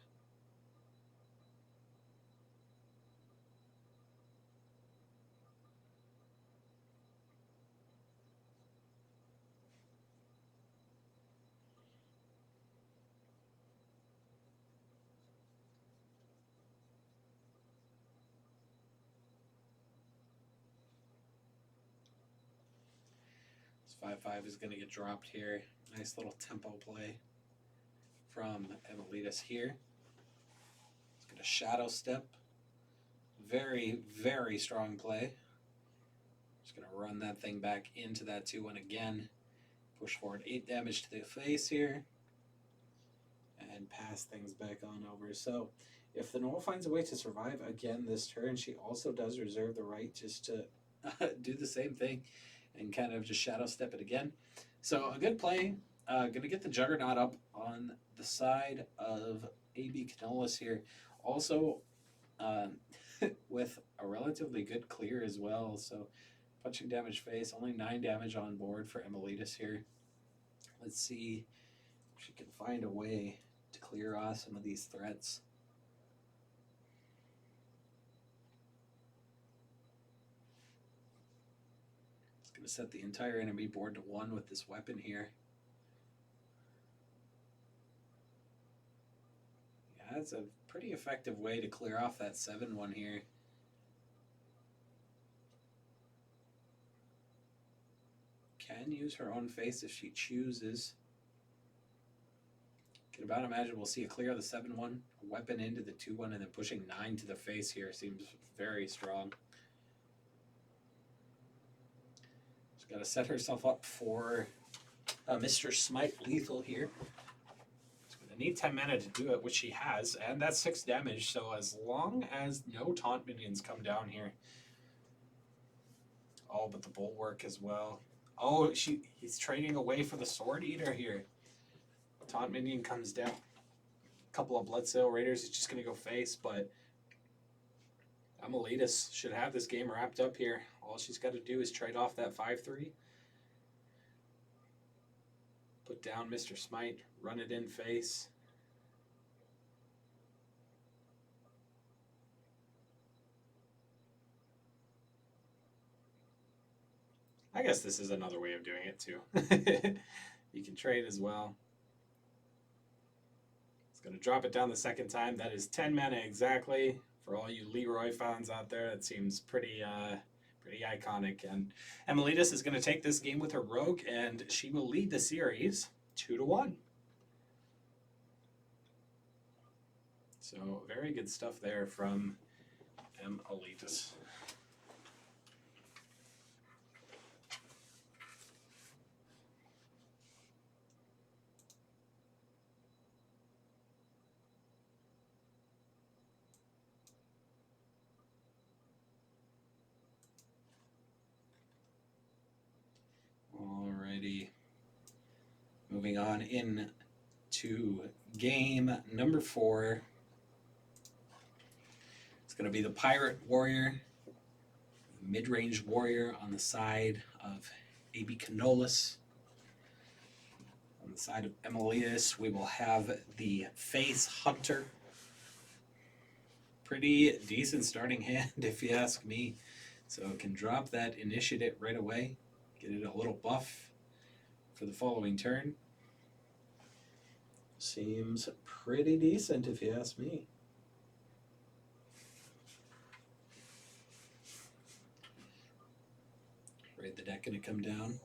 Speaker 3: This 5-5 is going to get dropped here. Nice little tempo play from Emilitas here. It's going to shadow step. Very, very strong play. Just going to run that thing back into that 2-1 again. Push forward 8 damage to the face here. And pass things back on over. So if the Null finds a way to survive again this turn, she also does reserve the right just to do the same thing and kind of just shadow step it again. So a good play. Going to get the Juggernaut up on the side of AB Canolis here. Also with a relatively good clear as well. So punching damage face, only 9 damage on board for Emilitas here. Let's see if she can find a way to clear off some of these threats. It's going to set the entire enemy board to 1 with this weapon here. Yeah, that's a pretty effective way to clear off that 7-1 here. Can use her own face if she chooses. Can about imagine we'll see a clear of the 7-1, a weapon into the 2-1, and then pushing 9 to the face here seems very strong. She's got to set herself up for Mr. Smite lethal here. She's going to need 10 mana to do it, which she has, and that's 6 damage. So as long as no taunt minions come down here. Oh, but the bulwark as well. Oh, he's trading away for the Sword Eater here. Taunt minion comes down. A couple of Bloodsail Raiders is just going to go face, but Amelitas should have this game wrapped up here. All she's got to do is trade off that 5-3. Put down Mr. Smite, run it in face. I guess this is another way of doing it too. You can trade as well. It's going to drop it down the second time. That is 10 mana exactly. For all you Leroy fans out there, that seems pretty iconic. And Emilitas is going to take this game with her Rogue, and she will lead the series 2-1. So very good stuff there from Emilitas. Alrighty. Moving on in to game number 4. It's going to be the Pirate Warrior, mid-range warrior on the side of AB Canolis. On the side of Emilitas, we will have the Face Hunter. Pretty decent starting hand, if you ask me. So it can drop that initiative right away. Get it a little buff for the following turn. Seems pretty decent, if you ask me. Raid the deck going to come down.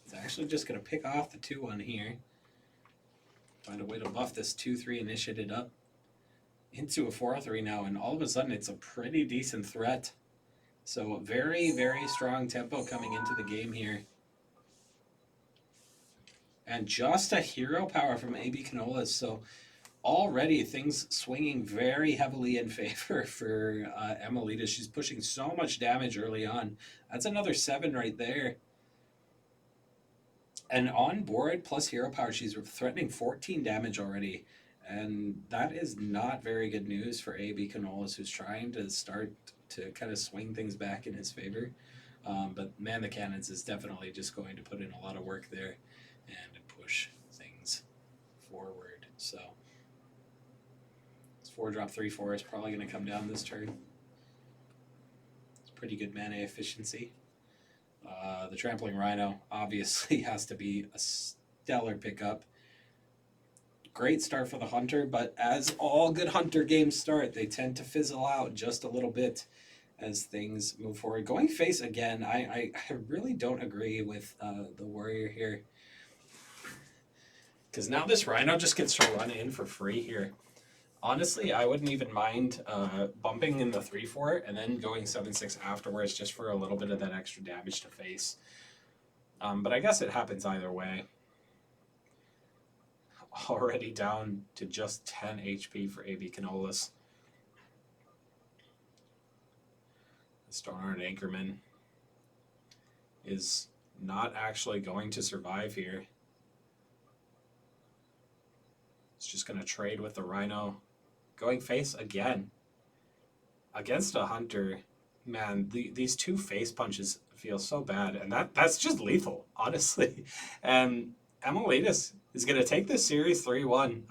Speaker 3: It's actually just going to pick off the 2-1 here. Find a way to buff this 2-3 initiated up into a 4-3 now, and all of a sudden it's a pretty decent threat. So very, very strong tempo coming into the game here. And just a hero power from AB Canolas, so already things swinging very heavily in favor for Emilita. She's pushing so much damage early on. That's another 7 right there. And on board, plus hero power, she's threatening 14 damage already. And that is not very good news for AB Canolas, who's trying to start to kind of swing things back in his favor. But Man the Cannons is definitely just going to put in a lot of work there and push things forward. So this 4-drop 3/4 is probably going to come down this turn. It's pretty good mana efficiency. The Trampling Rhino obviously has to be a stellar pickup. Great start for the Hunter, but as all good Hunter games start, they tend to fizzle out just a little bit as things move forward. Going face again, I really don't agree with the Warrior here. Because now this Rhino just gets to run in for free here. Honestly, I wouldn't even mind bumping in the 3-4 and then going 7-6 afterwards just for a little bit of that extra damage to face. But I guess it happens either way. Already down to just 10 HP for AB Canolas. Stoneheart Anchorman is not actually going to survive here. It's just going to trade with the Rhino. Going face again. Against a Hunter, man, these 2 face punches feel so bad. And that's just lethal, honestly. And Emilitas is going to take this series 3-1.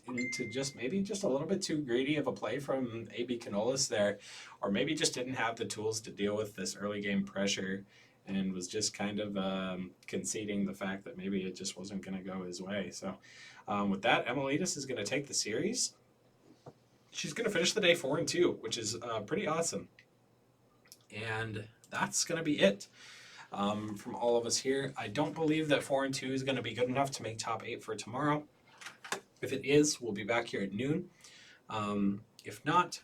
Speaker 3: Into just maybe just a little bit too greedy of a play from AB Canolas there. Or maybe just didn't have the tools to deal with this early game pressure. And was just kind of conceding the fact that maybe it just wasn't going to go his way. So with that, Emilitas is going to take the series. She's going to finish the day 4-2, which is pretty awesome. And that's going to be it. from all of us here. I don't believe that 4-2 is going to be good enough to make top 8 for tomorrow. If it is, we'll be back here at noon. If not,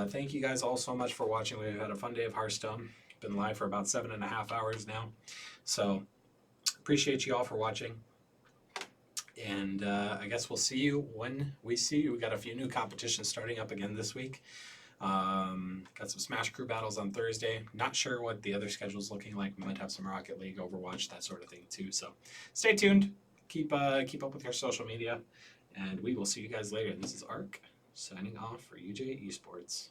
Speaker 3: thank you guys all so much for watching. We've had a fun day of Hearthstone. Been live for about 7.5 hours now. So appreciate you all for watching. And I guess we'll see you when we see you. We got a few new competitions starting up again this week. Got some Smash Crew battles on Thursday. Not sure what the other schedule's looking like. We might have some Rocket League, Overwatch, that sort of thing too. So stay tuned. Keep up with your social media. And we will see you guys later. This is Ark signing off for UJ Esports.